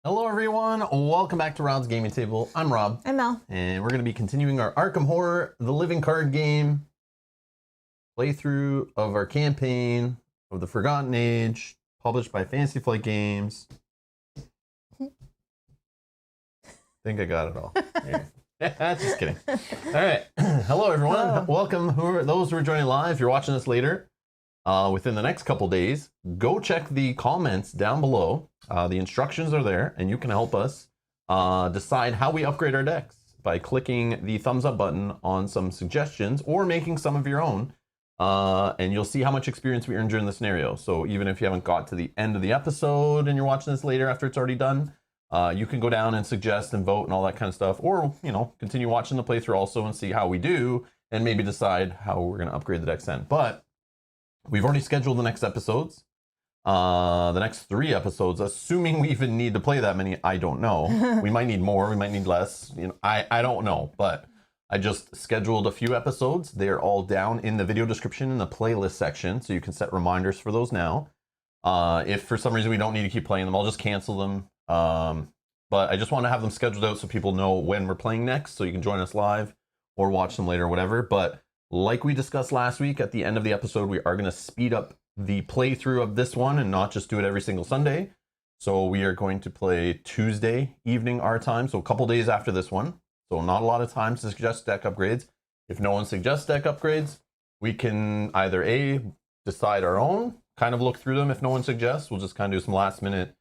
Hello everyone, welcome back to Rob's Gaming Table. I'm Rob. I'm Mel. And we're going to be continuing our Arkham Horror, the living card game playthrough of our campaign of the Forgotten Age, published by Fantasy Flight Games. I think I got it all. Just kidding. All right. Hello everyone. Hello. Welcome those who are joining live. If you're watching this later, within the next couple days, go check the comments down below. The instructions are there, and you can help us decide how we upgrade our decks by clicking the thumbs up button on some suggestions or making some of your own. And you'll see how much experience we earn during the scenario. So even if you haven't got to the end of the episode and you're watching this later after it's already done, you can go down and suggest and vote and all that kind of stuff. Or, you know, continue watching the playthrough also and see how we do and maybe decide how we're going to upgrade the decks then. But we've already scheduled the next episodes. The next 3 episodes, assuming we even need to play that many, I don't know. We might need more, we might need less. You know, I don't know, but I just scheduled a few episodes. They're all down in the video description in the playlist section, so you can set reminders for those now. If for some reason we don't need to keep playing them, I'll just cancel them. But I just want to have them scheduled out so people know when we're playing next, so you can join us live or watch them later or whatever. But like we discussed last week, at the end of the episode, we are going to speed up the playthrough of this one and not just do it every single Sunday. So we are going to play Tuesday evening our time, so a couple days after this one. So not a lot of time to suggest deck upgrades. If no one suggests deck upgrades, we can either A, decide our own, kind of look through them. If no one suggests, we'll just kind of do some last minute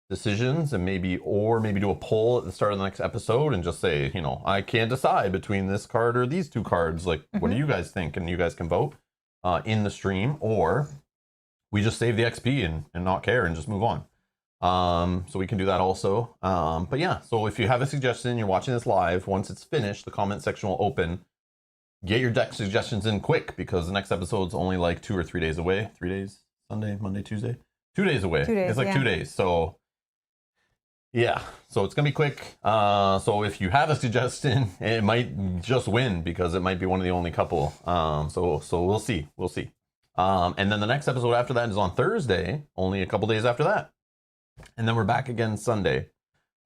decisions and maybe do a poll at the start of the next episode and just say, you know, I can't decide between this card or these 2 cards. Like, what do you guys think? And you guys can vote in the stream, or we just save the XP and not care and just move on. So we can do that also. But yeah, so if you have a suggestion, you're watching this live, once it's finished, the comment section will open. Get your deck suggestions in quick because the next episode's only like 2 or 3 days away. 3 days? Sunday, Monday, Tuesday? 2 days away. 2 days, it's like yeah. 2 days. So yeah, so it's gonna be quick. So if you have a suggestion, it might just win because it might be one of the only couple. So we'll see. And then the next episode after that is on Thursday, only a couple days after that. And then we're back again Sunday.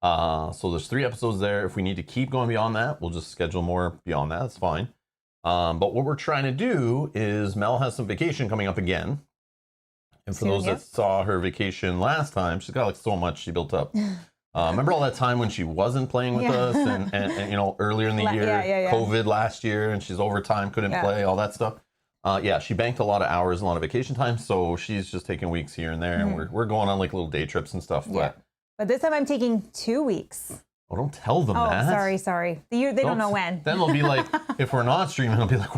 So there's 3 episodes there. If we need to keep going beyond that, we'll just schedule more beyond that. That's fine. But what we're trying to do is Mel has some vacation coming up again. And for those that saw her vacation last time, she's got like so much she built up. Remember all that time when she wasn't playing with us and you know, earlier in the year, COVID last year, and she's overtime, couldn't play, all that stuff. Yeah, she banked a lot of hours, a lot of vacation time, so she's just taking weeks here and there, and we're going on like little day trips and stuff. But this time I'm taking 2 weeks. Oh, don't tell them that. Oh, sorry. They don't know when. Then they'll be like, if we're not streaming, they'll be like,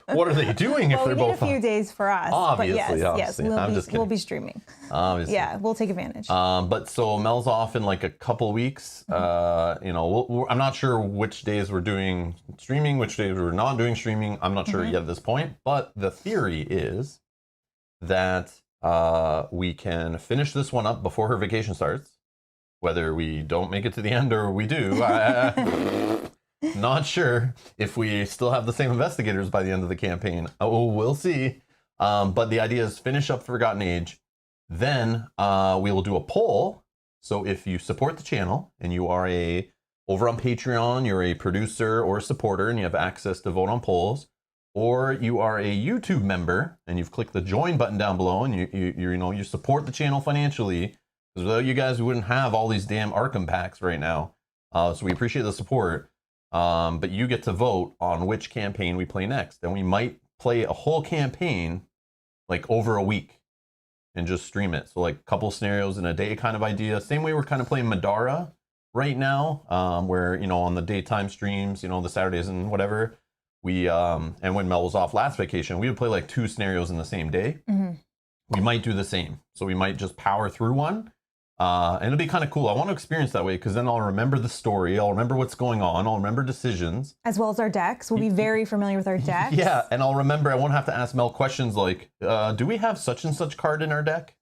what are they doing if they're both we need a few days for us. Obviously, but yes, we'll be streaming. Obviously. Yeah, we'll take advantage. But so Mel's off in like a couple weeks. You know, I'm not sure which days we're doing streaming, which days we're not doing streaming. I'm not sure yet at this point. But the theory is that we can finish this one up before her vacation starts. Whether we don't make it to the end or we do, not sure if we still have the same investigators by the end of the campaign. Oh, we'll see. But the idea is finish up Forgotten Age. Then we will do a poll. So if you support the channel and you are over on Patreon, you're a producer or a supporter and you have access to vote on polls, or you are a YouTube member and you've clicked the join button down below and you support the channel financially. Because without you guys, we wouldn't have all these damn Arkham packs right now. So we appreciate the support. But you get to vote on which campaign we play next. And we might play a whole campaign like over a week and just stream it. So like a couple scenarios in a day kind of idea. Same way we're kind of playing Madara right now, where, you know, on the daytime streams, you know, the Saturdays and whatever, we, and when Mel was off last vacation, we would play like 2 scenarios in the same day. We might do the same. So we might just power through one. And it'll be kind of cool. I want to experience that way because then I'll remember the story. I'll remember what's going on. I'll remember decisions. As well as our decks. We'll be very familiar with our decks. Yeah, and I'll remember, I won't have to ask Mel questions like, do we have such and such card in our deck?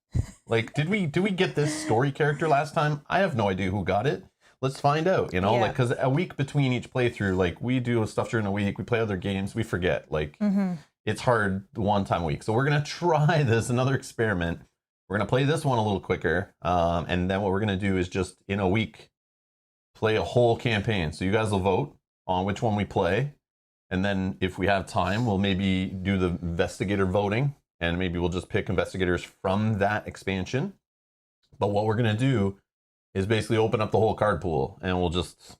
Like, did we get this story character last time? I have no idea who got it. Let's find out, you know? Like, because a week between each playthrough, like, we do stuff during the week. We play other games. We forget. Like, it's hard one time a week. So we're going to try this, another experiment. We're we're gonna play this one a little quicker, and then what we're gonna do is just in a week play a whole campaign. So you guys will vote on which one we play, and then if we have time, we'll maybe do the investigator voting, and maybe we'll just pick investigators from that expansion. But what we're gonna do is basically open up the whole card pool, and we'll just,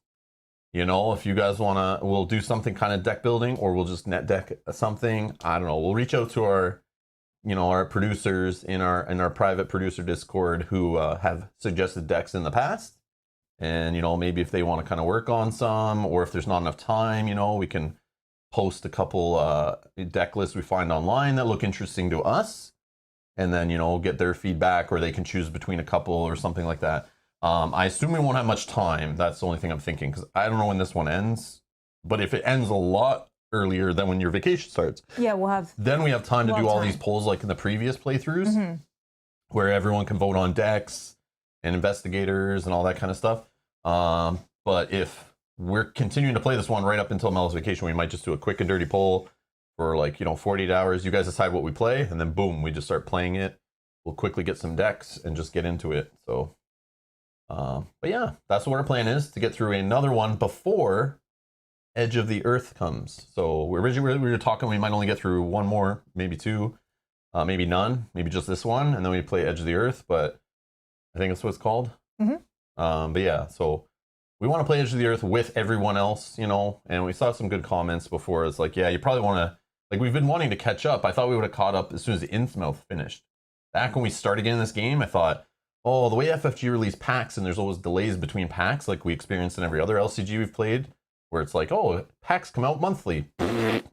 you know, if you guys wanna, we'll do something kind of deck building, or we'll just net deck something. I don't know. We'll reach out to our, you know, our producers in our private producer Discord who have suggested decks in the past, and you know, maybe if they want to kind of work on some, or if there's not enough time, you know, we can post a couple deck lists we find online that look interesting to us, and then, you know, get their feedback, or they can choose between a couple or something like that. I assume we won't have much time. That's the only thing I'm thinking, because I don't know when this one ends. But if it ends a lot earlier than when your vacation starts, Yeah, we'll have. then we have time to do all time. these polls like in the previous playthroughs, Mhm. where everyone can vote on decks and investigators and all that kind of stuff. But if we're continuing to play this one right up until Mel's vacation, we might just do a quick and dirty poll for like, you know, 48 hours. You guys decide what we play, and then boom, we just start playing it. We'll quickly get some decks and just get into it. So, but yeah, that's what our plan is, to get through another one before Edge of the Earth comes. So originally we were talking we might only get through one more, maybe two, maybe none, maybe just this one, and then we play Edge of the Earth. But I think that's what it's called. But yeah, so we want to play Edge of the Earth with everyone else, you know. And we saw some good comments before. It's like, yeah, you probably want to, like, we've been wanting to catch up. I thought we would have caught up as soon as the Innsmouth finished. Back when we started getting this game, I thought, oh, the way FFG released packs, and there's always delays between packs, like we experienced in every other LCG we've played, where it's like, oh, packs come out monthly.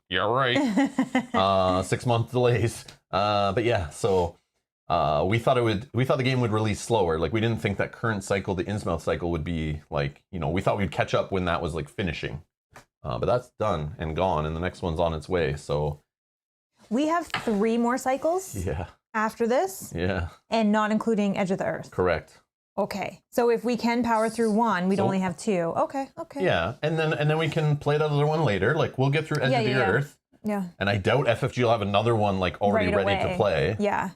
Yeah, right. 6-month delays. But yeah, so we thought the game would release slower. Like, we didn't think that current cycle, the Innsmouth cycle, would be like, you know, we thought we'd catch up when that was like finishing. But that's done and gone, and the next one's on its way. So We have 3 more cycles yeah, after this, yeah, and not including Edge of the Earth. correct. Okay. So if we can power through one, we'd So- only have 2. Okay. Okay. Yeah, and then we can play that other one later. Like, we'll get through Edge of the Yeah. Earth, Yeah. and I doubt FFG will have another one like already Right ready to away. play. Yeah.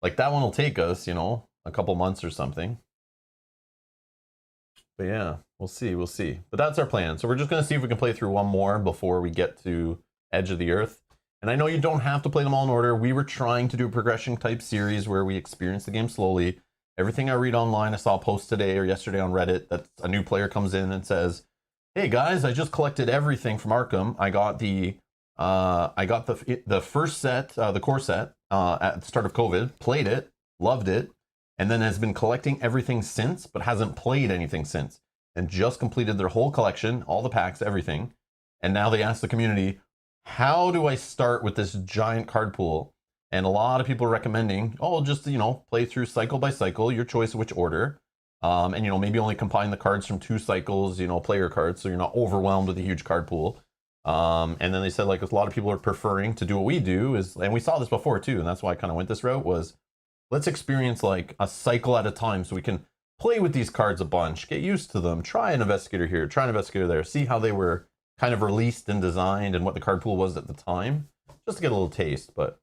Like, that one will take us, you know, a couple months or something. But yeah, we'll see. But that's our plan. So we're just going to see if we can play through one more before we get to Edge of the Earth. And I know you don't have to play them all in order. We were trying to do a progression type series where we experience the game slowly. Everything I read online, I saw a post today or yesterday on Reddit that a new player comes in and says, "Hey guys, I just collected everything from Arkham. I got the first set, the core set, at the start of COVID, played it, loved it, and then has been collecting everything since, but hasn't played anything since, and just completed their whole collection, all the packs, everything. And now they ask the community, how do I start with this giant card pool?" And a lot of people are recommending, oh, just, you know, play through cycle by cycle, your choice of which order. And, you know, maybe only combine the cards from 2 cycles, you know, player cards, so you're not overwhelmed with a huge card pool. And then they said, like, a lot of people are preferring to do what we do is, and we saw this before too, and that's why I kind of went this route, was let's experience like a cycle at a time so we can play with these cards a bunch, get used to them, try an investigator here, try an investigator there, see how they were kind of released and designed and what the card pool was at the time, just to get a little taste. But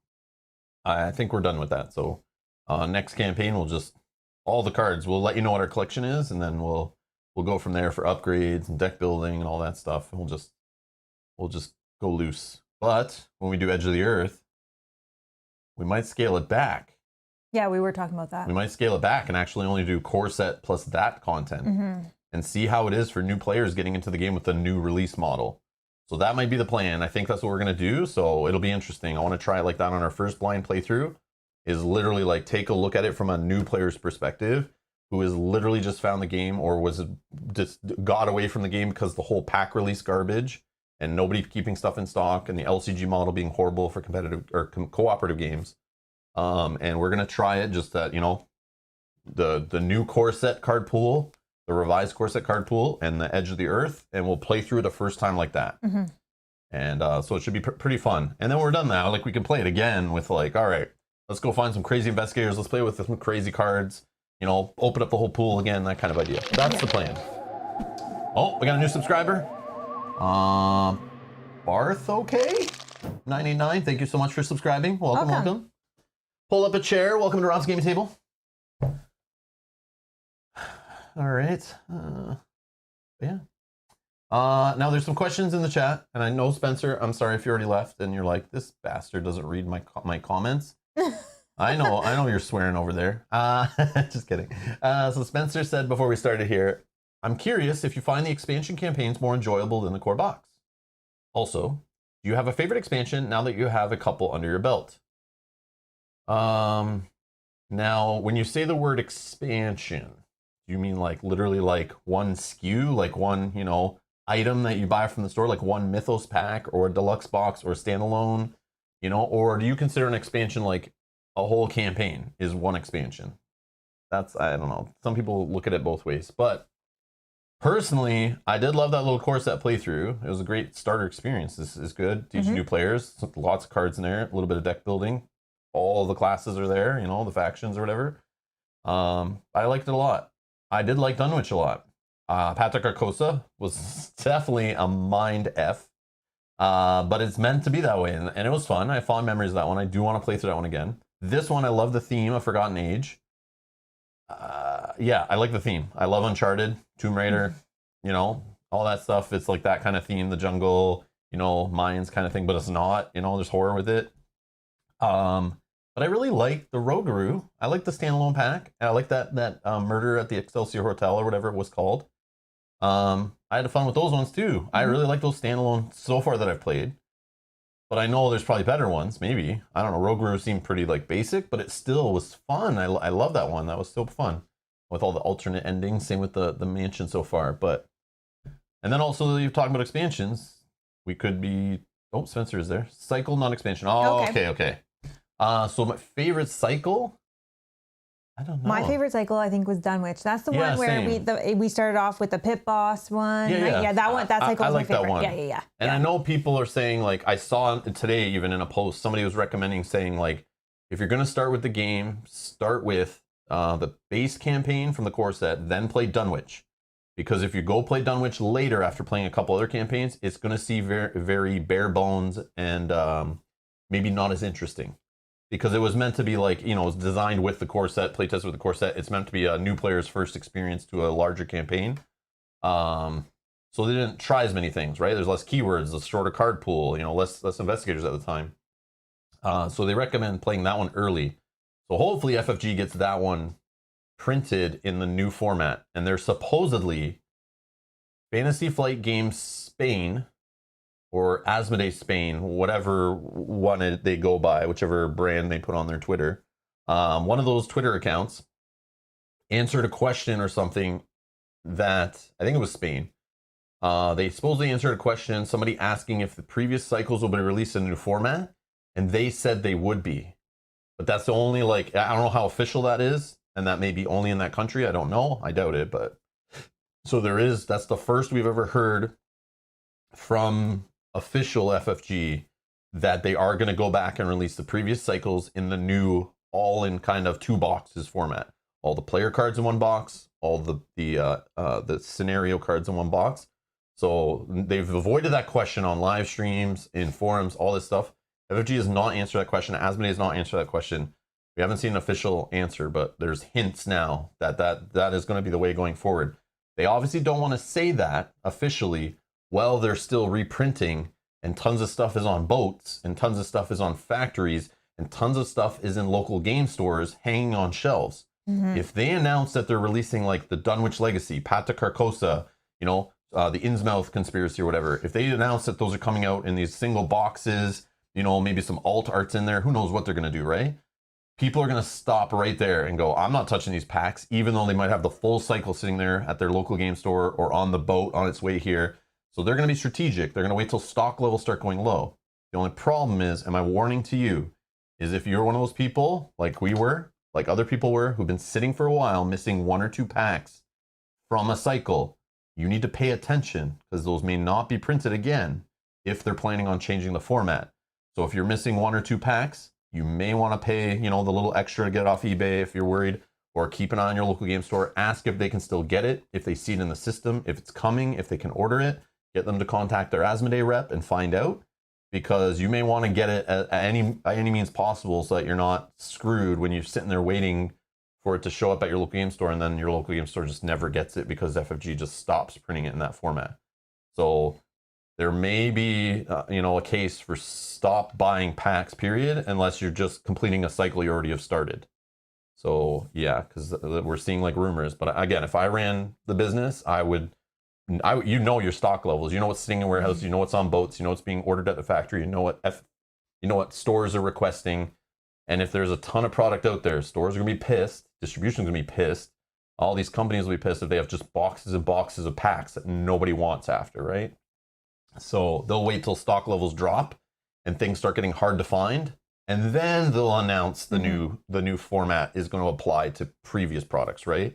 I think we're done with that. So next campaign, we'll just, all the cards, we'll let you know what our collection is, and then we'll go from there for upgrades and deck building and all that stuff. And we'll just go loose. But when we do Edge of the Earth, we might scale it back. Yeah, we were talking about that. We might scale it back and actually only do core set plus that content and see how it is for new players getting into the game with the new release model. So that might be the plan. I think that's what we're going to do. So it'll be interesting. I want to try it like that on our first blind playthrough, is literally like take a look at it from a new player's perspective who has literally just found the game or was just got away from the game because the whole pack release garbage and nobody keeping stuff in stock and the LCG model being horrible for competitive or cooperative games. And we're going to try it just that, you know, the new core set card pool, the revised core set card pool, and the Edge of the Earth, and we'll play through it the first time like that. And so it should be pretty fun. And then we're done now. Like, we can play it again with like, all right, let's go find some crazy investigators. Let's play with some crazy cards. You know, open up the whole pool again, that kind of idea. That's the plan. Oh, we got a new subscriber. Barth, okay? 99, thank you so much for subscribing. Welcome. Pull up a chair. Welcome to Rob's Gaming Table. All right. Yeah. Now there's some questions in the chat, and I know, Spencer, I'm sorry if you already left and you're like, this bastard doesn't read my comments. I know you're swearing over there. Just kidding. So Spencer said before we started here, I'm curious if you find the expansion campaigns more enjoyable than the core box. Also, do you have a favorite expansion now that you have a couple under your belt? Now, when you say the word expansion, do you mean like literally like one SKU, like one, item that you buy from the store, like one Mythos pack or a deluxe box or a standalone, or do you consider an expansion like a whole campaign is one expansion? I don't know. Some people look at it both ways, but personally, I did love that little core set playthrough. It was a great starter experience. This is good. Teaching new players, lots of cards in there, a little bit of deck building. All the classes are there, the factions or whatever. I liked it a lot. I did like Dunwich a lot. Patrick Carcosa was definitely a mind F, but it's meant to be that way, and it was fun. I have fond memories of that one. I do want to play through that one again. This one, I love the theme of Forgotten Age. Yeah, I like the theme. I love Uncharted, Tomb Raider, all that stuff. It's like that kind of theme, the jungle, Mayans kind of thing, but it's not, there's horror with it. But I really like the Rougarou. I like the standalone pack. I like that murder at the Excelsior Hotel or whatever it was called. I had fun with those ones too. I really like those standalone so far that I've played. But I know there's probably better ones, maybe. I don't know. Rougarou seemed pretty like basic, but it still was fun. I love that one. That was so fun with all the alternate endings. Same with the mansion so far. And then also you're talking about expansions. We could be. Oh, Spencer is there. Cycle, not expansion. Oh, okay. So my favorite cycle. I don't know. My favorite cycle, I think, was Dunwich. That's the one where we started off with the pit boss one. Yeah, that one. That cycle was my favorite. That one. Yeah. And I know people are saying, like, I saw today even in a post, somebody was recommending saying, like, if you're going to start with the game, start with the base campaign from the core set, then play Dunwich. Because if you go play Dunwich later after playing a couple other campaigns, it's going to see very, very bare bones and maybe not as interesting. Because it was meant to be like, it was designed with the core set, playtest with the core set. It's meant to be a new player's first experience to a larger campaign. So they didn't try as many things, right? There's less keywords, a shorter card pool, less investigators at the time. So they recommend playing that one early. So hopefully FFG gets that one printed in the new format. And they're supposedly Fantasy Flight Games Spain, or Asmodee Spain, whatever one they go by, whichever brand they put on their Twitter. One of those Twitter accounts answered a question or something that, I think it was Spain. They supposedly answered a question, somebody asking if the previous cycles will be released in a new format, and they said they would be. But that's the only, I don't know how official that is, and that may be only in that country. I don't know. I doubt it, but. So that's the first we've ever heard from official FFG that they are going to go back and release the previous cycles in the new, all in kind of 2 boxes format. All the player cards in one box, all the scenario cards in one box. So they've avoided that question on live streams, in forums, all this stuff. FFG has not answered that question. Asmodee has not answered that question. We haven't seen an official answer, but there's hints now that is going to be the way going forward. They obviously don't want to say that officially while they're still reprinting, and tons of stuff is on boats, and tons of stuff is on factories, and tons of stuff is in local game stores hanging on shelves. If they announce that they're releasing like the Dunwich Legacy, Pata Carcosa, the Innsmouth Conspiracy or whatever, if they announce that those are coming out in these single boxes, maybe some alt arts in there, who knows what they're going to do, right? People are going to stop right there and go, I'm not touching these packs, even though they might have the full cycle sitting there at their local game store or on the boat on its way here. So they're going to be strategic. They're going to wait till stock levels start going low. The only problem is, and my warning to you, is if you're one of those people, like we were, like other people were, who've been sitting for a while, missing 1 or 2 packs from a cycle, you need to pay attention, because those may not be printed again if they're planning on changing the format. So if you're missing 1 or 2 packs, you may want to pay, the little extra to get it off eBay if you're worried, or keep an eye on your local game store. Ask if they can still get it, if they see it in the system, if it's coming, if they can order it. Get them to contact their Asmodee rep and find out, because you may want to get it at any means possible so that you're not screwed when you're sitting there waiting for it to show up at your local game store, and then your local game store just never gets it because FFG just stops printing it in that format. So there may be, a case for stop buying packs, period, unless you're just completing a cycle you already have started. So yeah, because we're seeing like rumors. But again, if I ran the business, you know your stock levels, you know what's sitting in warehouse, you know what's on boats, you know what's being ordered at the factory, you know what stores are requesting. And if there's a ton of product out there, stores are gonna be pissed, distribution's gonna be pissed, all these companies will be pissed if they have just boxes and boxes of packs that nobody wants after, right? So they'll wait till stock levels drop and things start getting hard to find, and then they'll announce the new format is going to apply to previous products, right?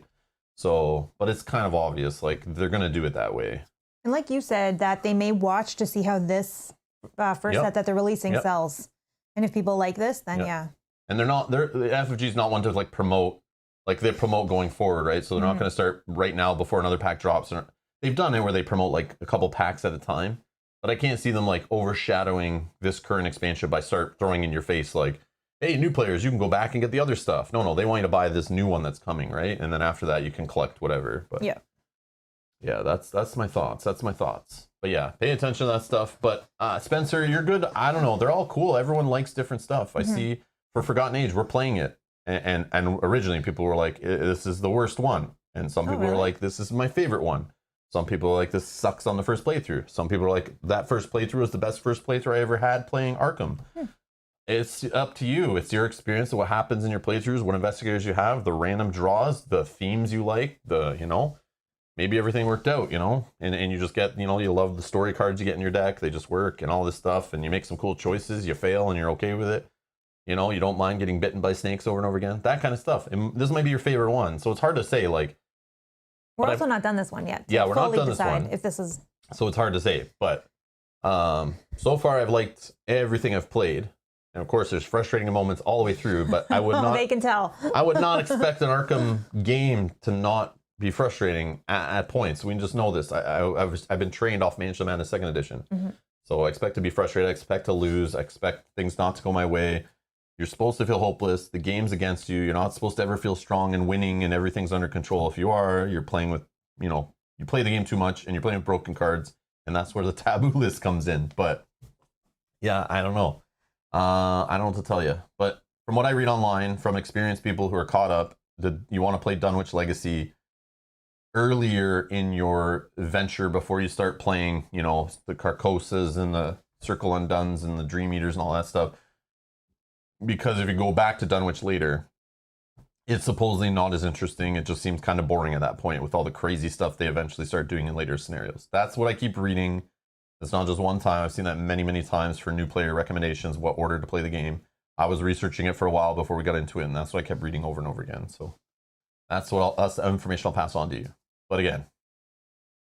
So, but it's kind of obvious, like they're going to do it that way. And like you said, that they may watch to see how this first set that they're releasing sells, and if people like this, then yeah. And the FFG is not one to like promote, like they promote going forward, right? So they're not going to start right now before another pack drops. They've done it where they promote like a couple packs at a time. But I can't see them like overshadowing this current expansion by start throwing in your face like, hey, new players, you can go back and get the other stuff. No, they want you to buy this new one that's coming, right? And then after that, you can collect whatever. But yeah, that's my thoughts. But yeah, pay attention to that stuff. But Spencer, you're good. I don't know. They're all cool. Everyone likes different stuff. I see for Forgotten Age, we're playing it. And originally people were like, this is the worst one. And some people were like, this is my favorite one. Some people are like, this sucks on the first playthrough. Some people are like, that first playthrough was the best first playthrough I ever had playing Arkham. It's up to you. It's your experience of what happens in your playthroughs, what investigators you have, the random draws, the themes you like, maybe everything worked out, and you just get, you love the story cards you get in your deck. They just work and all this stuff, and you make some cool choices. You fail and you're okay with it. You don't mind getting bitten by snakes over and over again. That kind of stuff. And this might be your favorite one. So it's hard to say, like, we're also not done this one yet. Yeah, we're not done this one. If this is... So it's hard to say, but so far I've liked everything I've played. And of course, there's frustrating moments all the way through, but I would not... They can tell. I would not expect an Arkham game to not be frustrating at points. We just know this. I've been trained off Mansion Madness 2nd Edition. So I expect to be frustrated. I expect to lose. I expect things not to go my way. You're supposed to feel hopeless. The game's against you. You're not supposed to ever feel strong and winning and everything's under control. If you are, you're playing with, you play the game too much and you're playing with broken cards. And that's where the taboo list comes in. But yeah, I don't know. I don't know what to tell you. But from what I read online, from experienced people who are caught up, you want to play Dunwich Legacy earlier in your venture before you start playing, the Carcossas and the Circle Undones and the Dream Eaters and all that stuff. Because if you go back to Dunwich later, it's supposedly not as interesting. It just seems kind of boring at that point with all the crazy stuff they eventually start doing in later scenarios. That's what I keep reading. It's not just one time. I've seen that many, many times for new player recommendations, what order to play the game. I was researching it for a while before we got into it, and that's what I kept reading over and over again. So that's that's the information I'll pass on to you. But again,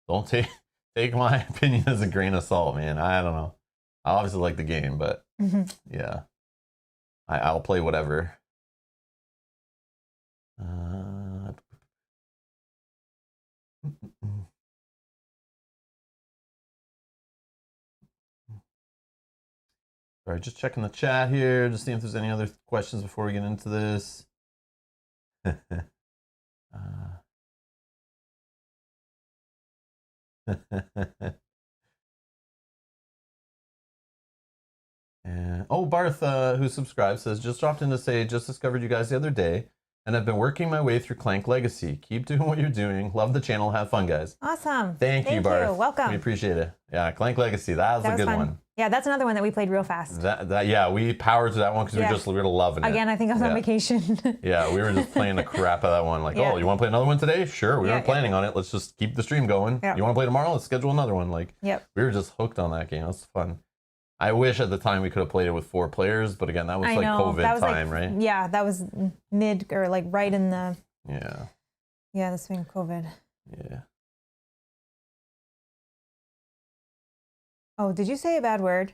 don't take my opinion as a grain of salt, man. I don't know. I obviously like the game, but yeah. I'll play whatever. Sorry, just checking the chat here, just seeing if there's any other questions before we get into this. Barth, who subscribes, says, just dropped in to say, just discovered you guys the other day, and I've been working my way through Clank Legacy. Keep doing what you're doing. Love the channel. Have fun, guys. Awesome. Thank you, Barth. Welcome. We appreciate it. Yeah, Clank Legacy. That was a good one. Yeah, that's another one that we played real fast. Yeah, we powered to that one because we were loving it. Again, I think I was on vacation. Yeah, we were just playing the crap out of that one. Like, oh, you want to play another one today? Sure. We weren't planning on it. Let's just keep the stream going. You want to play tomorrow? Let's schedule another one. Like, we were just hooked on that game. It was fun. I wish at the time we could have played it with 4 players, but again, that was COVID time, right? Yeah, that was mid or like right in the... Yeah, the swing of COVID. Yeah. Oh, did you say a bad word?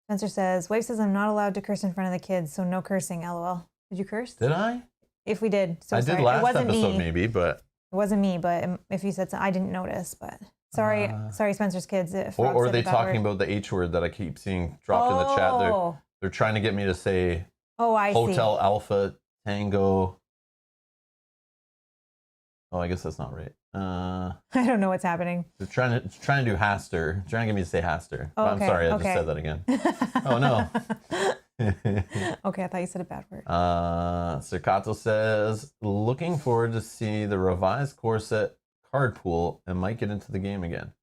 Spencer says, wife says I'm not allowed to curse in front of the kids, so no cursing, lol. Did you curse? Did I? If we did, so I sorry. did last episode maybe, but... It wasn't me, but if you said something, I didn't notice, but... Sorry, Spencer's kids. Or are they talking about the H word that I keep seeing dropped in the chat? They're trying to get me to say I Hotel see. Alpha Tango. Oh, I guess that's not right. I don't know what's happening. They're trying to do Haster. Trying to get me to say Haster. Oh, I'm sorry, I just said that again. Oh no. Okay, I thought you said a bad word. Circato says, looking forward to see the revised core set card pool and might get into the game again.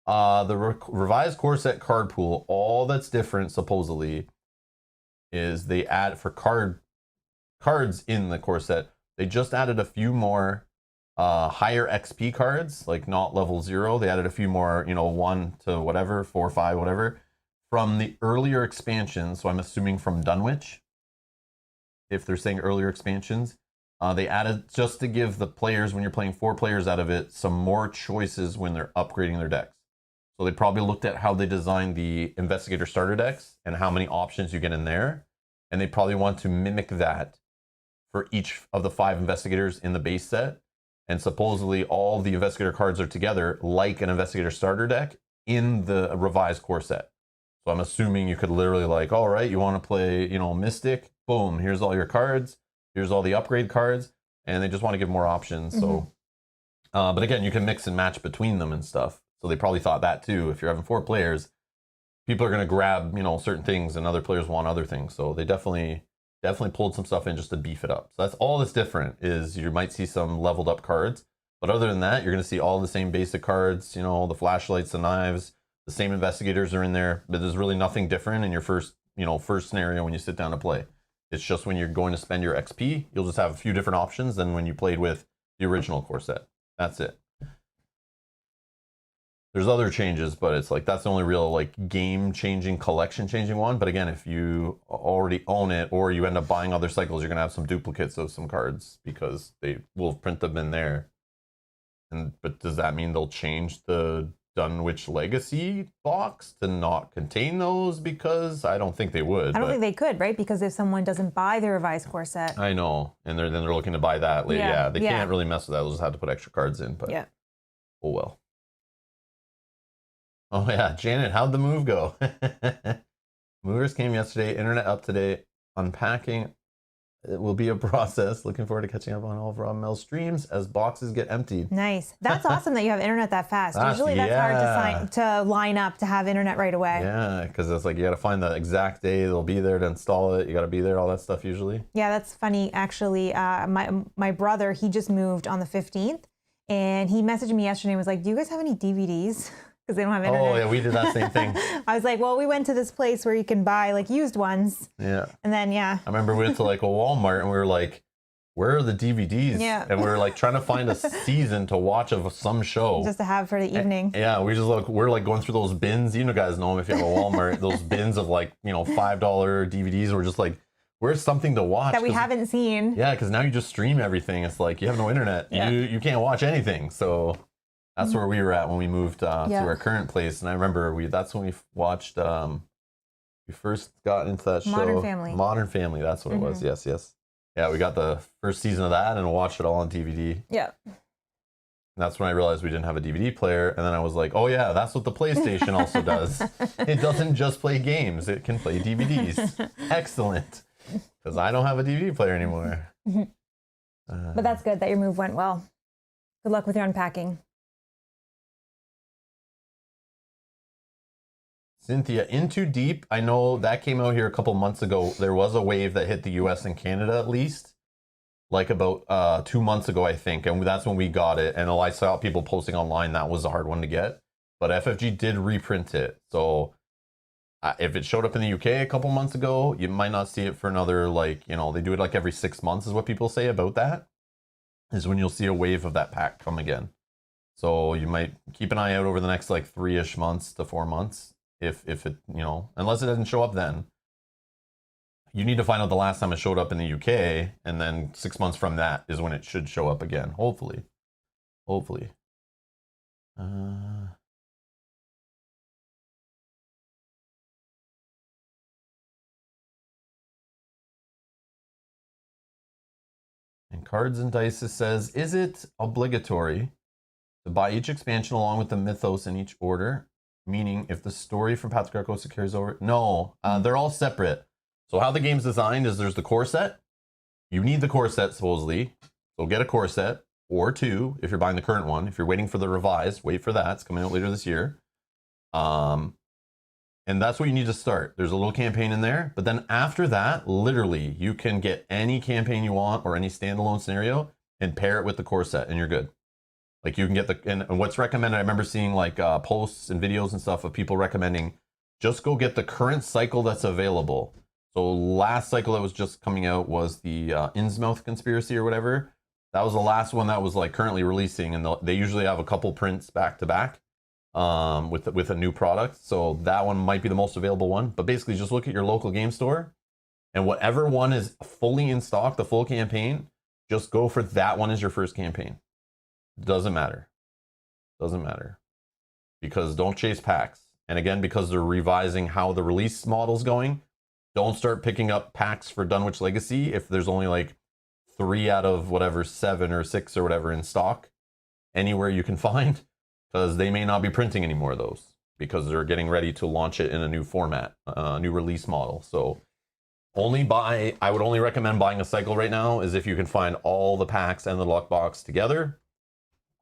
The revised core set card pool, all that's different supposedly is they add for cards in the core set. They just added a few more higher XP cards, like not level 0. They added a few more, 1 to whatever, 4, 5, whatever, from the earlier expansions. So I'm assuming from Dunwich, if they're saying earlier expansions. They added just to give the players, when you're playing 4 players out of it, some more choices when they're upgrading their decks. So they probably looked at how they designed the Investigator starter decks and how many options you get in there. And they probably want to mimic that for each of the 5 Investigators in the base set. And supposedly all the Investigator cards are together like an Investigator starter deck in the revised core set. So I'm assuming you could literally like, all right, you want to play, Mystic, boom, here's all your cards, here's all the upgrade cards, and they just want to give more options. Mm-hmm. So, but again, you can mix and match between them and stuff. So they probably thought that too. If you're having 4 players, people are going to grab, certain things, and other players want other things. So they definitely pulled some stuff in just to beef it up. So that's all that's different, is you might see some leveled up cards. But other than that, you're going to see all the same basic cards, the flashlights, the knives, the same investigators are in there. But there's really nothing different in your first scenario when you sit down to play. It's just when you're going to spend your XP, you'll just have a few different options than when you played with the original core set. That's it. There's other changes, but it's like that's the only real like game-changing, collection-changing one. But again, if you already own it or you end up buying other cycles, you're gonna have some duplicates of some cards because they will print them in there. But does that mean they'll change the Dunwich Legacy box to not contain those? Because I don't think they would. I don't think they could, right? Because if someone doesn't buy the revised core set, I know, and then they're looking to buy that later. Yeah, they can't really mess with that. They'll just have to put extra cards in. But oh well. Oh yeah, Janet, how'd the move go? Movers came yesterday, internet up today, unpacking. It will be a process. Looking forward to catching up on all of Rob Mel's streams as boxes get emptied. Nice. That's awesome that you have internet that fast. Usually that's hard to line up to have internet right away. Yeah, because it's like you got to find the exact day they'll be there to install it. You got to be there, all that stuff usually. Yeah, that's funny. Actually, my brother, he just moved on the 15th, and he messaged me yesterday and was like, do you guys have any DVDs? Because they don't have internet. Oh, yeah, we did that same thing. I was like, well, we went to this place where you can buy, like, used ones. Yeah. And then, I remember we went to, like, a Walmart, and we were like, where are the DVDs? Yeah. And we were, like, trying to find a season to watch of some show. Just to have for the evening. Yeah, we're, like, going through those bins. You guys know them if you have a Walmart. Those bins of, like, $5 DVDs. We're just like, where's something to watch? That we haven't seen. Yeah, because now you just stream everything. It's like, you have no internet. Yeah. You can't watch anything, so... That's where we were at when we moved to our current place, and I remember that's when we watched. We first got into that show, Modern Family. That's what it was. Yes. Yeah, we got the first season of that and watched it all on DVD. Yeah. And that's when I realized we didn't have a DVD player, and then I was like, oh yeah, that's what the PlayStation also does. It doesn't just play games; it can play DVDs. Excellent, because I don't have a DVD player anymore. But that's good that your move went well. Good luck with your unpacking. Cynthia, Into Deep, I know that came out here a couple months ago. There was a wave that hit the US and Canada at least, like about 2 months ago, I think. And that's when we got it. And I saw people posting online that was a hard one to get. But FFG did reprint it. So if it showed up in the UK a couple months ago, you might not see it for another, they do it like every 6 months is what people say about that, is when you'll see a wave of that pack come again. So you might keep an eye out over the next 3-ish months to 4 months. If it, unless it doesn't show up then. You need to find out the last time it showed up in the UK, and then 6 months from that is when it should show up again. Hopefully. And Cards and Dice says, is it obligatory to buy each expansion along with the mythos in each order? Meaning, if the story from Path to Carcosa carries over... No, they're all separate. So how the game's designed is there's the core set. You need the core set, supposedly. So get a core set. or 2 if you're buying the current one. If you're waiting for the revised, wait for that. It's coming out later this year. And that's what you need to start. There's a little campaign in there, but then after that, literally, you can get any campaign you want or any standalone scenario and pair it with the core set, and you're good. Like you can get and what's recommended. I remember seeing like posts and videos and stuff of people recommending just go get the current cycle that's available. So last cycle that was just coming out was the Innsmouth Conspiracy or whatever. That was the last one that was like currently releasing, and they usually have a couple prints back to back. With a new product, so that one might be the most available one. But basically, just look at your local game store, and whatever one is fully in stock, the full campaign, just go for that one as your first campaign. Doesn't matter, because don't chase packs. And again, because they're revising how the release model's going, don't start picking up packs for Dunwich Legacy if there's only like 3 out of whatever 7 or 6 or whatever in stock anywhere you can find. Because they may not be printing any more of those because they're getting ready to launch it in a new format, new release model. So I would only recommend buying a cycle right now is if you can find all the packs and the lockbox together.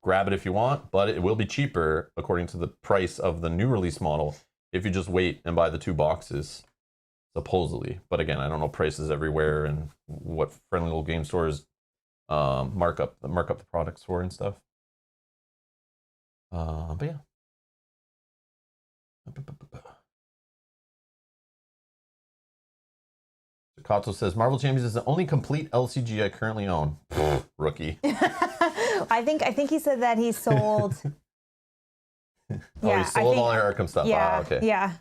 Grab it if you want, but it will be cheaper according to the price of the new release model if you just wait and buy the 2 boxes, supposedly. But again, I don't know prices everywhere and what friendly little game stores mark up the products for and stuff. But yeah. Kato says Marvel Champions is the only complete LCG I currently own. Rookie. I think he said that he sold. He sold all your Arkham stuff. Yeah, okay. Yeah.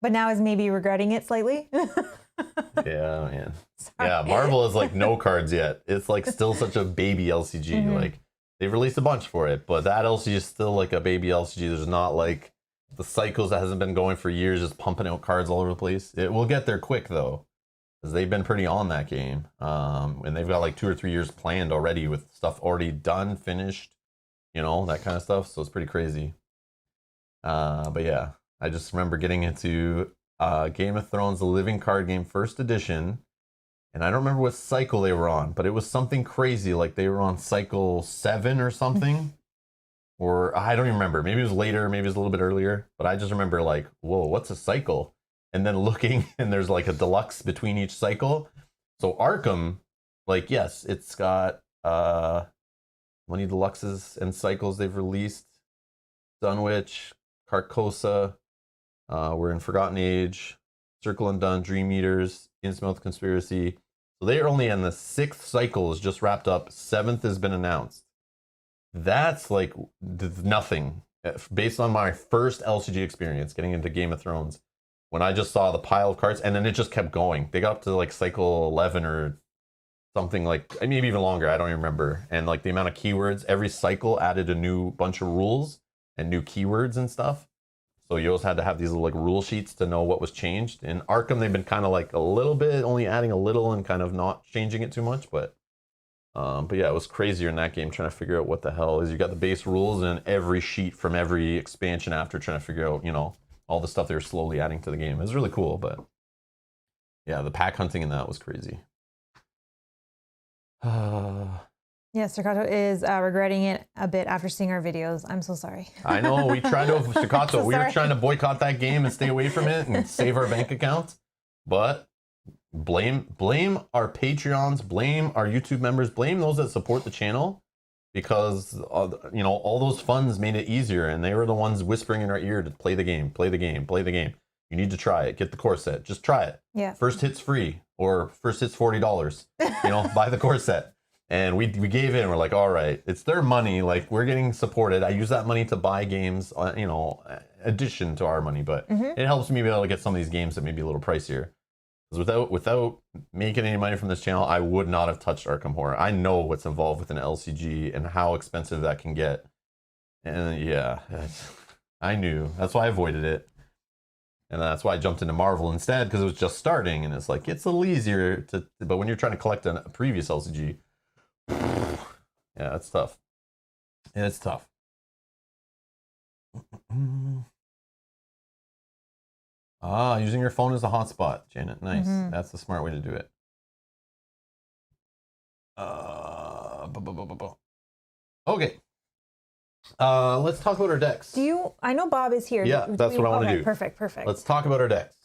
But now is maybe regretting it slightly. Yeah, man. Sorry. Yeah, Marvel is like no cards yet. It's like still such a baby LCG. Mm-hmm. Like they've released a bunch for it, but that LCG is still like a baby LCG. There's not like the cycles that hasn't been going for years, just pumping out cards all over the place. It will get there quick though, because they've been pretty on that game. And they've got like 2 or 3 years planned already with stuff already done, finished, that kind of stuff. So it's pretty crazy. But yeah, I just remember getting into Game of Thrones, the Living Card Game, first edition. And I don't remember what cycle they were on, but it was something crazy. Like they were on cycle 7 or something. Or I don't even remember. Maybe it was later, maybe it was a little bit earlier. But I just remember like, whoa, what's a cycle? And then looking, and there's like a deluxe between each cycle. So Arkham, like, yes, it's got many deluxes and cycles they've released. Dunwich, Carcosa, we're in Forgotten Age, Circle Undone, Dream Eaters, Innsmouth Conspiracy. So they're only in the 6th cycle is just wrapped up. 7th has been announced. That's like nothing. Based on my first LCG experience getting into Game of Thrones, when I just saw the pile of cards, and then it just kept going. They got up to like cycle 11 or something, like maybe even longer. I don't even remember. And like the amount of keywords, every cycle added a new bunch of rules and new keywords and stuff. So you always had to have these little like rule sheets to know what was changed. In Arkham, they've been kind of like a little bit, only adding a little and kind of not changing it too much. But yeah, it was crazier in that game trying to figure out what the hell is. You got the base rules and every sheet from every expansion after, trying to figure out, all the stuff they were slowly adding to the game. It was really cool, but yeah, the pack hunting in that was crazy. Yeah, Staccato is regretting it a bit after seeing our videos. I'm so sorry. I know, we tried to, Staccato, So we were sorry. trying to boycott that game and stay away from it and save our bank accounts, but blame our Patreons, blame our YouTube members, blame those that support the channel, because all those funds made it easier, and they were the ones whispering in our ear to play the game, play the game, play the game. You need to try it. Get the core set. Just try it. Yeah. First hit's free, or first hit's $40. Buy the core set. And we gave in. We're like, all right, it's their money. Like, we're getting supported. I use that money to buy games, addition to our money. But it helps me be able to get some of these games that may be a little pricier. Because without making any money from this channel, I would not have touched Arkham Horror. I know what's involved with an LCG and how expensive that can get. And yeah, I knew. That's why I avoided it. And that's why I jumped into Marvel instead, because it was just starting. And it's like, it's a little easier to, but when you're trying to collect a previous LCG, yeah, it's tough. It's tough. Using your phone as a hotspot, Janet. Nice. That's the smart way to do it. Okay. Let's talk about our decks. I know Bob is here. Yeah, that's what I want to do. Perfect. Let's talk about our decks.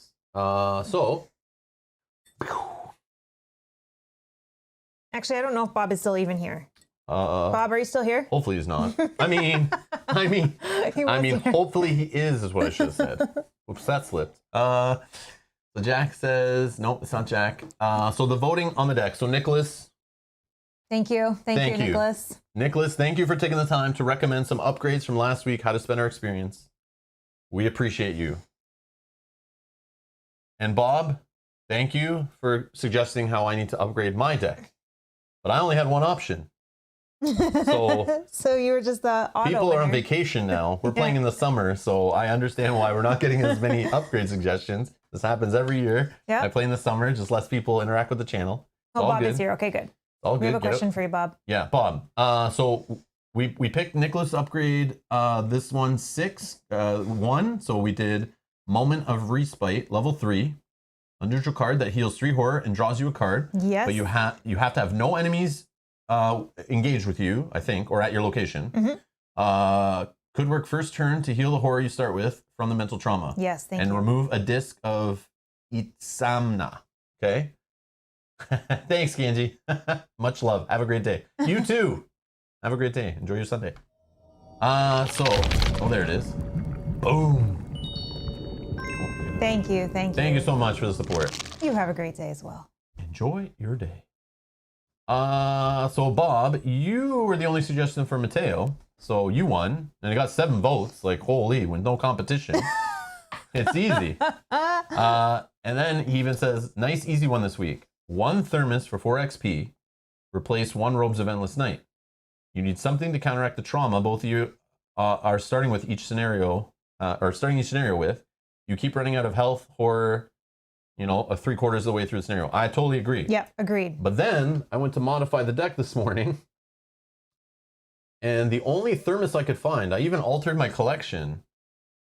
Actually, I don't know if Bob is still even here. Bob, are you still here? Hopefully he's not. I mean, hopefully he is what I should have said. Oops, that slipped. So Jack says, nope, it's not Jack. So the voting on the deck. So Nicholas. Thank you, Nicholas. Nicholas, thank you for taking the time to recommend some upgrades from last week, how to spend our experience. We appreciate you. And Bob, thank you for suggesting how I need to upgrade my deck. But I only had one option. So you were just the auto people winner. are on vacation now. We're playing in the summer, so I understand why we're not getting as many upgrade suggestions. This happens every year. Yeah. I play in the summer, just less people interact with the channel. Oh, Bob is here. Okay, good. All we good. have a question for you, Bob. Yeah, Bob. So we picked Nicholas upgrade this one 1. So we did Moment of Respite, level 3. A neutral card that heals 3 horror and draws you a card. Yes. But you have to have no enemies engaged with you, I think, or at your location. Mm-hmm. Could work first turn to heal the horror you start with from the mental trauma. Yes, thank you. And remove a disc of Itsamna. Okay? Thanks, Ganji. Much love. Have a great day. You too. Have a great day. Enjoy your Sunday. There it is. Boom. Thank you. Thank you so much for the support. You have a great day as well. Enjoy your day. So Bob, you were the only suggestion for Mateo. So you won, and it got 7 votes. Like, holy, with no competition. It's easy. And then he even says, nice, easy one this week. 1 thermos for 4 XP. Replace 1 robes of endless night. You need something to counteract the trauma both of you are starting with each scenario, starting each scenario with. You keep running out of health, horror, a 3/4 of the way through the scenario. I totally agree. Yeah, agreed. But then I went to modify the deck this morning, and the only thermos I could find, I even altered my collection.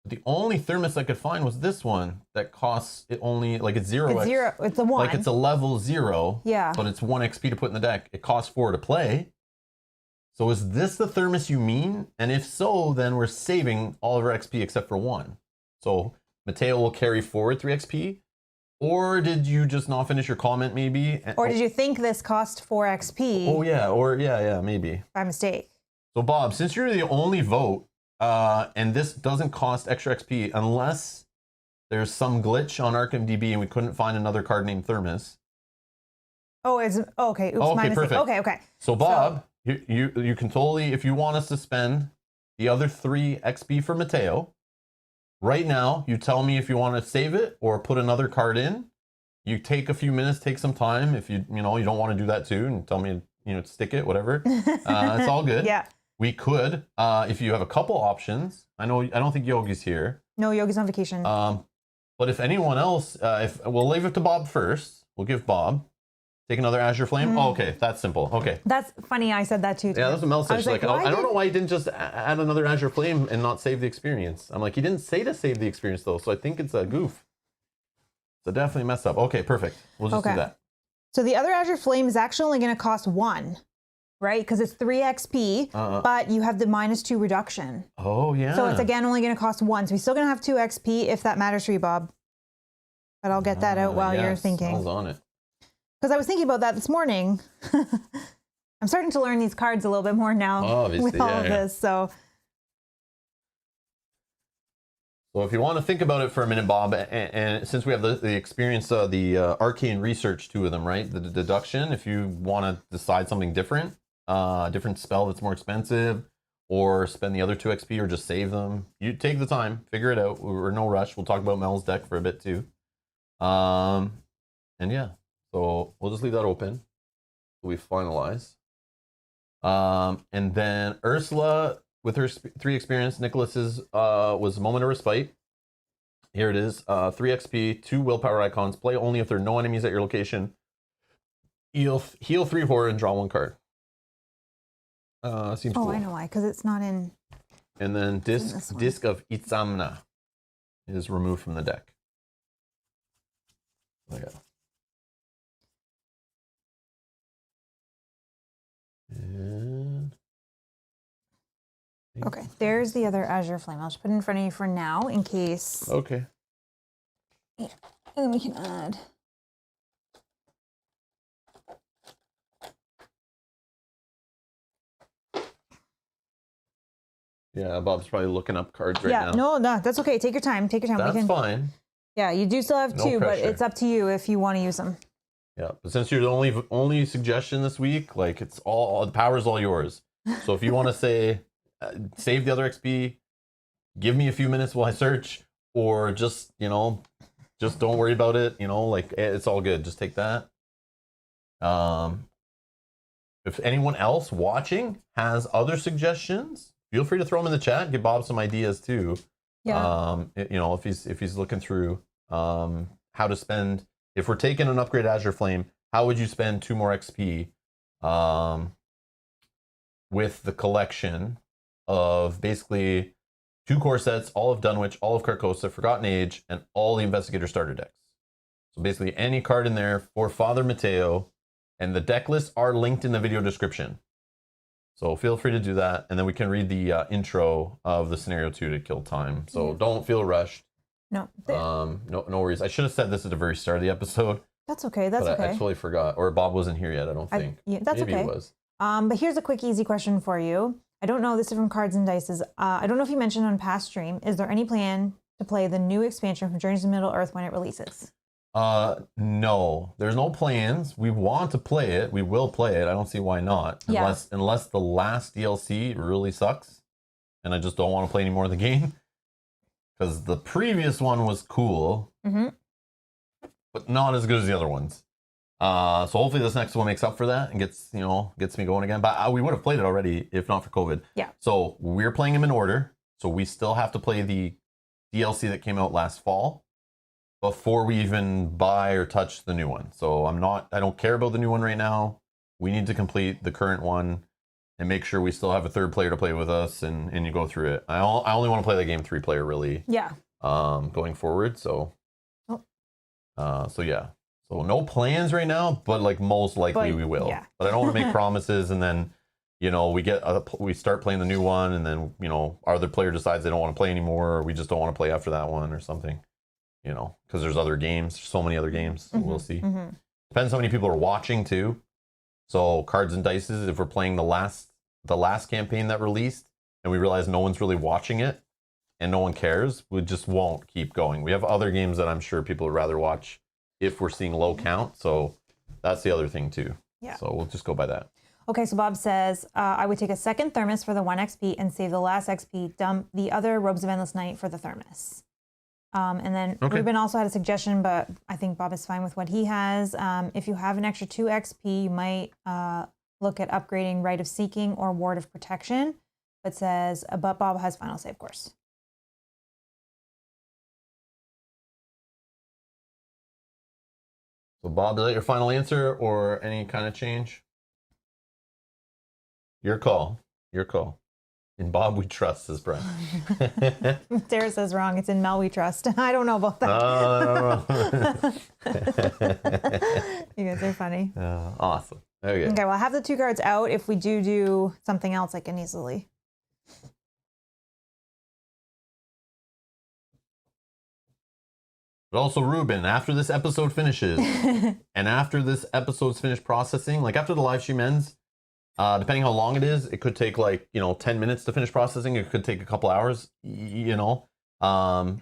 The only thermos I could find was this one that costs it only, like it's 0. It's 0. It's a 1. Like it's a level 0. Yeah. But it's 1 XP to put in the deck. It costs 4 to play. So is this the thermos you mean? And if so, then we're saving all of our XP except for 1. So Mateo will carry forward 3 XP. Or did you just not finish your comment maybe? Or did you think this cost 4 XP? Oh yeah, or yeah, maybe. By mistake. So Bob, since you're the only vote, and this doesn't cost extra XP unless there's some glitch on Arkham DB and we couldn't find another card named Thermos. Oh, okay. Oops, okay, my mistake. Perfect. Okay. So Bob, you can totally, if you want us to spend the other 3 XP for Mateo, right now, you tell me if you want to save it or put another card in. You take a few minutes, take some time. If you don't want to do that too, and tell me, to stick it, whatever. It's all good. Yeah. We could, if you have a couple options. I don't think Yogi's here. No, Yogi's on vacation. But if anyone else, if we'll leave it to Bob first. We'll give Bob. Take another Azure Flame. Mm-hmm. Oh, okay, that's simple. Okay. That's funny. I said that too. Yeah, that's what Mel said. She's like, I don't know why he didn't just add another Azure Flame and not save the experience. I'm like, he didn't say to save the experience though, so I think it's a goof. So definitely messed up. Okay, perfect. We'll just do that. So the other Azure Flame is actually only going to cost 1, right? Because it's 3 XP, but you have the -2 reduction. Oh yeah. So it's again only going to cost 1. So we're still going to have 2 XP if that matters for you, Bob. But I'll get that out while you're thinking. I was on it. Because I was thinking about that this morning. I'm starting to learn these cards a little bit more now. Obviously, with all of this. So if you want to think about it for a minute, Bob, and since we have the experience of the arcane research, 2 of them, right? The deduction, if you want to decide something different, a different spell that's more expensive, or spend the other 2 XP, or just save them, you take the time, figure it out. We're in no rush. We'll talk about Mel's deck for a bit too. And yeah, so we'll just leave that open till we finalize. And then Ursula, with her 3 experience, Nicholas's was Moment of Respite. Here it is, 3 XP, 2 willpower icons. Play only if there are no enemies at your location. Heal 3 horror and draw 1 card. Seems cool. I know why, because it's not in. And then Disc of Itsamna is removed from the deck. Oh, yeah. Okay, there's the other Azure Flame. I'll just put it in front of you for now in case. Okay. Yeah. And then we can add. Yeah, Bob's probably looking up cards right now. No, that's okay. Take your time. Take your time. That's fine. Yeah, you do still have No two, but pressure. it's up to you if you want to use them. Yeah, but since you're the only suggestion this week, like it's all the power's all yours. So if you want to say, save the other XP, give me a few minutes while I search, or just just don't worry about it. Like it's all good. Just take that. If anyone else watching has other suggestions, feel free to throw them in the chat. Give Bob some ideas too. Yeah. If he's looking through how to spend. If we're taking an upgrade Azure Flame, how would you spend 2 more XP with the collection of basically 2 core sets, all of Dunwich, all of Carcosa, Forgotten Age, and all the Investigator starter decks? So basically any card in there for Father Mateo, and the deck lists are linked in the video description. So feel free to do that, and then we can read the intro of the scenario 2 to kill time. So don't feel rushed. No. No worries. I should have said this at the very start of the episode. That's okay. That's okay. I totally forgot. Or Bob wasn't here yet, I don't think. That's Maybe okay. He was. But here's a quick, easy question for you. I don't know. This is from Cards and Dices. I don't know if you mentioned on past stream. Is there any plan to play the new expansion from Journeys to Middle-earth when it releases? No. There's no plans. We want to play it. We will play it. I don't see why not. Unless the last DLC really sucks, and I just don't want to play any more of the game. Because the previous one was cool, but not as good as the other ones. So hopefully this next one makes up for that and gets me going again. But we would have played it already if not for COVID. Yeah. So we're playing them in order. So we still have to play the DLC that came out last fall before we even buy or touch the new one. So I don't care about the new one right now. We need to complete the current one and make sure we still have a third player to play with us, and you go through it. I only want to play the game 3-player really. Yeah. Going forward, so. So yeah. So no plans right now, but like most likely we will. Yeah. But I don't want to make promises, and then we start playing the new one, and then our other player decides they don't want to play anymore, or we just don't want to play after that one or something. Because there's other games, so many other games. So we'll see. Depends how many people are watching too. So Cards and Dices, if we're playing the last campaign that released and we realize no one's really watching it and no one cares, we just won't keep going. We have other games that I'm sure people would rather watch if we're seeing low count. So that's the other thing too. Yeah. So we'll just go by that. Okay, so Bob says, I would take a second thermos for the 1 XP and save the last XP, dump the other Robes of Endless Night for the thermos. And then Ruben also had a suggestion, but I think Bob is fine with what he has. If you have an extra 2 XP, you might look at upgrading Rite of Seeking or Ward of Protection, but says, but Bob has Final Save Course. So Bob, is that your final answer or any kind of change? Your call. Your call. In Bob we trust, says Brent. Sarah says wrong. It's in Mel we trust. I don't know about that. You guys are funny. Awesome. Okay. Okay, well, I have the 2 cards out. If we do something else, I can easily. But also, Ruben, after this episode finishes, and after this episode's finished processing, like after the live stream ends, depending how long it is, it could take 10 minutes to finish processing. It could take a couple hours, But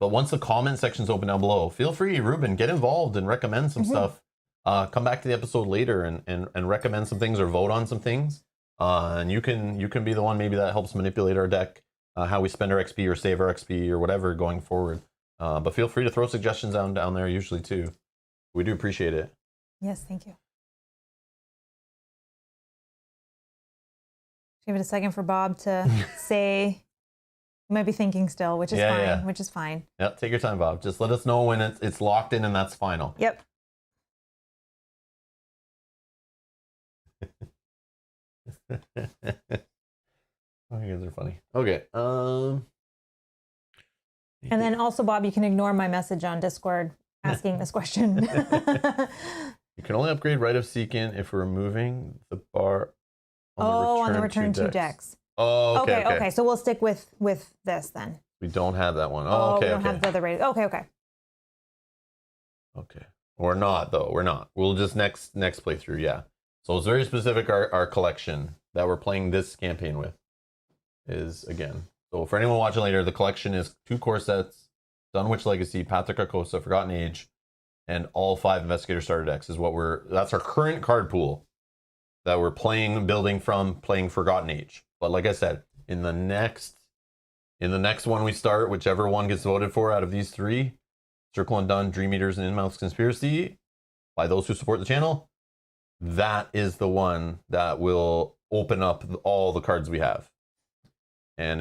once the comment section's open down below, feel free, Ruben, get involved and recommend some stuff. Come back to the episode later and recommend some things or vote on some things. And you can be the one maybe that helps manipulate our deck, how we spend our XP or save our XP or whatever going forward. But feel free to throw suggestions down there usually too. We do appreciate it. Yes, thank you. Give it a second for Bob to say. You might be thinking still, which is fine. Yeah. Which is fine. Yep, take your time, Bob. Just let us know when it's locked in and that's final. Yep. Oh, you guys are funny. Okay. And then also, Bob, you can ignore my message on Discord asking this question. You can only upgrade Rite of Seeking if we're removing the bar on the return 2 decks. Oh, okay. So we'll stick with this then. We don't have that one. Oh, okay. We don't have the other rated. Okay. Okay. We're not though. We're not. We'll just next playthrough. Yeah. So it's very specific. Our collection that we're playing this campaign with is again. So for anyone watching later, the collection is 2 core sets, Dunwich Legacy, Path to Carcosa, Forgotten Age, and all 5 Investigator starter decks is that's our current card pool that we're building from playing Forgotten Age. But like I said, in the next one we start, whichever one gets voted for out of these 3, Circle and Dun, Dream Eaters, and Inmouth's Conspiracy, by those who support the channel, that is the one that will open up all the cards we have. And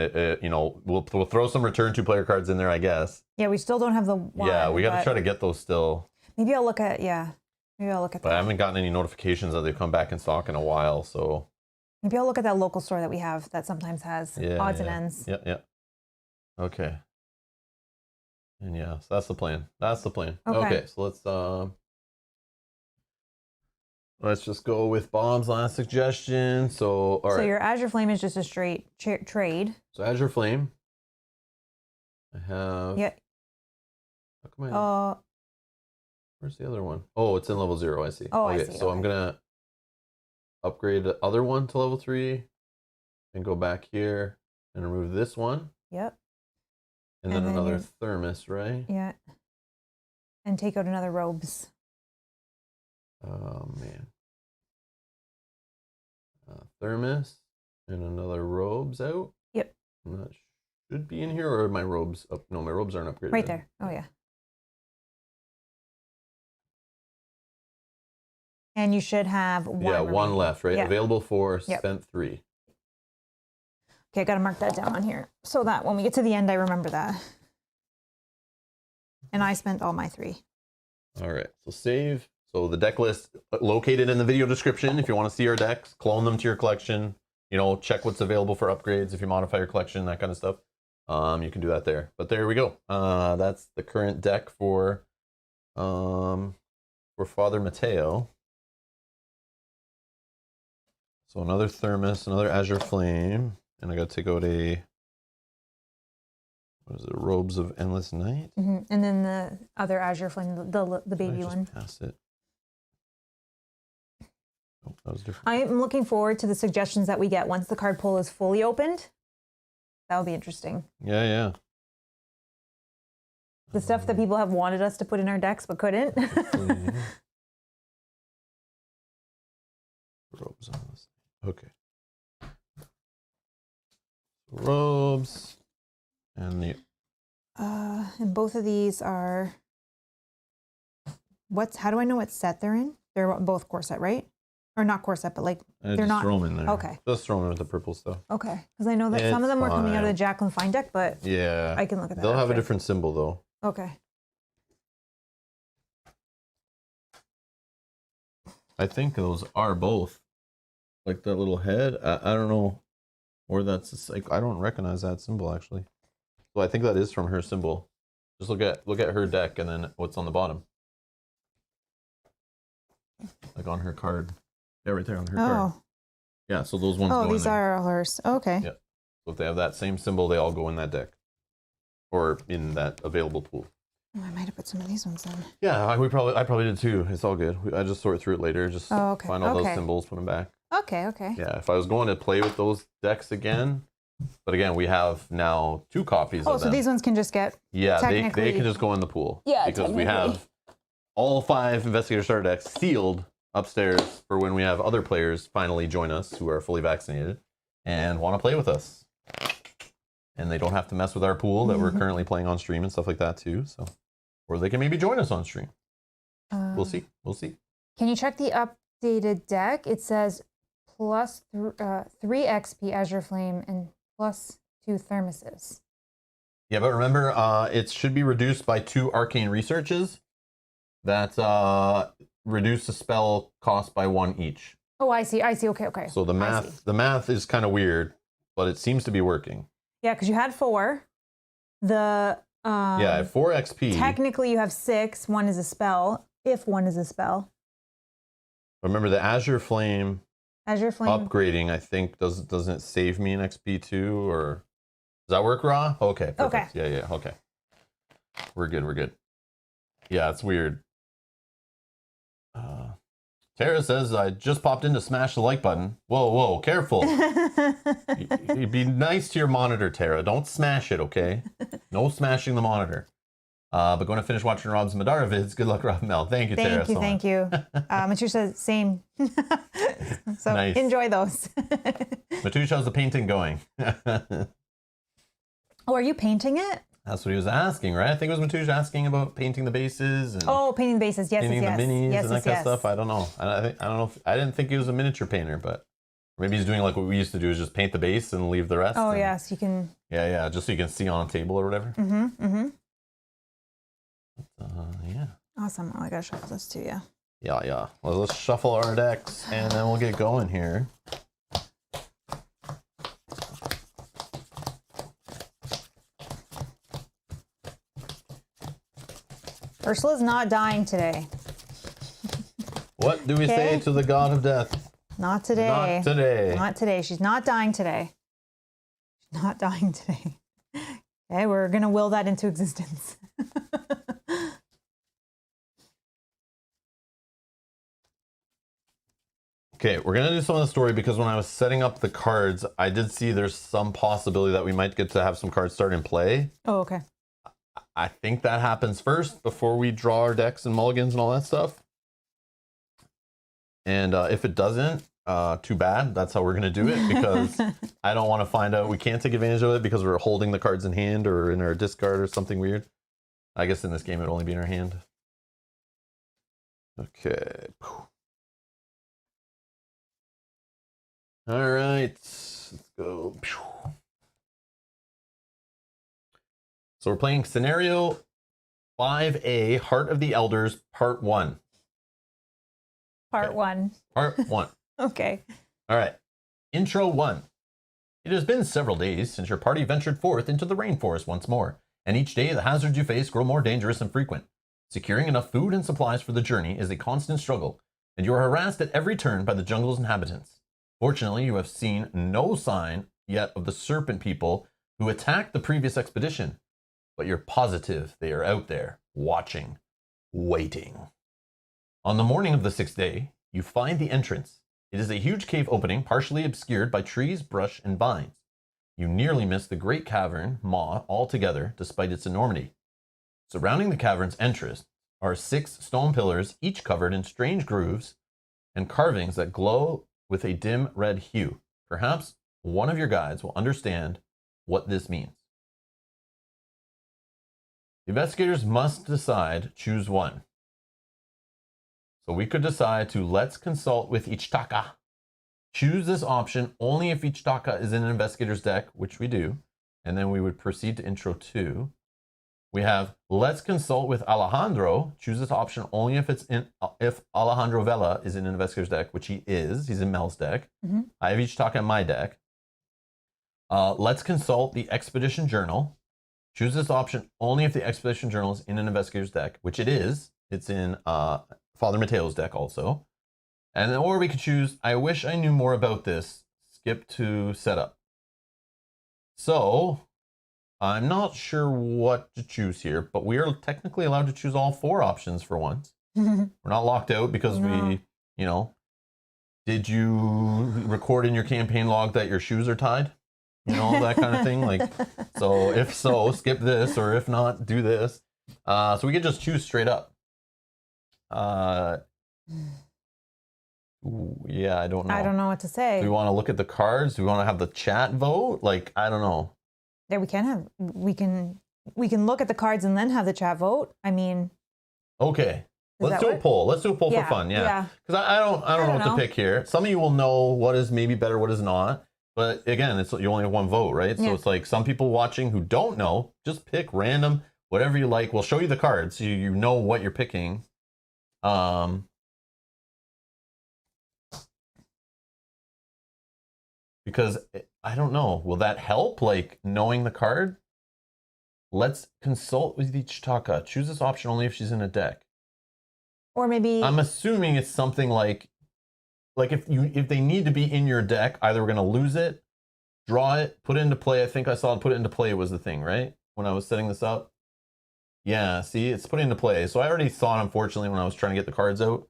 we'll throw some return to player cards in there, I guess. Yeah, we still don't have the one. Yeah, we got to try to get those still. Maybe I'll look at that. But I haven't gotten any notifications that they've come back in stock in a while, so maybe I'll look at that local store that we have that sometimes has odds and ends. Yeah. Okay. And yeah, so that's the plan. Okay, so let's just go with Bob's last suggestion. So, all right. So your Azure Flame is just a straight trade. So Azure Flame. I have. Yeah. How come where's the other one? Oh, it's in level 0. I see. Oh, okay, I see. So I'm gonna upgrade the other one to level 3, and go back here and remove this one. Yep. And then another thermos, right? Yeah. And take out another robes. Oh man. Thermos and another robes out. Yep. That should be in here, or my robes up? No, my robes aren't upgraded. Right there. Oh yeah. And you should have one. Yeah, one left, right? Yeah. Available 4, spent 3. Okay, I got to mark that down on here so that when we get to the end, I remember that. And I spent all my 3. All right, so save. So the deck list located in the video description. If you want to see our decks, clone them to your collection. Check what's available for upgrades. If you modify your collection, that kind of stuff, you can do that there. But there we go. That's the current deck for Father Mateo. So another thermos, another Azure Flame, and I got to take out Robes of Endless Night. And then the other Azure Flame, the baby one. Pass it. Oh, that was different. I'm looking forward to the suggestions that we get once the card pool is fully opened. That would be interesting. Yeah. The stuff that people have wanted us to put in our decks but couldn't. Robes on this. Okay. Robes and and both of these are how do I know what set they're in? They're both core set, right? Or not core set, but they're not. Throw them in there. Okay. Just throw them in with the purple stuff. Okay, because I know that some of them were coming out of the Jacqueline Fine deck, but yeah, I can look at that. They'll have a different symbol though. Okay. I think those are both. Like that little head, I don't know, or that's I don't recognize that symbol actually. So I think that is from her symbol. Just look at her deck and then what's on the bottom, like on her card. Yeah, right there on her card. Yeah, so those ones. Oh, these are hers. Okay. Yeah. So if they have that same symbol, they all go in that deck, or in that available pool. Oh, I might have put some of these ones in. Yeah, I probably did too. It's all good. I just sort through it later. Just find all those symbols, put them back. Okay. Yeah, if I was going to play with those decks again, but again, we have now 2 copies of them. Oh, so these ones can just get. Yeah, they can just go in the pool. Yeah, because we have all 5 Investigator starter decks sealed upstairs for when we have other players finally join us who are fully vaccinated and want to play with us. And they don't have to mess with our pool that we're currently playing on stream and stuff like that too. So, or they can maybe join us on stream. We'll see. Can you check the updated deck? It says plus 3 XP Azure Flame and plus 2 thermoses. Yeah, but remember, it should be reduced by 2 arcane researches that reduce the spell cost by 1 each. Oh, I see. Okay. So the math is kind of weird, but it seems to be working. Yeah, because you had 4. Yeah, I have 4 XP. Technically, you have 6. 1 is a spell. If 1 is a spell. Remember, the Azure Flame Azure Flame. Upgrading, I think, doesn't it save me an XP too, or does that work, Raw? Okay, perfect. Okay. Yeah, okay. We're good. Yeah, it's weird. Tara says, I just popped in to smash the like button. Whoa, careful. You be nice to your monitor, Tara. Don't smash it, okay? No smashing the monitor. But going to finish watching Rob's Madara vids. Good luck, Rob Mel. Thank you, Tara. Thank you. Matush says, same. So nice. Enjoy those. Matush, how's the painting going? Oh, are you painting it? That's what he was asking, right? I think it was Matush asking about painting the bases. And painting the bases. Yes, painting yes, the minis yes, and that yes, kind of yes. stuff. I don't know. I don't know. I didn't think he was a miniature painter, but maybe he's doing like what we used to do, is just paint the base and leave the rest. Oh, and, yes, you can. Yeah, just so you can see on a table or whatever. Mm-hmm. Yeah. Awesome. Oh, I gotta shuffle this too. Yeah. Yeah. Well, let's shuffle our decks and then we'll get going here. Ursula's not dying today. What do we say to the god of death? Not today. Not today. Not today. She's not dying today. She's not dying today. Okay, we're gonna will that into existence. Okay, we're gonna do some of the story because when I was setting up the cards, I did see there's some possibility that we might get to have some cards start in play. Oh, okay. I think that happens first before we draw our decks and mulligans and all that stuff. And if it doesn't, too bad. That's how we're gonna do it, because I don't want to find out we can't take advantage of it because we're holding the cards in hand or in our discard or something weird. I guess in this game it would only be in our hand. Okay. All right, let's go. So we're playing scenario 5A, Heart of the Elders, part 1. Part 1. Part 1. Okay. All right. Intro 1. It has been several days since your party ventured forth into the rainforest once more, and each day the hazards you face grow more dangerous and frequent. Securing enough food and supplies for the journey is a constant struggle, and you are harassed at every turn by the jungle's inhabitants. Fortunately, you have seen no sign yet of the serpent people who attacked the previous expedition, but you're positive they are out there, watching, waiting. On the morning of the 6th day, you find the entrance. It is a huge cave opening, partially obscured by trees, brush, and vines. You nearly miss the great cavern maw altogether, despite its enormity. Surrounding the cavern's entrance are 6 stone pillars, each covered in strange grooves and carvings that glow with a dim red hue. Perhaps one of your guides will understand what this means. The investigators must decide, choose one. So we could decide to let's consult with Ichitaka. Choose this option only if Ichitaka is in an investigator's deck, which we do, and then we would proceed to intro 2. We have let's consult with Alejandro. Choose this option only if if Alejandro Vela is in an investigator's deck, which he is. He's in Mel's deck. Mm-hmm. I have Ichitaka in my deck. Let's consult the Expedition Journal. Choose this option only if the Expedition Journal is in an investigator's deck, which it is. It's in Father Mateo's deck also. And then, or we could choose, I wish I knew more about this. Skip to setup. So I'm not sure what to choose here, but we are technically allowed to choose all 4 options for once. We're not locked out because we, did you record in your campaign log that your shoes are tied? That kind of thing. Like, so if so, skip this, or if not, do this. So we could just choose straight up. Yeah, I don't know. I don't know what to say. Do we want to look at the cards? Do we want to have the chat vote? Like, I don't know. Yeah, we can look at the cards and then have the chat vote. I mean, okay. Let's do a poll. Let's do a poll for fun. Yeah. Because I don't know what to pick here. Some of you will know what is maybe better, what is not. But again, you only have one vote, right? So it's like some people watching who don't know, just pick random, whatever you like. We'll show you the cards so you know what you're picking. Because I don't know, will that help? Like knowing the card? Let's consult with Ichitaka. Choose this option only if she's in a deck. Or maybe I'm assuming it's something like like if they need to be in your deck, either we're gonna lose it, draw it, put it into play. I think I saw put it into play was the thing, right? When I was setting this up. Yeah, see, it's put into play. So I already saw it, unfortunately, when I was trying to get the cards out.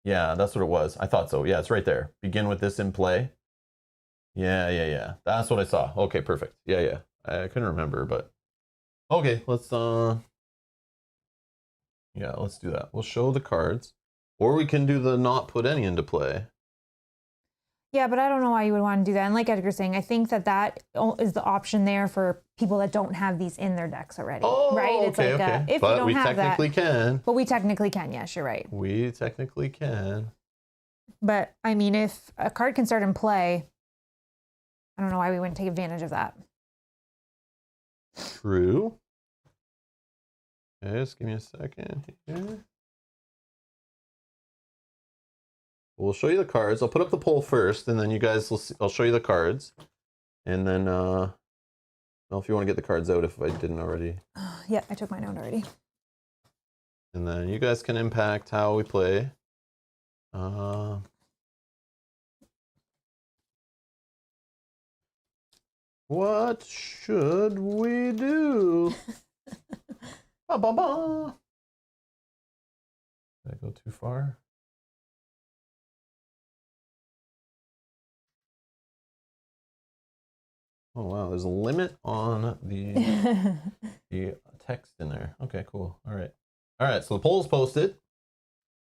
Yeah, that's what it was. I thought so. Yeah, it's right there. Begin with this in play. Yeah. That's what I saw. Okay, perfect. Yeah. I couldn't remember, but okay, let's yeah, let's do that. We'll show the cards. Or we can do the not put any into play. Yeah, but I don't know why you would want to do that. And like Edgar's saying, I think that is the option there for people that don't have these in their decks already. Oh, right? It's okay, like okay. If but you don't we have technically that, can. But we technically can, yes, you're right. We technically can. But I mean, if a card can start in play, I don't know why we wouldn't take advantage of that. True. Okay, just give me a second here. We'll show you the cards. I'll put up the poll first, and then you guys will see, I'll show you the cards. And then, I don't know if you want to get the cards out if I didn't already. Yeah, I took mine out already. And then you guys can impact how we play. What should we do? Ba, ba, ba. Did I go too far? Oh wow, there's a limit on the text in there. Okay, cool. All right. So the poll's posted.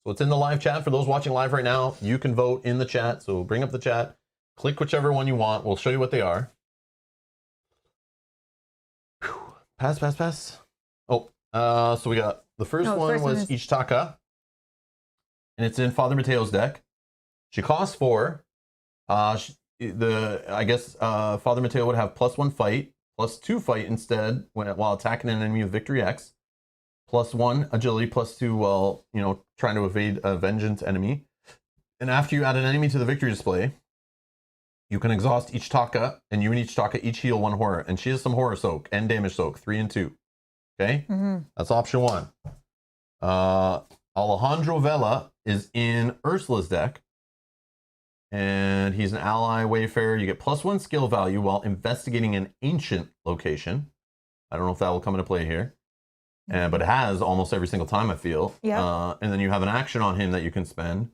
So it's in the live chat for those watching live right now. You can vote in the chat. So bring up the chat, click whichever one you want. We'll show you what they are. Whew. Pass. Oh, so we got the first one was Ichitaka, and it's in Father Mateo's deck. She costs 4. I guess Father Mateo would have +1 fight, +2 fight instead while attacking an enemy with victory X, +1 agility, +2 while trying to evade a vengeance enemy. And after you add an enemy to the victory display, you can exhaust Ichitaka, and you and Ichitaka each heal 1 horror. And she has some horror soak and damage soak, 3 and 2. Okay, That's option 1. Alejandro Vela is in Ursula's deck. And he's an ally wayfarer. You get +1 skill value while investigating an ancient location. I don't know if that will come into play here. But it has almost every single time, I feel. Yeah. And then you have an action on him that you can spend.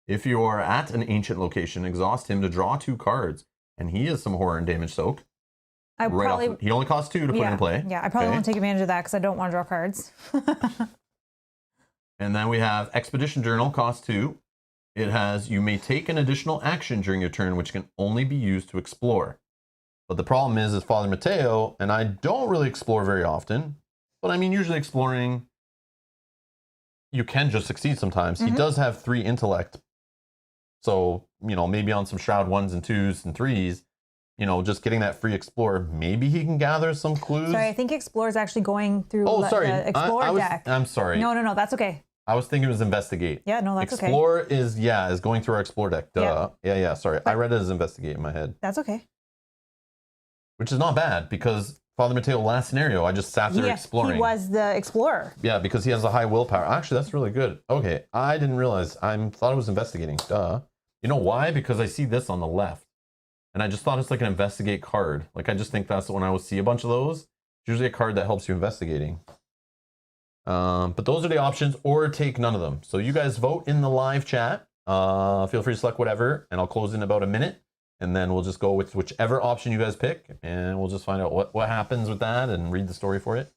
If you are at an ancient location, exhaust him to draw 2 cards. And he has some horror and damage soak. He only costs 2 to put in play. Yeah, I probably won't take advantage of that because I don't want to draw cards. And then we have Expedition Journal, cost 2. It has, you may take an additional action during your turn, which can only be used to explore. But the problem is Father Mateo, and I don't really explore very often, but I mean, usually exploring, you can just succeed sometimes. He does have 3 intellect. So, maybe on some Shroud 1s and 2s and 3s, just getting that free explore, maybe he can gather some clues. Sorry, I think Explore is actually going through the Explore deck. I'm sorry. No, that's okay. I was thinking it was Investigate. Yeah, no, that's Explore is going through our Explore deck. Duh. Yeah, sorry. I read it as Investigate in my head. That's okay. Which is not bad, because Father Mateo, last scenario, I just sat there exploring. He was the Explorer. Yeah, because he has a high willpower. Actually, that's really good. Okay, I didn't realize. I thought it was Investigating. Duh. You know why? Because I see this on the left. And I just thought it's like an Investigate card. Like, I just think that's when I would see a bunch of those. It's usually a card that helps you investigating. But those are the options, or take none of them. So you guys vote in the live chat. Feel free to select whatever, and I'll close in about a minute. And then we'll just go with whichever option you guys pick, and we'll just find out what happens with that and read the story for it.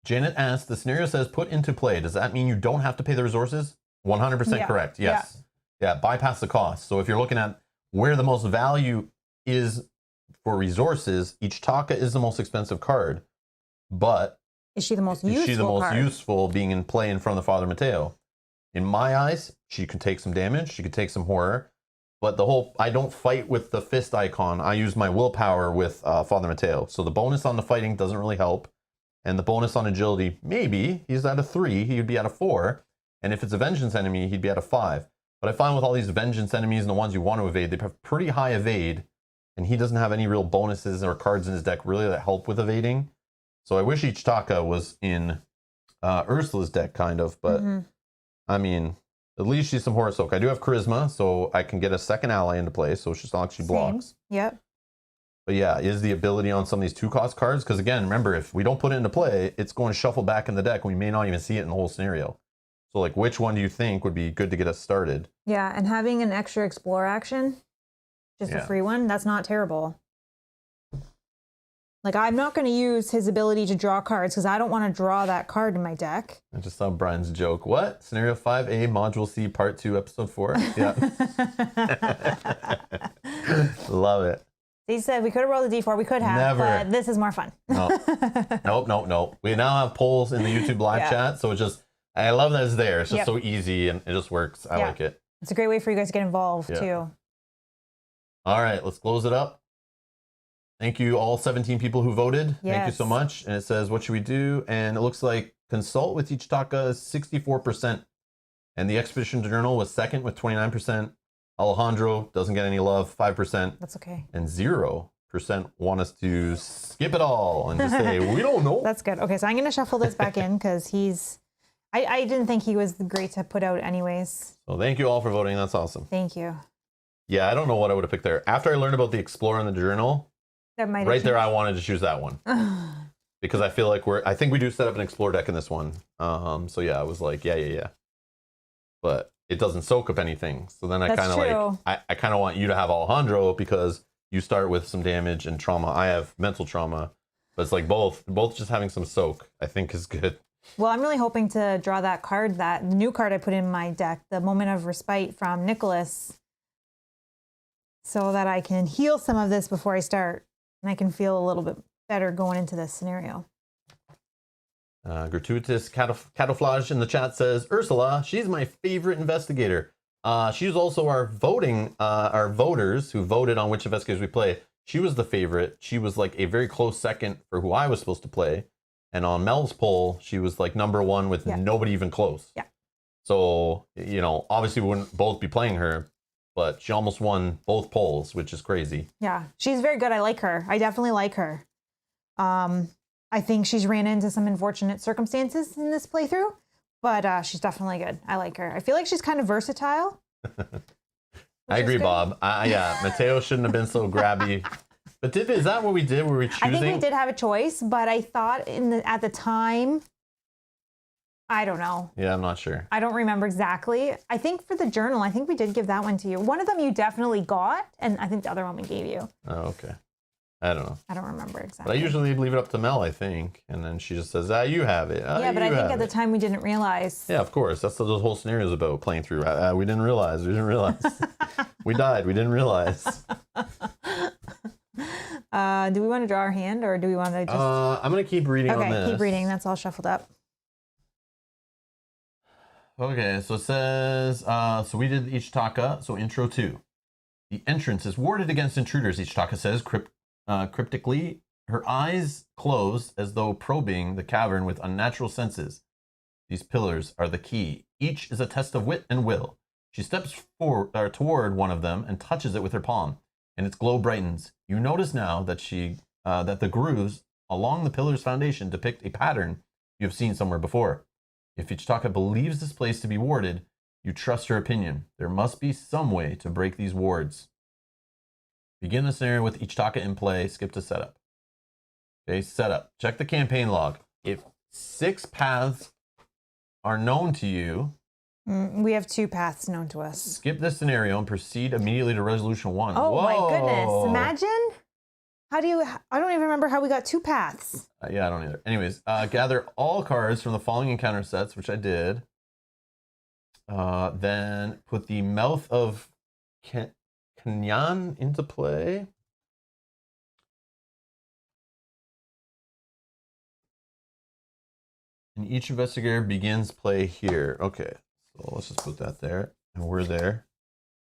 Janet asks, the scenario says put into play. Does that mean you don't have to pay the resources? 100% correct. Yes. Yeah, bypass the cost. So if you're looking at where the most value is for resources, Ichitaka is the most expensive card. But is she the most useful? Is she the most useful being in play in front of the Father Mateo? In my eyes, she could take some damage. She could take some horror. But I don't fight with the fist icon. I use my willpower with Father Mateo. So the bonus on the fighting doesn't really help. And the bonus on agility, maybe. He's at a 3. He would be at a 4. And if it's a vengeance enemy, he'd be at a 5. But I find with all these vengeance enemies and the ones you want to evade, they have pretty high evade. And he doesn't have any real bonuses or cards in his deck really that help with evading. So I wish Ichitaka was in Ursula's deck, kind of, but I mean, At least she's some horror soak. I do have charisma, so I can get a second ally into play, so she's not like she blocks. Yep. But yeah, is the ability on some of these 2-cost cards, because again, remember, if we don't put it into play, it's going to shuffle back in the deck, and we may not even see it in the whole scenario. So like, which one do you think would be good to get us started? Yeah, and having an extra explore action, just a free one, that's not terrible. Like, I'm not going to use his ability to draw cards because I don't want to draw that card in my deck. I just saw Brian's joke. What? Scenario 5A, Module C, Part 2, Episode 4? Yeah. Love it. He said we could have rolled a D4. We could have, Never. but this is more fun. No. Nope. We now have polls in the YouTube live chat, so it's just, I love that it's there. It's just so easy, and it just works. I like it. It's a great way for you guys to get involved, too. All right, let's close it up. Thank you, all 17 people who voted. Yes. Thank you so much. And it says, what should we do? And it looks like consult with Ichitaka is 64%. And the Expedition Journal was second with 29%. Alejandro doesn't get any love, 5%. That's okay. And 0% want us to skip it all and just say, we don't know. That's good. Okay, so I'm going to shuffle this back in because he's... I didn't think he was great to put out anyways. So thank you all for voting. That's awesome. Thank you. Yeah, I don't know what I would have picked there. After I learned about the Explorer and the Journal, right there, I wanted to choose that one. Because I feel like I think we do set up an Explore deck in this one. So yeah, I was like, yeah. But it doesn't soak up anything. So then I kind of I kind of want you to have Alejandro because you start with some damage and trauma. I have mental trauma. But it's like both just having some soak, I think is good. Well, I'm really hoping to draw that card, that new card I put in my deck, the Moment of Respite from Nicholas, so that I can heal some of this before I start. And I can feel a little bit better going into this scenario. Gratuitous Camouflage in the chat says, Ursula, she's my favorite investigator. She's also our voters who voted on which investigators we play. She was the favorite. She was like a very close second for who I was supposed to play. And on Mel's poll, she was like number 1 with nobody even close. Yeah. So, obviously we wouldn't both be playing her, but she almost won both polls, which is crazy. Yeah, she's very good. I like her. I definitely like her. I think she's ran into some unfortunate circumstances in this playthrough, but she's definitely good. I like her. I feel like she's kind of versatile. I agree, Bob. Mateo shouldn't have been so grabby. But is that what we did? Were we choosing? I think we did have a choice, but I thought at the time, I don't know. Yeah, I'm not sure. I don't remember exactly. I think for the journal, I think we did give that one to you. One of them you definitely got, and I think the other one we gave you. Oh, okay. I don't know. I don't remember exactly. But I usually leave it up to Mel, I think. And then she just says, you have it. Yeah, but I think at the time we didn't realize. Yeah, of course. That's what those whole scenarios about playing through. We didn't realize. We died. We didn't realize. Do we want to draw our hand or do we want to just... I'm going to keep reading on this. Okay, keep reading. That's all shuffled up. Okay, so it says, so we did Ichitaka, so intro 2. The entrance is warded against intruders, Ichitaka says, cryptically. Her eyes close as though probing the cavern with unnatural senses. These pillars are the key. Each is a test of wit and will. She steps toward one of them and touches it with her palm, and its glow brightens. You notice now that that the grooves along the pillar's foundation depict a pattern you have seen somewhere before. If Ichitaka believes this place to be warded, you trust her opinion. There must be some way to break these wards. Begin the scenario with Ichitaka in play. Skip to setup. Okay, setup. Check the campaign log. If 6 paths are known to you... we have 2 paths known to us. Skip this scenario and proceed immediately to resolution 1. Oh, Whoa. my goodness. Imagine. I don't even remember how we got 2 paths. Yeah, I don't either. Anyways, gather all cards from the following encounter sets, which I did. Then put the Mouth of Kenyan into play. And each investigator begins play here. Okay, so let's just put that there. And we're there.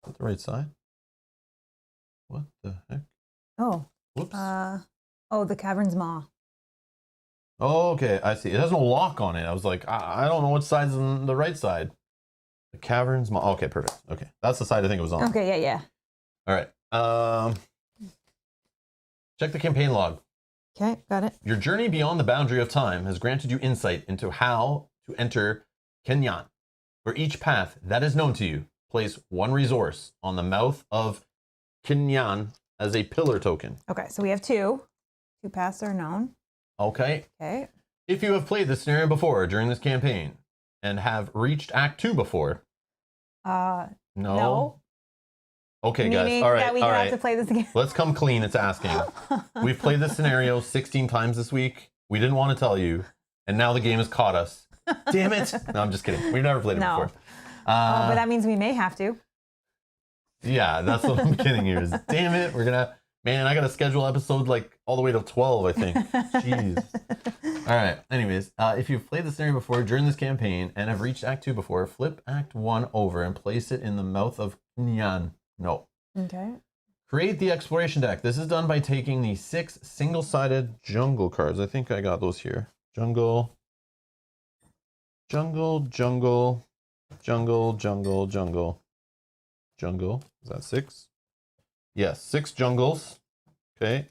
Is that the right side? What the heck? Oh. Whoops. The cavern's maw. Oh, okay, I see. It has no lock on it. I was like, I don't know what side's on the right side. The cavern's maw. Okay, perfect. Okay, that's the side I think it was on. Okay, yeah. All right. Check the campaign log. Okay, got it. Your journey beyond the boundary of time has granted you insight into how to enter Kenyan, For each path that is known to you, place 1 resource on the mouth of Kinyan as a pillar token. Okay, so we have 2. 2 paths are known. Okay. Okay. If you have played this scenario before during this campaign and have reached Act 2 before. No. Okay, Meaning guys. All right. that we have to play this again. Let's come clean. It's asking. We've played this scenario 16 times this week. We didn't want to tell you, and now the game has caught us. Damn it! No, I'm just kidding. We've never played it before. But that means we may have to. Yeah, that's what I'm kidding here. Is damn it, man, I gotta schedule episode like all the way to 12, I think. Jeez. All right. Anyways, if you've played the scenario before during this campaign and have reached Act 2 before, flip Act 1 over and place it in the mouth of Nyan. No. Okay. Create the exploration deck. This is done by taking the 6 single-sided jungle cards. I think I got those here. Jungle. Is that 6? Yes, 6 jungles. Okay.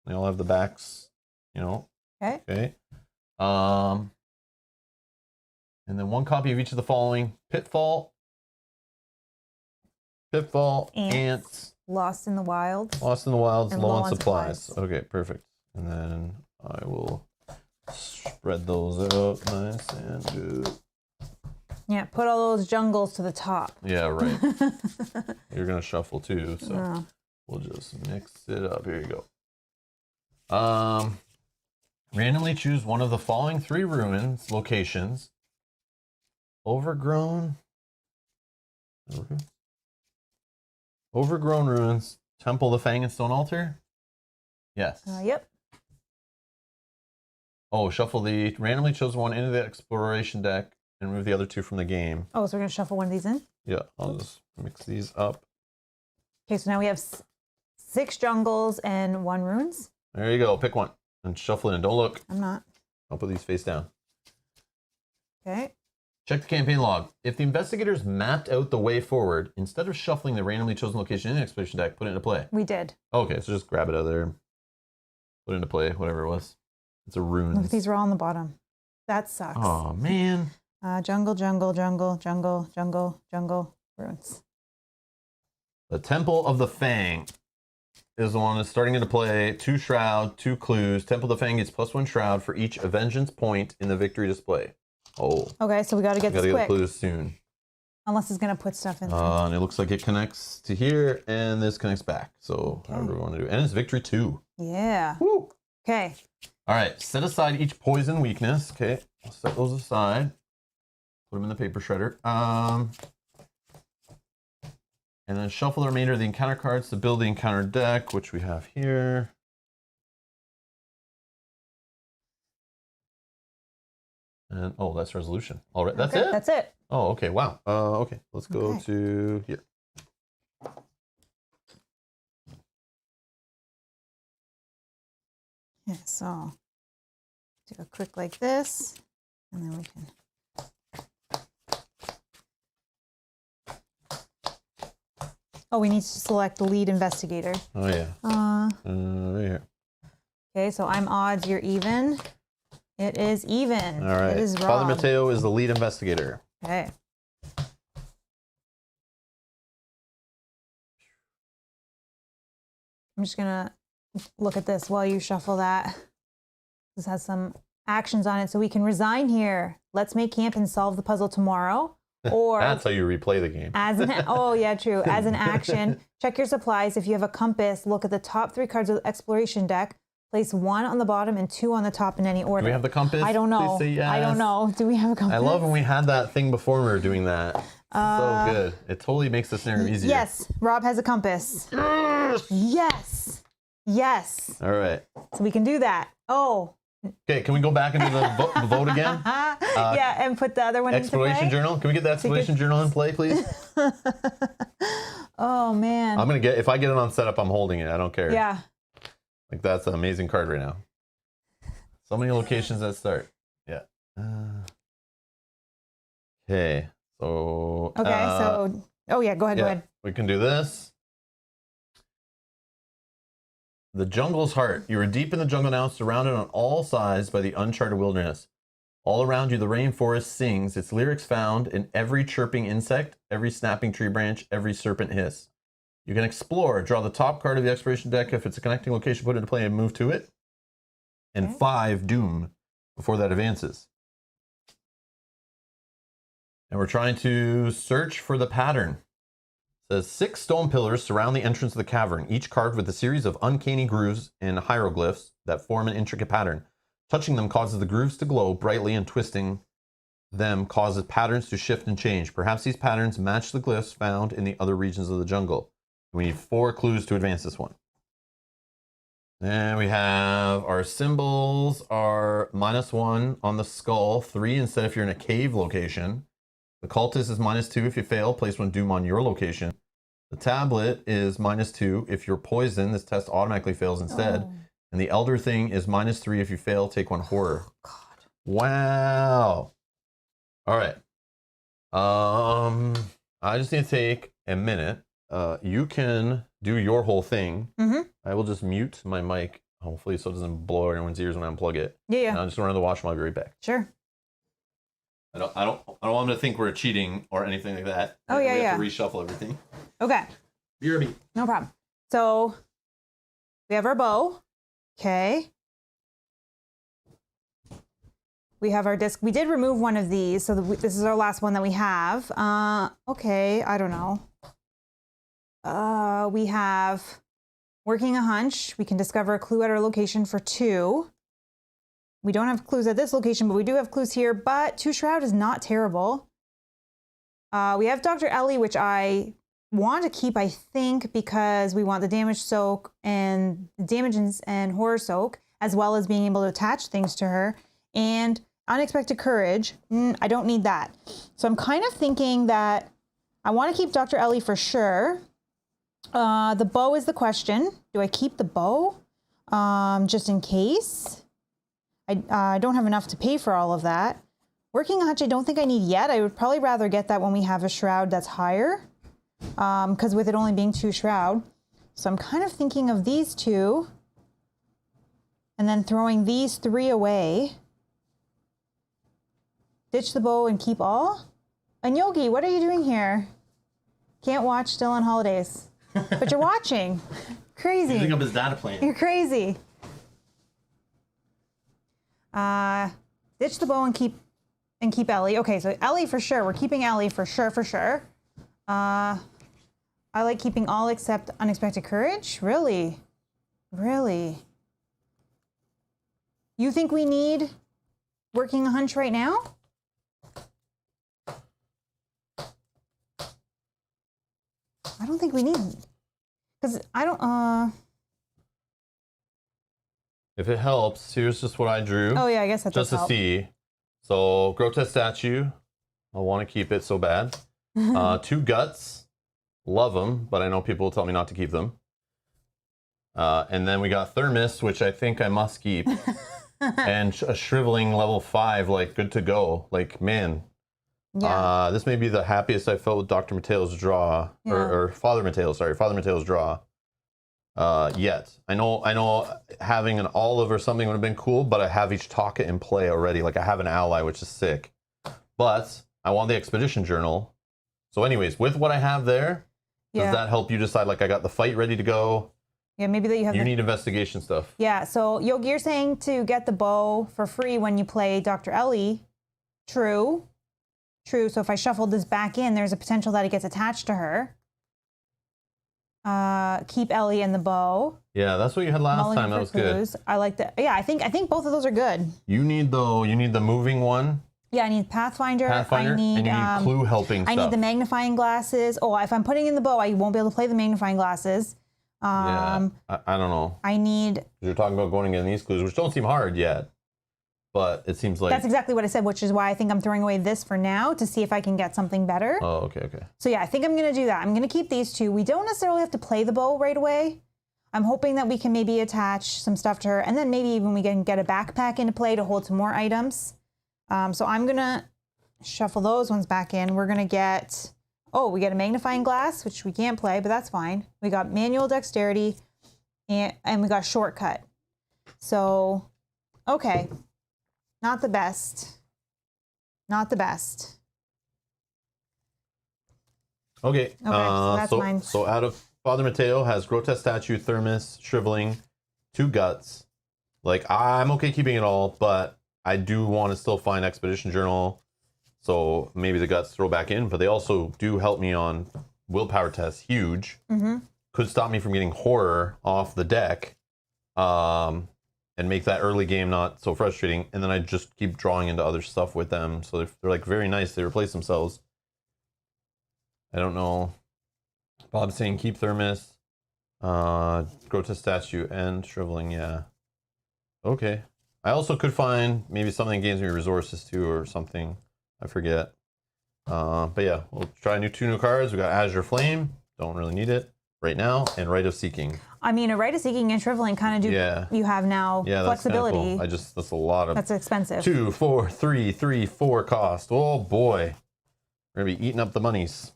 They all have the backs, Okay. Okay. And then 1 copy of each of the following: Pitfall, Ants, Lost in the Wild. Lost in the Wilds, and low on supplies. Okay, perfect. And then I will spread those out nice and good. Yeah, put all those jungles to the top. Yeah, right. You're gonna shuffle too, so we'll just mix it up. Here you go. Randomly choose one of the following 3 ruins locations. Overgrown ruins. Temple of the Fang and Stone Altar. Yes. Yep. Oh, shuffle the randomly chosen one into the exploration deck and remove the other 2 from the game. Oh, so we're gonna shuffle one of these in? Yeah, I'll just mix these up. Okay, so now we have 6 jungles and 1 ruins. There you go. Pick one and shuffle it in. Don't look. I'm not. I'll put these face down. Okay. Check the campaign log. If the investigators mapped out the way forward, instead of shuffling the randomly chosen location in the exploration deck, put it into play. We did. Okay, so just grab it out of there. Put it into play, whatever it was. It's a rune. Look, these are all on the bottom. That sucks. Oh, man. Jungle, ruins. The Temple of the Fang is the one that's starting into play. 2 shroud, 2 clues. Temple of the Fang gets +1 shroud for each vengeance point in the victory display. Oh. Okay, so we got to get this Gotta quick. get the clues soon. Unless it's going to put stuff in there. And it looks like it connects to here, and this connects back. So however we want to do it. And it's victory 2. Yeah. Woo! Okay. All right, set aside each poison weakness. Okay, I'll set those aside. Put them in the paper shredder. And then shuffle the remainder of the encounter cards to build the encounter deck, which we have here. And oh, that's resolution. All right, that's it? That's it. Oh, okay, wow. Okay, let's go to here. Yeah, so do a quick like this, and then we can. Oh, we need to select the lead investigator. Oh, yeah. Right here. Okay, so I'm odds, you're even. It is even. All right. It is Rob. Father Mateo is the lead investigator. Okay. I'm just going to look at this while you shuffle that. This has some actions on it, so we can resign here. Let's make camp and solve the puzzle tomorrow. Or that's how you replay the game. As an oh yeah, true. As an action, check your supplies. If you have a compass, look at the top 3 cards of the exploration deck. Place 1 on the bottom and 2 on the top in any order. Do we have the compass? I don't know. Please say yes. I don't know. Do we have a compass? I love when we had that thing before we were doing that. So good. It totally makes the scenario easier. Yes, Rob has a compass. Yes. Yes. All right. So we can do that. Oh. Okay, can we go back into the vote again? Yeah, and put the other one exploration into play? journal. Can we get the exploration journal in play, please? Oh man. I'm gonna get, if I get it on setup, I'm holding it. I don't care. Yeah. Like that's an amazing card right now. So many locations that start. Yeah. Okay. So. Okay. So. Oh yeah. Go ahead. Yeah, Go ahead. we can do this. The jungle's heart. You are deep in the jungle now, surrounded on all sides by the uncharted wilderness. All around you, the rainforest sings. Its lyrics found in every chirping insect, every snapping tree branch, every serpent hiss. You can explore. Draw the top card of the exploration deck. If it's a connecting location, put it into play and move to it. And 5 doom before that advances. And we're trying to search for the pattern. It says 6 stone pillars surround the entrance of the cavern, each carved with a series of uncanny grooves and hieroglyphs that form an intricate pattern. Touching them causes the grooves to glow brightly, and twisting them causes patterns to shift and change. Perhaps these patterns match the glyphs found in the other regions of the jungle. We need 4 clues to advance this one. And we have our symbols are -1 on the skull, 3 instead if you're in a cave location. The cultist is -2 if you fail, place 1 doom on your location. The tablet is -2 if you're poisoned. This test automatically fails instead. Oh. And the elder thing is -3 if you fail, take 1 horror. Oh, God. Wow. All right. I just need to take a minute. You can do your whole thing. I will just mute my mic, hopefully, so it doesn't blow everyone's ears when I unplug it. Yeah. And I'm just going to run to the washroom. I'll be right back. Sure. I don't want them to think we're cheating or anything like that. Oh, yeah, we have to reshuffle everything. Okay. BRB. No problem. So we have our bow. Okay. We have our disc. We did remove one of these, so this is our last one that we have. Okay, I don't know. We have working a hunch. We can discover a clue at our location for 2. We don't have clues at this location, but we do have clues here. But 2 Shroud is not terrible. We have Dr. Ellie, which I want to keep, I think, because we want the damage soak and horror soak, as well as being able to attach things to her. And unexpected courage, I don't need that. So I'm kind of thinking that I want to keep Dr. Ellie for sure. The bow is the question. Do I keep the bow just in case? I don't have enough to pay for all of that. Working a hunch, I don't think I need yet. I would probably rather get that when we have a shroud that's higher, because with it only being 2 shroud. So I'm kind of thinking of these 2 and then throwing these 3 away. Ditch the bow and keep all? And Yogi, what are you doing here? Can't watch, still on holidays. But you're watching. Crazy. Using up his data plan. You're crazy. Ditch the bow and keep Ellie. Okay, so Ellie for sure. We're keeping Ellie for sure. I like keeping all except unexpected courage. Really? Really? You think we need working a hunch right now? I don't think we need, because I don't, If it helps, here's just what I drew. Oh yeah, I guess that does just to help. see. So grotesque statue, I want to keep it so bad. 2 guts, love them, but I know people will tell me not to keep them. And then we got thermos, which I think I must keep, and a shriveling level 5, like good to go. Like man, Yeah. this may be the happiest I felt with Dr. Mateo's draw, or Father Mateo's draw. Yet. I know having an olive or something would have been cool, but I have each Taka in play already. Like I have an ally, which is sick. But I want the expedition journal. So anyways, with what I have there, does that help you decide, like I got the fight ready to go? Yeah, maybe that you have. You need investigation stuff. Yeah, so Yogi, you're saying to get the bow for free when you play Dr. Ellie. True. So if I shuffle this back in, there's a potential that it gets attached to her. Keep Ellie and the bow. Yeah, that's what you had last time. That was good. I like that. Yeah, I think both of those are good. You need the moving one. Yeah, I need Pathfinder. I need, and you need clue helping stuff. I need the magnifying glasses. Oh, if I'm putting in the bow, I won't be able to play the magnifying glasses. Yeah, I don't know. I need. You're talking about going against these clues, which don't seem hard yet, but it seems like that's exactly what I said, which is why I think I'm throwing away this for now to see if I can get something better. Oh, okay. So yeah, I think I'm gonna do that. I'm gonna keep these 2. We don't necessarily have to play the bow right away. I'm hoping that we can maybe attach some stuff to her, and then maybe even we can get a backpack into play to hold some more items. So I'm gonna shuffle those ones back in. We're gonna get, we get a magnifying glass, which we can't play, but that's fine. We got manual dexterity, and we got shortcut. So, okay, not the best. Not the best. Okay. So that's mine. So out of Father Mateo has Grotesque Statue, Thermos, Shriveling, 2 Guts. Like, I'm okay keeping it all, but I do want to still find Expedition Journal. So maybe the Guts throw back in, but they also do help me on willpower tests. Huge. Could stop me from getting Horror off the deck. And make that early game not so frustrating. And then I just keep drawing into other stuff with them. So they're like very nice. They replace themselves. I don't know. Bob's saying keep Thermos, Grotesque Statue, and Shriveling. Yeah. Okay. I also could find maybe something that gains me resources too, or something. I forget. But yeah, we'll try two new cards. We got Azure Flame. Don't really need it right now, and Rite of Seeking. I mean, a Rite of Seeking and Shriveling kind of do. Yeah. You have now flexibility. That's cool. That's a lot of. That's expensive. 2, 4, 3, 3, 4 cost. Oh boy, we're gonna be eating up the monies.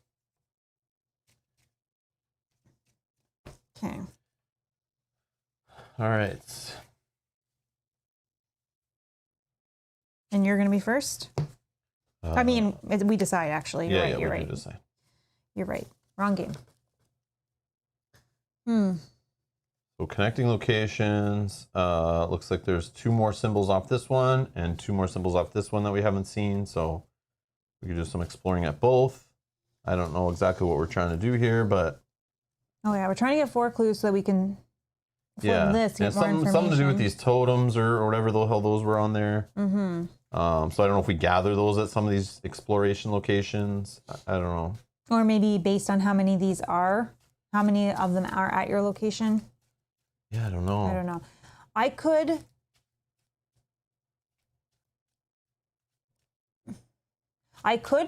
Okay. All right. And you're gonna be first. I mean, we decide actually. You're right. You're right. Decide. You're right. Wrong game. So connecting locations. Looks like there's 2 more symbols off this one and 2 more symbols off this one that we haven't seen. So we could do some exploring at both. I don't know exactly what we're trying to do here, but. Oh yeah, we're trying to get 4 clues so that we can. This get more information. Something to do with these totems or whatever the hell those were on there. So I don't know if we gather those at some of these exploration locations. I don't know. Or maybe based on how many of these are, how many of them are at your location. Yeah, I don't know. I don't know. I could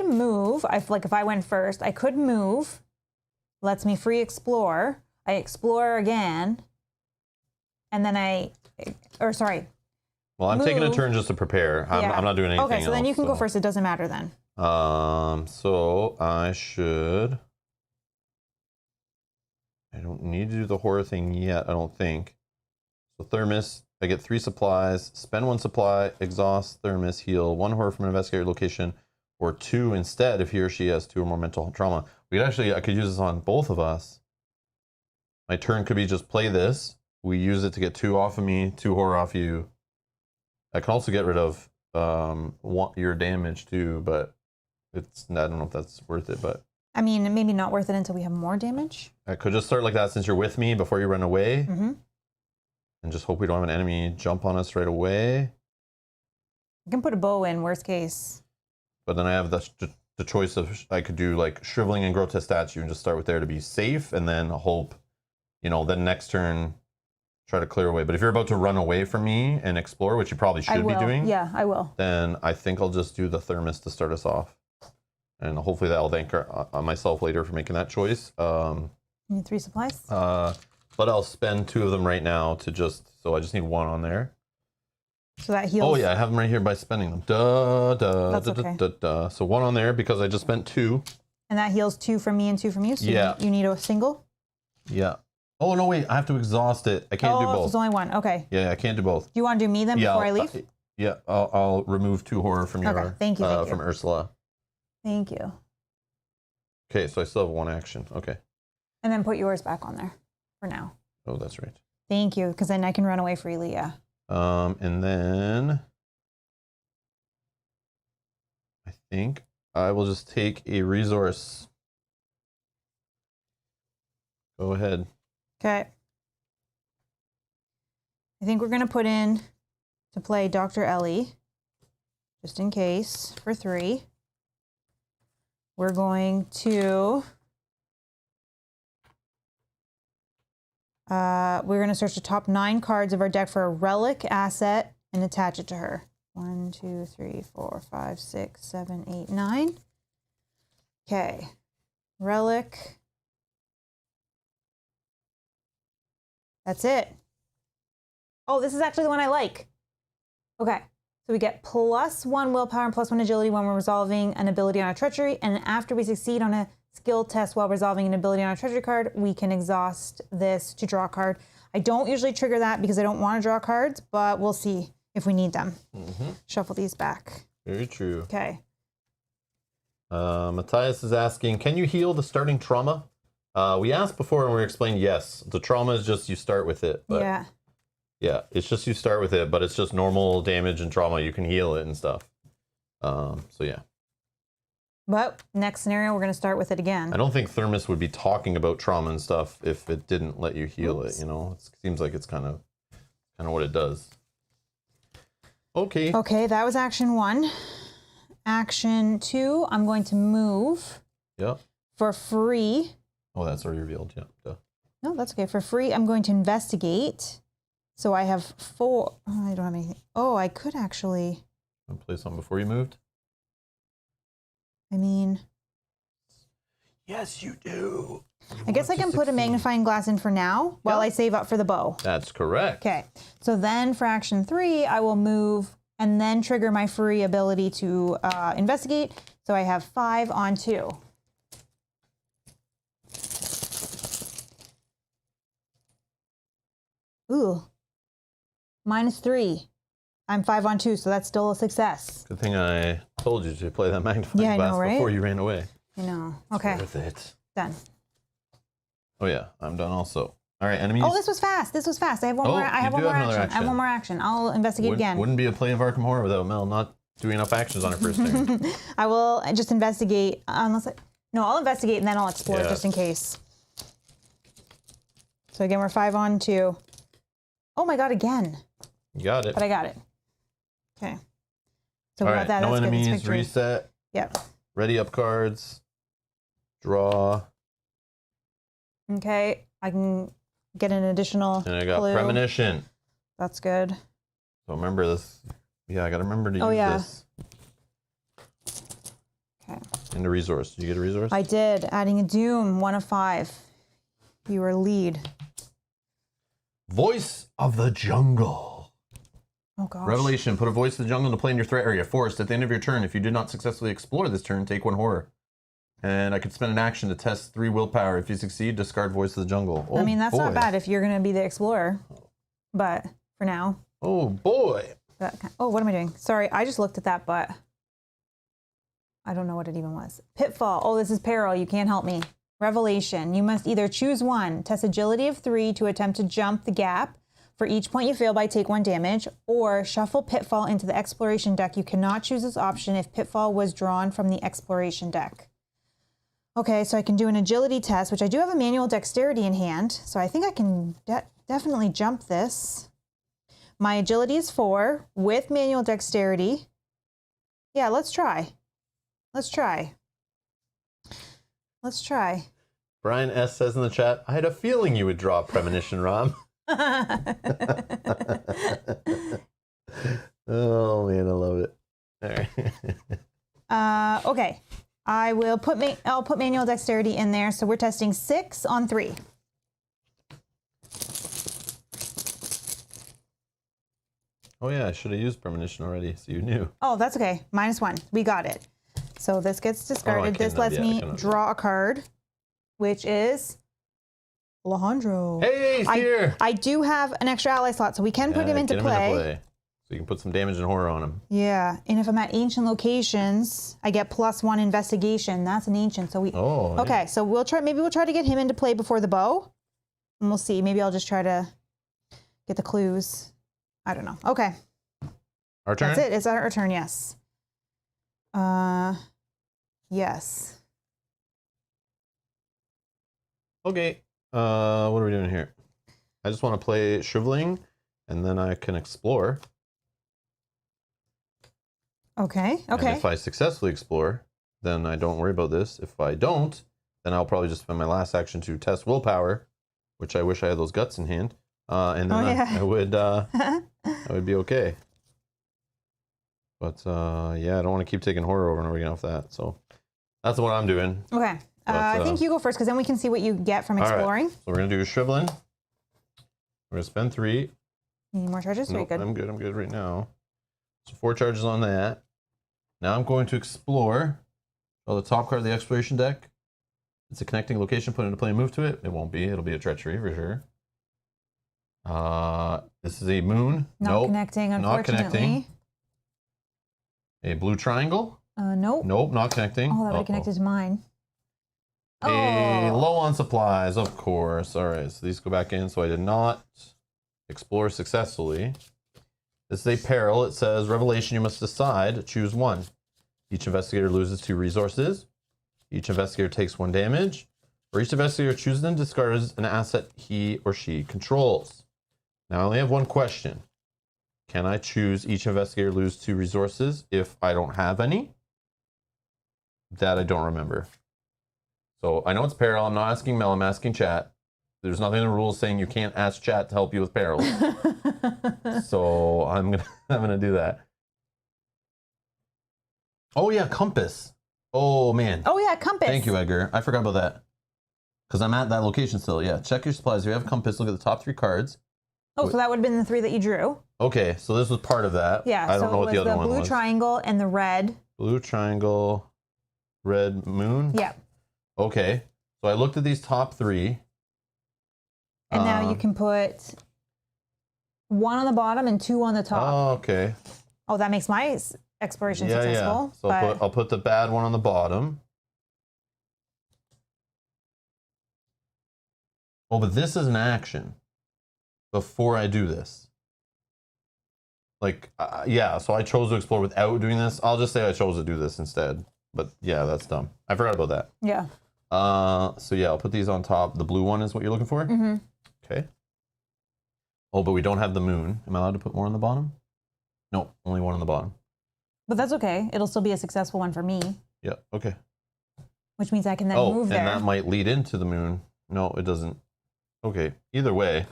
move. If I went first, I could move. Lets me free explore. I explore again. And then Well, I'm taking a turn just to prepare. I'm not doing anything else. Okay, so then you can go first. It doesn't matter then. So I should. I don't need to do the horror thing yet, I don't think. So Thermos, I get 3 supplies, spend 1 supply, exhaust Thermos, heal 1 horror from an investigator location, or 2 instead if he or she has 2 or more mental trauma. I could use this on both of us. My turn could be just play this. We use it to get 2 off of me, 2 horror off you. I can also get rid of your damage too, but I don't know if that's worth it, but. I mean, maybe not worth it until we have more damage. I could just start like that since you're with me before you run away. And just hope we don't have an enemy jump on us right away. You can put a bow in, worst case. But then I have the choice of, I could do like Shriveling and Grotesque Statue and just start with there to be safe, and then hope, then next turn try to clear away. But if you're about to run away from me and explore, which you probably should be doing. Yeah, I will. Then I think I'll just do the Thermos to start us off. And hopefully that'll thank myself later for making that choice. You need 3 supplies? But I'll spend 2 of them right now so I just need 1 on there. So that heals. Oh yeah, I have them right here by spending them. That's okay. So 1 on there because I just spent 2. And that heals 2 from me and 2 from you? So yeah. You need a single? Yeah. Oh no, wait, I have to exhaust it. I can't do both. Oh, there's only 1, okay. Yeah, I can't do both. Do you want to do me then before I leave? Yeah, I'll remove 2 horror from your. Okay, thank you. From Ursula. Thank you. Okay, so I still have 1 action. Okay. And then put yours back on there for now. Oh, that's right. Thank you, because then I can run away freely, yeah. And then I think I will just take a resource. Go ahead. Okay. I think we're going to put in to play Dr. Ellie, just in case, for 3. We're going to search the top 9 cards of our deck for a relic asset and attach it to her. 1, 2, 3, 4, 5, 6, 7, 8, 9. Okay. Relic. That's it. Oh, this is actually the one I like. Okay. So we get +1 willpower and +1 agility when we're resolving an ability on a treachery. And after we succeed on a skill test while resolving an ability on a treachery card, we can exhaust this to draw a card. I don't usually trigger that because I don't want to draw cards, but we'll see if we need them. Shuffle these back. Very true. Okay. Matthias is asking, can you heal the starting trauma? We asked before and we explained yes. The trauma is just you start with it. But yeah. Yeah, it's just you start with it, but it's just normal damage and trauma. You can heal it and stuff. So yeah. But next scenario, we're going to start with it again. I don't think Thermos would be talking about trauma and stuff if it didn't let you heal it, you know? It seems like it's kind of what it does. Okay. Okay, that was action 1. Action 2, I'm going to move. Yep. For free. Oh, that's already revealed, yeah. Duh. No, that's okay. For free, I'm going to investigate. So I have 4. Oh, I don't have anything. Oh, I could actually. Want to play something before you moved? I mean. Yes, you do. I guess I can put a magnifying glass in for now while I save up for the bow. That's correct. Okay. So then for action 3, I will move and then trigger my free ability to investigate. So I have 5 on 2. Ooh. -3. I'm 5 on 2, so that's still a success. Good thing I told you to play that magnifying glass before you ran away. I know. Okay. It's worth it. Done. Oh yeah, I'm done also. All right, enemies. Oh, this was fast. This was fast. I have one more. I have one more action. I have one more action. I'll investigate again. Wouldn't be a play of Arkham Horror without Mel not doing enough actions on her first turn. I will just investigate unless no, I'll investigate and then I'll explore just in case. So again, we're 5 on 2. Oh my god, again. You got it. But I got it. Okay. So all we right, got that. no That's enemies, good. reset. Yep. Ready up cards. Draw. Okay, I can get an additional And I got clue. Premonition. That's good. So remember this. Yeah, I got to remember to use this. Okay. And a resource. Did you get a resource? I did. Adding a doom, 1 of 5. You are lead. Voice of the Jungle. Oh gosh. Revelation. Put a voice of the jungle to play in your threat area. Forest. At the end of your turn, if you did not successfully explore this turn, take 1 horror. And I could spend an action to test 3 willpower. If you succeed, discard Voice of the Jungle. Oh, I mean, that's boy. not bad if you're going to be the explorer. But for now. Oh, boy. Oh, what am I doing? Sorry, I just looked at that, but I don't know what it even was. Pitfall. Oh, this is peril. You can't help me. Revelation. You must either choose one. Test agility of 3 to attempt to jump the gap. For each point you fail by, take 1 damage. Or shuffle Pitfall into the exploration deck. You cannot choose this option if Pitfall was drawn from the exploration deck. Okay, so I can do an agility test, which I do have a manual dexterity in hand. So I think I can definitely jump this. My agility is 4 with manual dexterity. Yeah, let's try. Let's try. Let's try. Brian S. says in the chat, I had a feeling you would draw Premonition, Rom. Oh, man, I love it. All right. Okay. I'll put manual dexterity in there. So we're testing 6 on 3. Oh yeah, I should have used Premonition already, so you knew. Oh, that's okay. -1. We got it. So this gets discarded. This lets me draw a card, which is Alejandro. Hey, he's here! I do have an extra ally slot, so we can put him into play. So you can put some damage and horror on him. Yeah, and if I'm at ancient locations, I get +1 investigation. That's an ancient, so we. Oh. Okay, yeah. so we'll try. Maybe we'll try to get him into play before the bow, and we'll see. Maybe I'll just try to get the clues. I don't know. Okay. Our turn. That's it. It's our turn. Yes. Yes. Okay. What are we doing here? I just want to play Shriveling, and then I can explore. Okay. Okay. And if I successfully explore, then I don't worry about this. If I don't, then I'll probably just spend my last action to test willpower, which I wish I had those guts in hand. And then I would be okay. But yeah, I don't want to keep taking horror over and over again off that. So that's what I'm doing. Okay. I think you go first because then we can see what you get from exploring. Right. So we're gonna do Shriveling. We're gonna spend 3. Need more charges? Nope, Good. I'm good right now. So 4 charges on that. Now I'm going to explore. Oh, the top card of the exploration deck. It's a connecting location. Put into play and move to it. It won't be. It'll be a treachery for sure. This is a moon. Not connecting, unfortunately. Not connecting. A blue triangle. Nope. Nope, not connecting. Oh, that would have connected to mine. Hey, Oh. low on supplies, of course. All right, so these go back in. So I did not explore successfully. This is a peril. It says, Revelation, you must decide. Choose one. Each investigator loses 2 resources. Each investigator takes 1 damage. Or each investigator chooses and discards an asset he or she controls. Now I only have one question. Can I choose each investigator lose 2 resources if I don't have any? That I don't remember. So I know it's peril. I'm not asking Mel, I'm asking chat. There's nothing in the rules saying you can't ask chat to help you with perils. So I'm gonna do that. Oh yeah, compass. Oh man. Oh yeah, compass. Thank you, Edgar. I forgot about that. Because I'm at that location still. Yeah, check your supplies. If you have a compass, look at the top 3 cards. Oh, so that would have been the 3 that you drew. Okay, so this was part of that. Yeah, I don't know what the other one was. the blue triangle and the red. Blue triangle, red moon? Yeah. Okay, so I looked at these top 3. And now you can put 1 on the bottom and 2 on the top. Oh, okay. Oh, that makes my exploration successful. Yeah. So I'll put the bad one on the bottom. Oh, but this is an action before I do this. Like, yeah, so I chose to explore without doing this. I'll just say I chose to do this instead. But yeah, that's dumb. I forgot about that. Yeah. So yeah, I'll put these on top. The blue one is what you're looking for? Mm-hmm. Okay. Oh, but we don't have the moon. Am I allowed to put more on the bottom? No, only 1 on the bottom. But that's okay. It'll still be a successful one for me. Yeah, okay. Which means I can then move there. And that might lead into the moon. No, it doesn't. Okay, either way,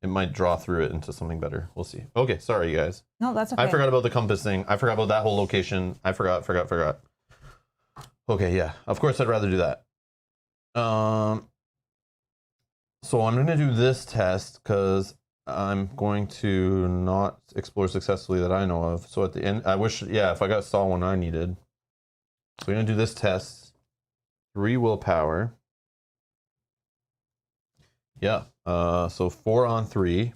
it might draw through it into something better. We'll see. Okay, sorry, you guys. No, that's okay. I forgot about the compass thing. I forgot about that whole location. I forgot. Okay, yeah. Of course, I'd rather do that. So I'm going to do this test because I'm going to not explore successfully that I know of. So at the end, I wish, yeah, if I saw one I needed. So we're going to do this test. 3 willpower. Yeah. So 4 on 3.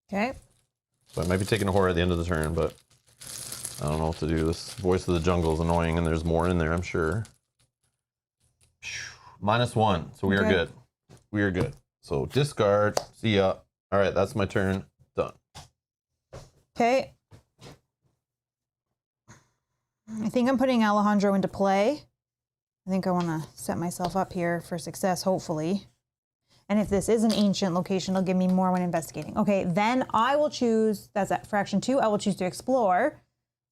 Okay. So I might be taking a horror at the end of the turn, but I don't know what to do. This voice of the jungle is annoying, and there's more in there, I'm sure. -1. So we are good. We are good. So discard. See ya. All right, that's my turn. Done. Okay. I think I'm putting Alejandro into play. I think I want to set myself up here for success, hopefully. And if this is an ancient location, it'll give me more when investigating. Okay, then I will choose, that's at fraction 2, I will choose to explore.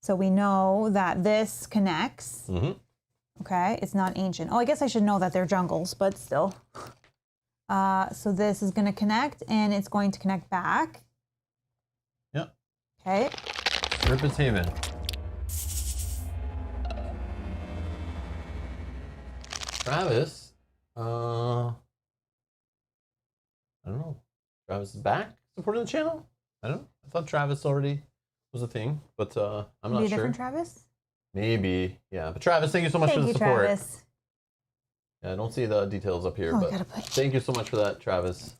So we know that this connects. Mm-hmm. Okay, it's not ancient. Oh, I guess I should know that they're jungles, but still. So this is going to connect, and it's going to connect back. Yep. Okay. Serpent's Haven. Travis. I don't know. Travis is back supporting the channel? I don't know. I thought Travis already was a thing, but I'm not sure. Different Travis? Maybe. Yeah. But Travis, thank you so much for the support. Travis. Yeah, I don't see the details up here, but thank you so much for that, Travis.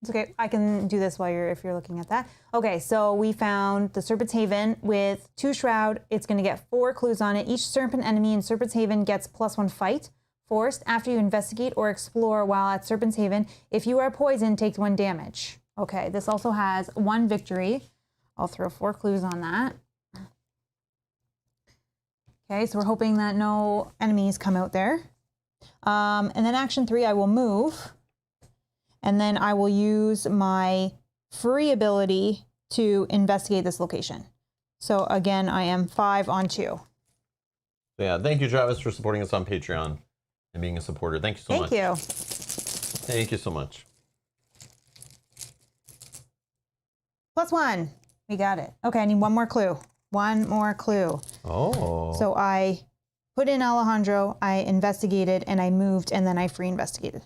It's okay. I can do this while if you're looking at that. Okay, so we found the Serpent's Haven with 2 Shroud. It's going to get 4 clues on it. Each Serpent enemy in Serpent's Haven gets +1 fight. Forced after you investigate or explore while at Serpent's Haven. If you are poisoned, take 1 damage. Okay, this also has 1 victory. I'll throw 4 clues on that. Okay, so we're hoping that no enemies come out there. And then action 3, I will move. And then I will use my free ability to investigate this location. So again, I am 5 on 2. So yeah, thank you, Travis, for supporting us on Patreon and being a supporter. Thank you so much. Thank you. Thank you so much. +1. We got it. Okay, I need 1 more clue. 1 more clue. Oh. So I put in Alejandro, I investigated, and I moved, and then I free investigated.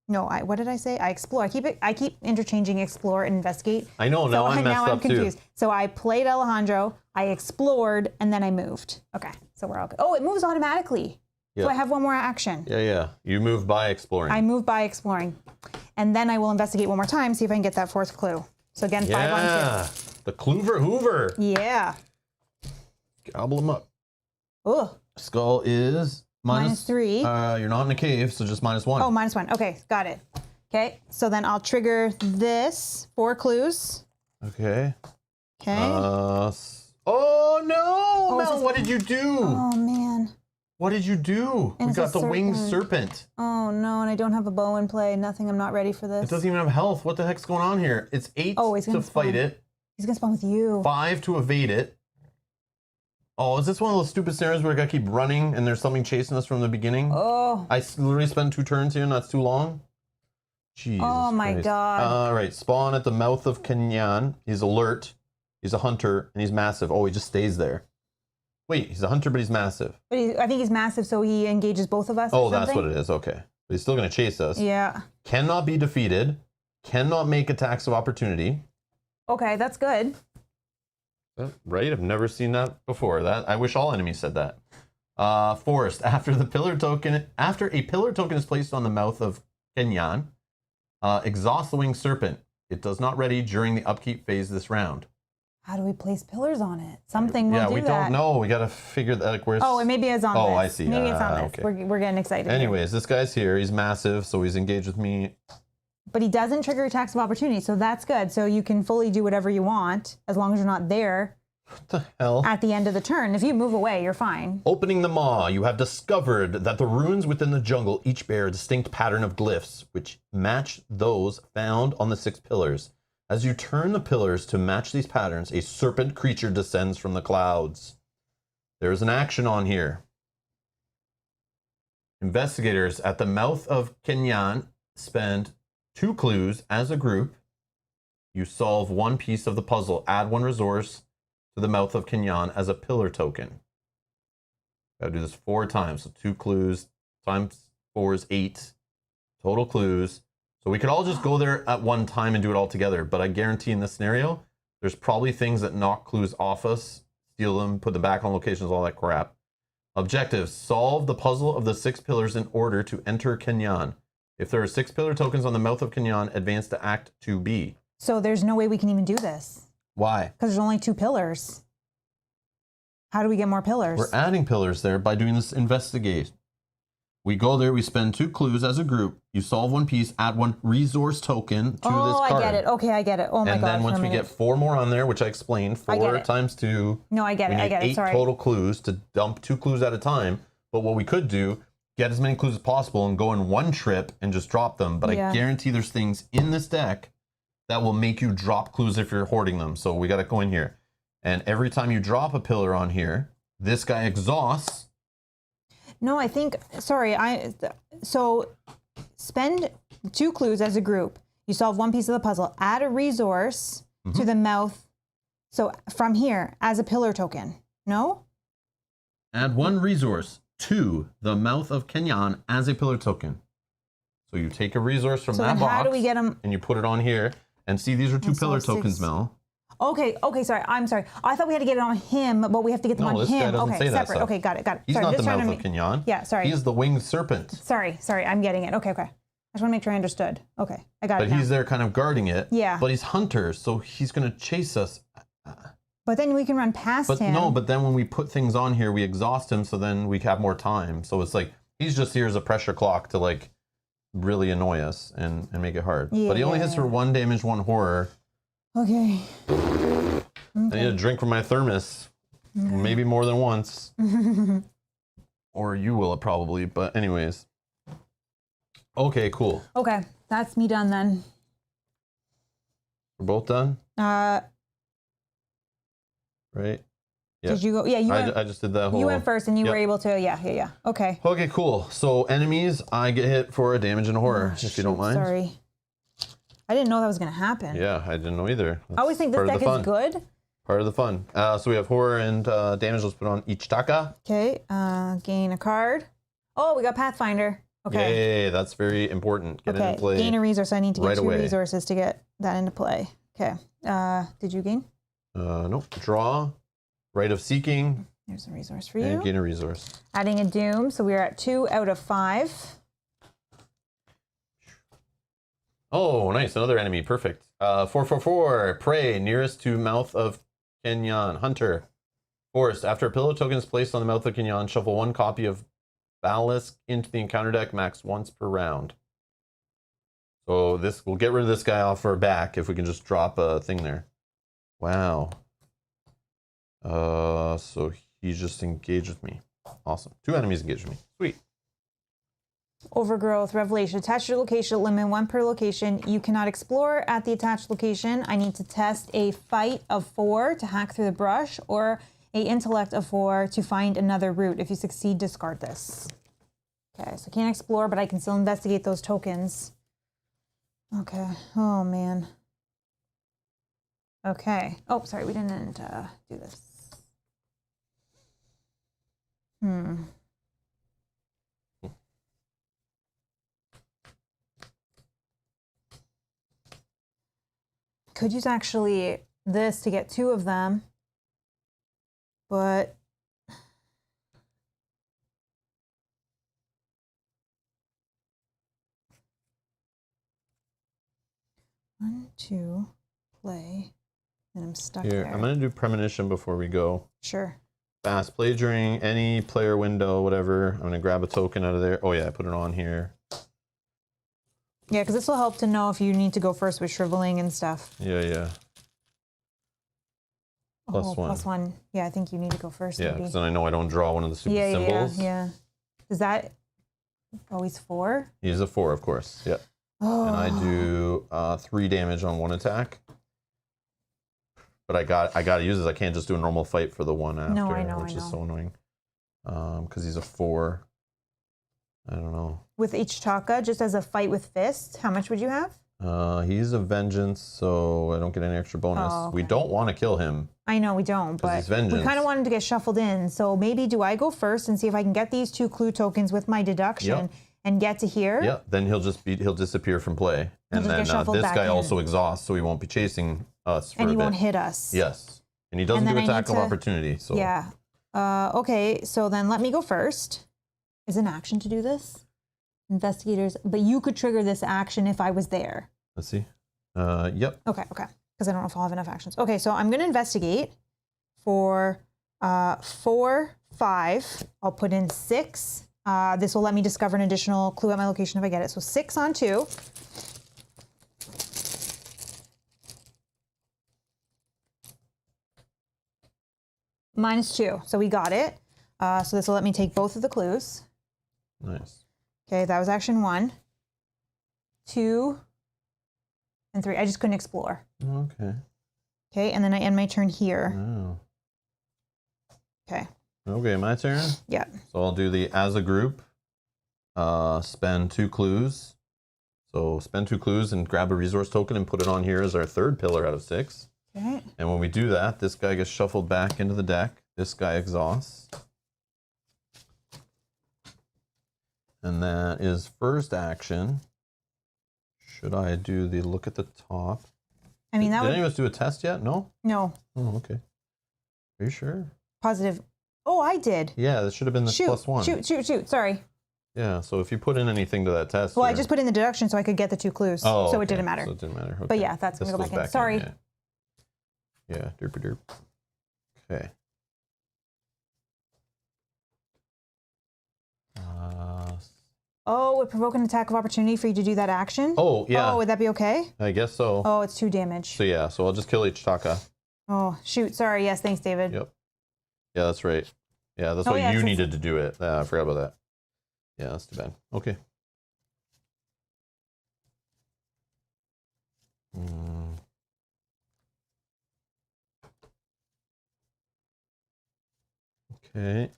No, what did I say? I explore. I keep interchanging explore and investigate. I know, now I'm messed up confused. too. So I played Alejandro, I explored, and then I moved. Okay, so we're all good. Oh, it moves automatically. Yep. So I have 1 more action. Yeah. You move by exploring. I move by exploring. And then I will investigate 1 more time, see if I can get that 4th clue. So again, 5 on 2. The Clover Hoover. Yeah. Gobble them up. Oh. Skull is Minus 3. You're not in a cave, so just -1. Oh, -1. Okay, got it. Okay, so then I'll trigger this 4 clues. Okay. Okay. Oh no! Mel, what did you do? Oh man. What did you do? And we got it's a the winged serpent. serpent. Oh no, and I don't have a bow in play. Nothing. I'm not ready for this. It doesn't even have health. What the heck's going on here? It's 8 to fight it. He's gonna spawn with you. 5 to evade it. Oh, is this one of those stupid scenarios where I gotta keep running and there's something chasing us from the beginning? Oh. I literally spent 2 turns here and that's too long. Jesus Oh my Christ. God. All right, spawn at the mouth of Kenyan. He's alert. He's a hunter and he's massive. Oh, he just stays there. Wait, he's a hunter, but he's massive. But I think he's massive, so he engages both of us. Oh, that's what it is. Okay. But he's still going to chase us. Yeah. Cannot be defeated. Cannot make attacks of opportunity. Okay, that's good. Right? I've never seen that before. I wish all enemies said that. Forest. After a pillar token is placed on the mouth of Kenyan, exhaust the winged serpent. It does not ready during the upkeep phase this round. How do we place pillars on it? Something will do that. Yeah, we don't know. We got to figure that. Like, where's... Oh, and maybe it's on this. Oh, I see. Maybe it's on this. Okay. We're getting excited. Anyways, this guy's here. He's massive, so he's engaged with me. But he doesn't trigger attacks of opportunity, so that's good. So you can fully do whatever you want as long as you're not there. What the hell? At the end of the turn. If you move away, you're fine. Opening the maw, you have discovered that the ruins within the jungle each bear a distinct pattern of glyphs, which match those found on the 6 pillars. As you turn the pillars to match these patterns, a serpent creature descends from the clouds. There is an action on here. Investigators at the mouth of Kenyan spend 2 clues as a group. You solve 1 piece of the puzzle. Add 1 resource to the mouth of Kenyan as a pillar token. Gotta do this 4 times. So 2 clues times 4 is 8 total clues. So we could all just go there at one time and do it all together. But I guarantee in this scenario, there's probably things that knock clues off us, steal them, put them back on locations, all that crap. Objectives: solve the puzzle of the 6 pillars in order to enter Kenyan. If there are 6 pillar tokens on the mouth of Kenyan, advance to Act 2B. So there's no way we can even do this. Why? Because there's only 2 pillars. How do we get more pillars? We're adding pillars there by doing this investigate. We go there, we spend 2 clues as a group. You solve 1 piece, add 1 resource token to this card. Oh, I get it. Okay, I get it. Oh my God. And then once we get 4 more on there, which I explained, 4 times 2. No, I get it. I get it. Sorry. 8 total clues to dump 2 clues at a time. But what we could do, get as many clues as possible and go in one trip and just drop them. But I guarantee there's things in this deck that will make you drop clues if you're hoarding them. So we got to go in here. And every time you drop a pillar on here, this guy exhausts. No, I think, sorry, so spend 2 clues as a group. You solve 1 piece of the puzzle. Add a resource to the mouth. So from here, as a pillar token. No? Add 1 resource to the mouth of Kenyan as a pillar token. So you take a resource from that box. How do we get them? And you put it on here. And see, these are 2 pillar tokens, Mel. Okay, sorry, I'm sorry. I thought we had to get it on him, but we have to get them on him. Guy doesn't say that separate. stuff. Okay, got it. He's not the mouth of Kenyan. Yeah, sorry. He's the winged serpent. Sorry, I'm getting it. Okay. I just want to make sure I understood. Okay, I got it. But he's there kind of guarding it. Yeah. But he's hunter, so he's going to chase us. But then we can run past him. No, but then when we put things on here, we exhaust him, so then we have more time. So it's like, he's just here as a pressure clock to like really annoy us and make it hard. Yeah. But he only hits for 1 damage, 1 horror. Okay. I need a drink from my thermos. Okay. Maybe more than once. Or you will probably, but anyways. Okay, cool. Okay, that's me done then. We're both done? Right? Yeah. Did you go? Yeah, you went, I just did that whole... You went first and you were able to, yeah. Okay. Okay, cool. So enemies, I get hit for a damage and a horror, if you don't mind. Sorry. I didn't know that was going to happen. Yeah, I didn't know either. I always think this deck is good. Part of the fun. So we have horror and damage. Let's put on each taka. Okay, gain a card. Oh, we got Pathfinder. Okay. Yay, that's very important. Get it into play. Gain a resource. I need to get right 2 away. resources to get that into play. Okay. Did you gain? Nope. Draw. Rite of Seeking. There's a resource for you. And gain a resource. Adding a Doom. So we're at 2 out of 5. Oh, nice. Another enemy. Perfect. 4/4/4. Prey. Nearest to mouth of Kenyan. Hunter. Forest. After a pillow token is placed on the mouth of Kinyan, shuffle 1 copy of Ballast into the encounter deck, max once per round. So this we'll get rid of this guy off our back if we can just drop a thing there. Wow. So he's just engaged with me. Awesome. 2 enemies engaged with me. Sweet. Overgrowth, Revelation. Attach your location, limit 1 per location. You cannot explore at the attached location. I need to test a fight of 4 to hack through the brush, or a intellect of 4 to find another route. If you succeed, discard this. Okay, so I can't explore, but I can still investigate those tokens. Okay. Oh, man. Okay. Oh, sorry, we didn't do this. Could use actually this to get 2 of them, but one, 2, play, and I'm stuck Here, there. I'm going to do premonition before we go. Sure. Fast play during any player window, whatever. I'm going to grab a token out of there. Oh, yeah, I put it on here. Yeah, because this will help to know if you need to go first with shriveling and stuff. Yeah. +1. +1. Yeah, I think you need to go first. Yeah, because then I know I don't draw one of the stupid symbols. Yeah. Is that always 4? He's a 4, of course. Yeah. Oh. And I do 3 damage on 1 attack. But I got to use this. I can't just do a normal fight for the 1 after, No, I know, which is so annoying. Because he's a 4. I don't know. With each Taka, just as a fight with fists, how much would you have? He's a vengeance, so I don't get any extra bonus. Oh, okay. We don't want to kill him. I know we don't, but he's vengeance. we kind of wanted to get shuffled in. So maybe do I go first and see if I can get these 2 clue tokens with my deduction and get to here? Yeah. Then he'll disappear from play, and then this guy also exhausts, so he won't be chasing us for a bit. And he won't hit us. Yes, and he doesn't do attack of opportunity. So yeah. Okay. So then let me go first. Is an action to do this? Investigators, but you could trigger this action if I was there. Let's see. Yep. Okay. Because I don't know if I'll have enough actions. Okay, so I'm going to investigate for 4, 5. I'll put in 6. This will let me discover an additional clue at my location if I get it. So 6 on 2. -2. So we got it. So this will let me take both of the clues. Nice. Okay, that was action 1. 2 and 3. I just couldn't explore. Okay. Okay, and then I end my turn here. Oh. Okay. Okay, my turn? Yeah. So I'll do the as a group, spend 2 clues. So spend 2 clues and grab a resource token and put it on here as our 3rd pillar out of 6. Okay. And when we do that, this guy gets shuffled back into the deck. This guy exhausts. And that is first action. Should I do the look at the top? I mean, that Did would... any of us do a test yet? No? No. Oh, okay. Are you sure? Positive. Oh, I did. Yeah, that should have been the +1. Shoot. Sorry. Yeah, so if you put in anything to that test. Well, I just put in the deduction so I could get the 2 clues. Oh, so okay. it didn't matter. So it didn't matter. Okay. But yeah, that's going to go back in. Sorry. Yeah, derp. Okay. Oh, would provoke an attack of opportunity for you to do that action? Oh, yeah. Oh, would that be okay? I guess so. Oh, it's 2 damage. So yeah, so I'll just kill each Taka. Oh, shoot. Sorry. Yes, thanks, David. Yep. Yeah, that's right. Yeah, that's why you needed to do it. I forgot about that. Yeah, that's too bad. Okay. Okay.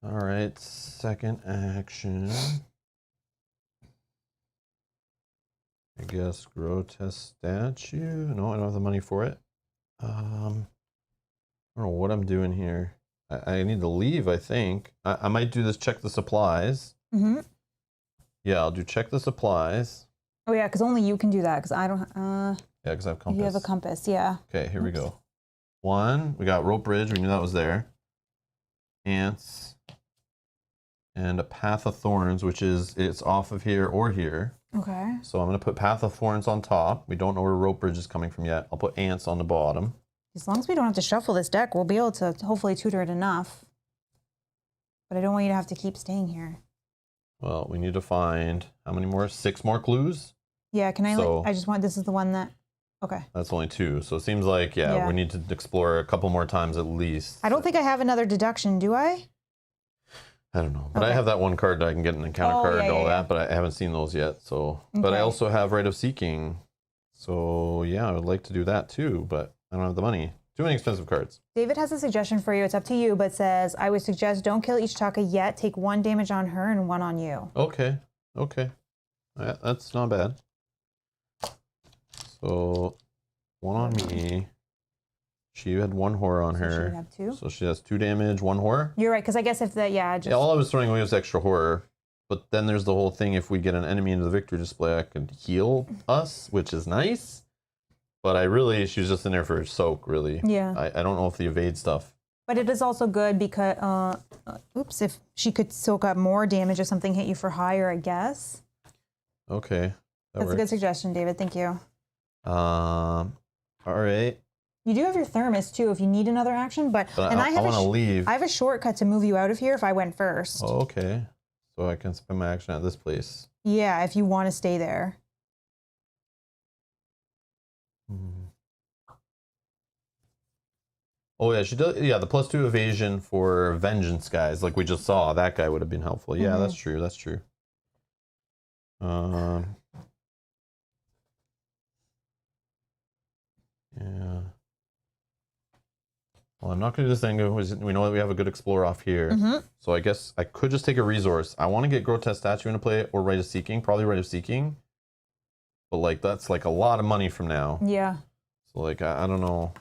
All right, second action. I guess grotesque statue. No, I don't have the money for it. I don't know what I'm doing here. I need to leave, I think. I might do this check the supplies. Mm-hmm. Yeah, I'll do check the supplies. Oh, yeah, because only you can do that, because I don't... yeah, because I have compass. You have a compass, yeah. Okay, here we go. 1, we got rope bridge. We knew that was there. Ants. And a path of thorns, which is, it's off of here or here. Okay. So I'm going to put path of thorns on top. We don't know where rope bridge is coming from yet. I'll put ants on the bottom. As long as we don't have to shuffle this deck, we'll be able to hopefully tutor it enough. But I don't want you to have to keep staying here. Well, we need to find how many more? 6 more clues? Yeah, can I I just want, this is the one that, okay. That's only 2. So it seems like, yeah, we need to explore a couple more times at least. I don't think I have another deduction, do I? I don't know. But I have that one card that I can get an encounter card and all that, but I haven't seen those yet. So, but I also have Rite of Seeking. So yeah, I would like to do that too, but I don't have the money. Too many expensive cards. David has a suggestion for you. It's up to you, but says, I would suggest don't kill Ichitaka yet. Take 1 damage on her and 1 on you. Okay. Okay. That's not bad. So 1 on me. She had 1 horror on her. She would have 2. So she has 2 damage, 1 horror. You're right, because I guess if the, yeah, all I was throwing away was extra horror. But then there's the whole thing, if we get an enemy into the victory display, I could heal us, which is nice. But she was just in there for a soak, really. Yeah. I don't know if the evade stuff. But it is also good because, if she could soak up more damage if something hit you for higher, I guess. Okay. That's a good suggestion, David. Thank you. All right. You do have your thermos too if you need another action, but I want to leave. I have a shortcut to move you out of here if I went first. Oh, okay. So I can spend my action at this place. Yeah, if you want to stay there. Oh yeah, she does. Yeah, the +2 evasion for vengeance guys, like we just saw. That guy would have been helpful. Yeah, that's true. That's true. Yeah. Well, I'm not going to do this thing. We know that we have a good explorer off here. So I guess I could just take a resource. I want to get Grotesque Statue into play or Rite of Seeking. Probably Rite of Seeking. But like that's like a lot of money from now. Yeah. So like I don't know.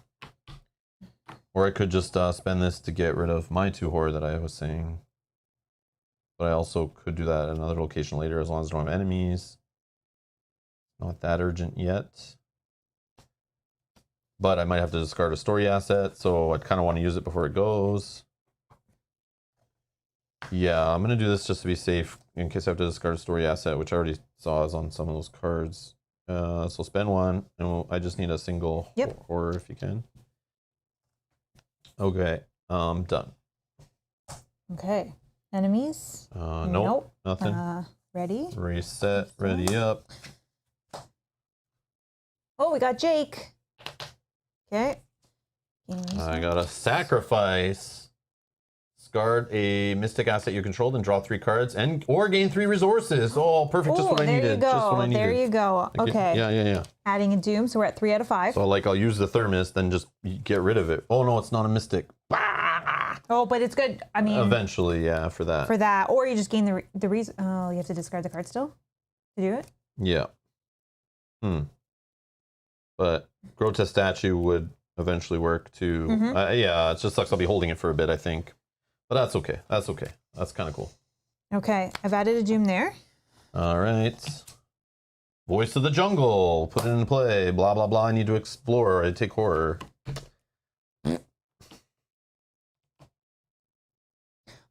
Or I could just spend this to get rid of my 2 horror that I was saying. But I also could do that at another location later as long as I don't have enemies. Not that urgent yet. But I might have to discard a story asset, so I'd kind of want to use it before it goes. Yeah, I'm going to do this just to be safe in case I have to discard a story asset, which I already saw is on some of those cards. So spend 1, and I just need a single horror if you can. Okay, done. Okay, enemies? Nope, nothing. Ready? Reset, ready up. Oh, we got Jake. Okay. I got a sacrifice. Discard a mystic asset you controlled and draw 3 cards or gain 3 resources. Oh, perfect. Just what I needed. There you go. Just what I needed. There you go. Okay. Yeah. Adding a doom, so we're at 3 out of 5. So like I'll use the thermos, then just get rid of it. Oh no, it's not a mystic. Oh, but it's good. I mean, eventually, yeah, for that. For that, or you just gain the reason. Oh, you have to discard the card still to do it. Yeah. But Grotesque Statue would eventually work too. Yeah, it just sucks. I'll be holding it for a bit, I think. But that's okay. That's okay. That's kind of cool. Okay, I've added a doom there. All right. Voice of the Jungle. Put it in play. Blah, blah, blah. I need to explore. I take horror.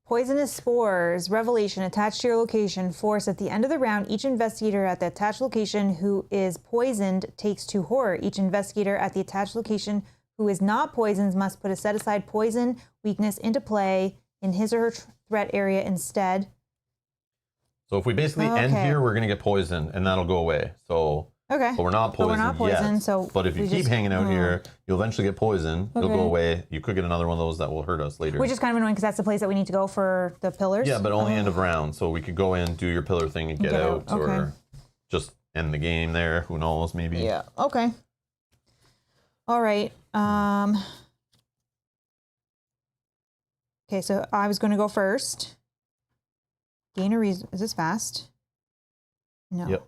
Poisonous spores. Revelation. Attached to your location. Force. At the end of the round, each investigator at the attached location who is poisoned takes 2 horror. Each investigator at the attached location who is not poisoned must put a set-aside poison weakness into play in his or her threat area instead. So if we basically end here, we're going to get poisoned, and that'll go away. So, but we're not poisoned yet. So but if you keep hanging out here, you'll eventually get poisoned. It'll go away. You could get another one of those that will hurt us later. Which is kind of annoying because that's the place that we need to go for the pillars. Yeah, but only end of round. So we could go in, do your pillar thing, and get out. Or just end the game there. Who knows, maybe. Yeah, okay. All right. Okay, so I was going to go first. Gain a reason. Is this fast? No. Yep.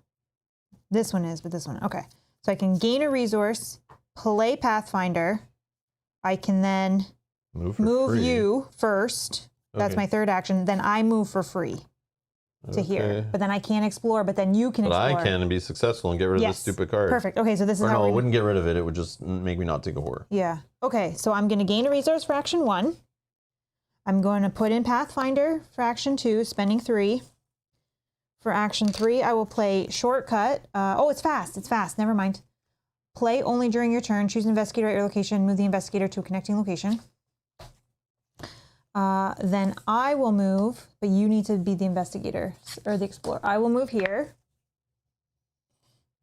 This one is, but this one. Okay. So I can gain a resource, play Pathfinder. I can then move you first. That's my 3rd action. Then I move for free to here. But then I can't explore, but then you can explore. But I can be successful and get rid of this stupid card. Perfect. Okay, so this is how I wouldn't get rid of it. It would just make me not take a horror. Yeah. Okay, so I'm going to gain a resource for action 1. I'm going to put in Pathfinder for action 2, spending 3. For action 3, I will play Shortcut. Oh, it's fast. It's fast. Never mind. play only during your turn. Choose an investigator at your location. Move the investigator to a connecting location. Then I will move, but you need to be the investigator or the explorer. I will move here.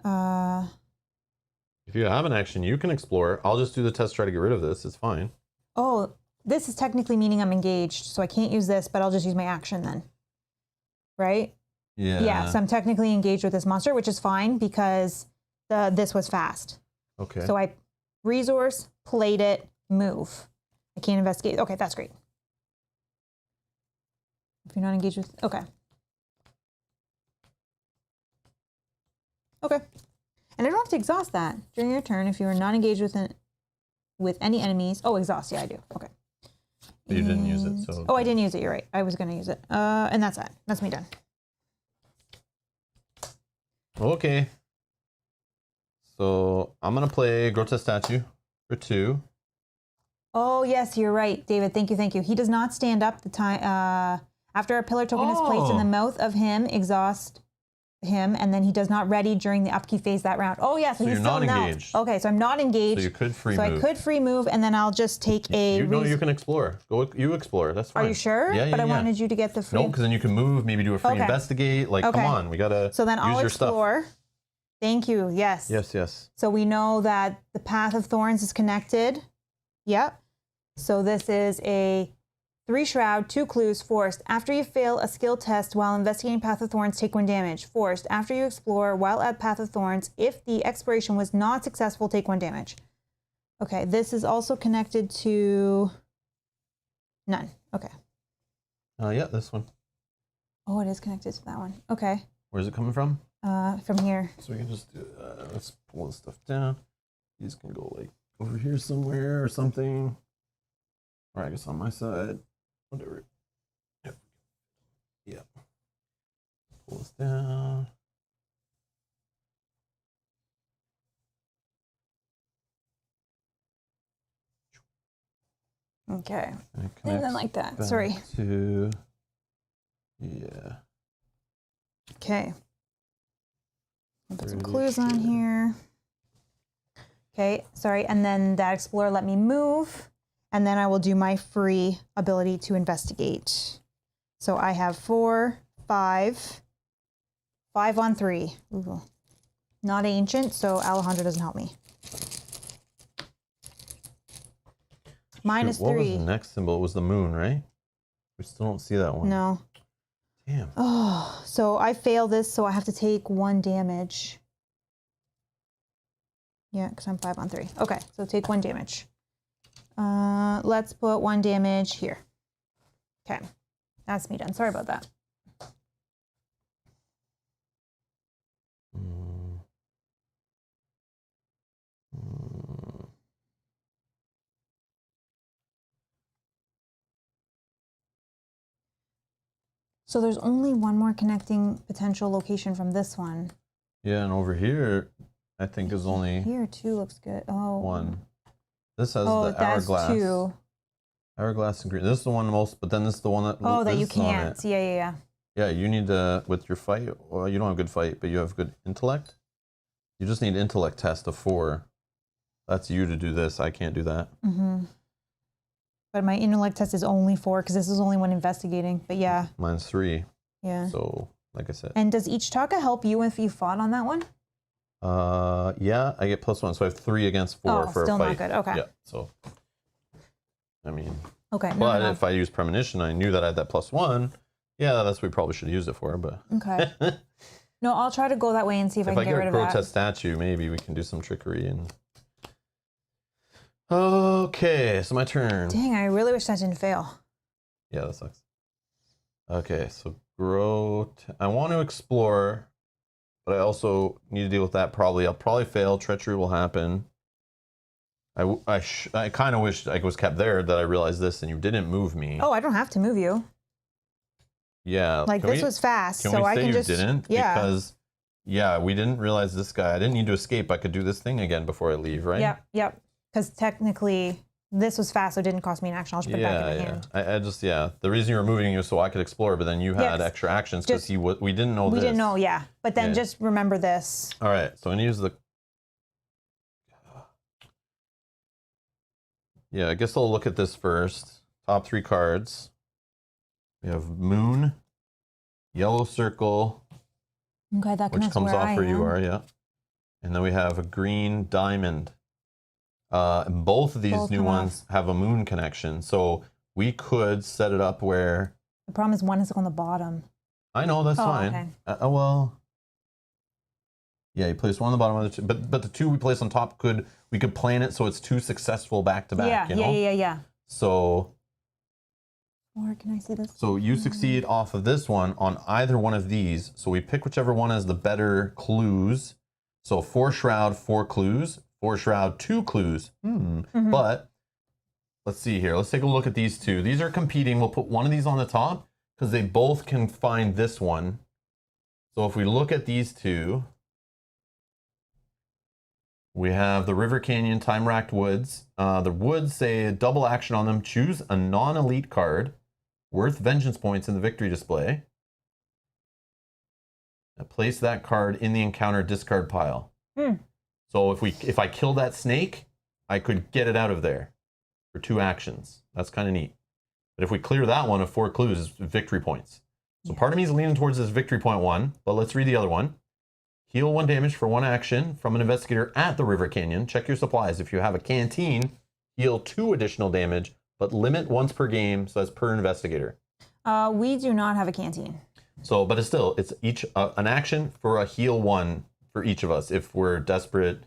If you have an action, you can explore. I'll just do the test, try to get rid of this. It's fine. Oh, this is technically meaning I'm engaged, so I can't use this, but I'll just use my action then. Right? Yeah. Yeah, so I'm technically engaged with this monster, which is fine because this was fast. Okay. So I resource, played it, move. I can't investigate. Okay, that's great. If you're not engaged with, okay. Okay. And I don't have to exhaust that during your turn if you are not engaged with any enemies. Oh, exhaust. Yeah, I do. Okay. You didn't use it, so. Oh, I didn't use it. You're right. I was going to use it. And that's that. That's me done. Okay. So I'm going to play Grotesque Statue for 2. Oh, yes, you're right, David. Thank you. Thank you. He does not stand up the time. After a pillar token is placed in the mouth of him, exhaust him, and then he does not ready during the upkeep phase that round. Oh, yeah, so he's you're still not out. engaged. Okay, so I'm not engaged. So you could free so move. I could free move, and then I'll just take a... You can explore. You explore. That's fine. Are you sure? Yeah, But I wanted you to get the free... No, because then you can move, maybe do a free investigate. Like, come on, we got to So then I'll use your explore. stuff. Thank you, yes. Yes. So we know that the Path of Thorns is connected. Yep. So this is a 3 Shroud, 2 Clues, Forced. After you fail a skill test while investigating Path of Thorns, take 1 damage. Forced. After you explore while at Path of Thorns, if the exploration was not successful, take 1 damage. Okay, this is also connected to... None. Okay. Yeah, this one. Oh, it is connected to that one. Okay. Where's it coming from? From here. So we can just do, let's pull this stuff down. These can go like over here somewhere or something. Or I guess on my side. Whatever. Yep. Yep. Pull this down. Okay. And then like that. Sorry. Yeah. Okay. I'll put some clues on here. Okay, sorry. And then that explorer let me move. And then I will do my free ability to investigate. So I have 4, 5 on 3. Ooh. Not ancient, so Alejandro doesn't help me. -3. What was the next symbol? It was the moon, right? We still don't see that one. No. Damn. Oh, so I fail this, so I have to take 1 damage. Yeah, because I'm 5 on 3. Okay, so take 1 damage. Let's put 1 damage here. Okay, that's me done. Sorry about that. So there's only 1 more connecting potential location from this one. Yeah, and over here, I think is only... Here, 2 looks good. Oh. 1. This has the hourglass. 2. Hourglass and green. This is the one most, but then this is the one that... Oh, that you can't. Yeah. Yeah, you need to, with your fight, well, you don't have good fight, but you have good intellect. You just need intellect test of 4. That's you to do this. I can't do that. Mm-hmm. But my intellect test is only 4 because this is only one investigating. But yeah. Mine's 3. Yeah. So, like I said. And does each Taka help you if you fought on that one? Yeah, I get +1, so I have 3 against 4 for a fight. Still not good. Okay. Yeah, so, I mean. Okay. But if I use premonition, I knew that I had that +1. Yeah, that's what we probably should have used it for, but. Okay. No, I'll try to go that way and see if I can get rid of that. If I get a grotesque statue, maybe we can do some trickery and. Okay, so my turn. Dang, I really wish that didn't fail. Yeah, that sucks. Okay, so I want to explore, but I also need to deal with that probably. I'll probably fail. Treachery will happen. I kind of wish I was kept there, that I realized this and you didn't move me. Oh, I don't have to move you. Yeah. Like this was fast, so I can just... Can we say you didn't? Yeah. Because, yeah, we didn't realize this guy. I didn't need to escape. I could do this thing again before I leave, right? Yep. Because technically, this was fast, so it didn't cost me an action. I'll just put it back in my hand. I just, the reason you were moving you was so I could explore, but then you had extra actions because we didn't know this. We didn't know, yeah. But then just remember this. All right, so I'm going to use the Yeah, I guess I'll look at this first. Top 3 cards. We have Moon, Yellow Circle, Okay, that which comes off where you am. are, yeah. And then we have a Green Diamond. And both of these new ones have a moon connection. So we could set it up where... The problem is one is on the bottom. I know, that's fine. Okay. Well... Yeah, you place one on the bottom of the two. But the 2 we place on top, we could plan it so it's 2 successful back-to-back, yeah, you know? Yeah. So... Or can I see this? So you succeed off of this one on either one of these. So we pick whichever one has the better clues. So 4 Shroud, 4 clues. 4 Shroud, 2 clues. But let's see here. Let's take a look at these 2. These are competing. We'll put one of these on the top because they both can find this one. So if we look at these 2, we have the River Canyon Time-Racked Woods. The woods say a double action on them. Choose a non-elite card worth vengeance points in the victory display. Place that card in the encounter discard pile. So if I kill that snake, I could get it out of there for 2 actions. That's kind of neat. But if we clear that one of 4 clues, it's victory points. So part of me is leaning towards this victory point one, but let's read the other one. Heal 1 damage for 1 action from an investigator at the River Canyon. Check your supplies. If you have a canteen, heal 2 additional damage, but limit once per game, so that's per investigator. We do not have a canteen. So, but it's each an action for a heal 1 for each of us. If we're desperate,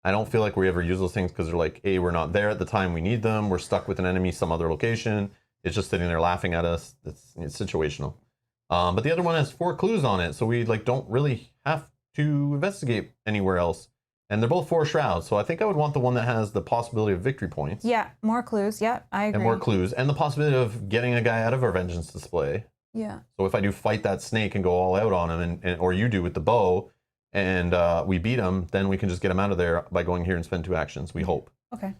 I don't feel like we ever use those things because they're like, hey, we're not there at the time we need them. We're stuck with an enemy some other location. It's just sitting there laughing at us. It's situational. But the other one has 4 clues on it, so we don't really have to investigate anywhere else. And they're both 4 shrouds, so I think I would want the one that has the possibility of victory points. Yeah, more clues. Yeah, I agree. And more clues, and the possibility of getting a guy out of our vengeance display. Yeah. So if I do fight that snake and go all out on him, or you do with the bow, and we beat him, then we can just get him out of there by going here and spend 2 actions, we hope. Okay.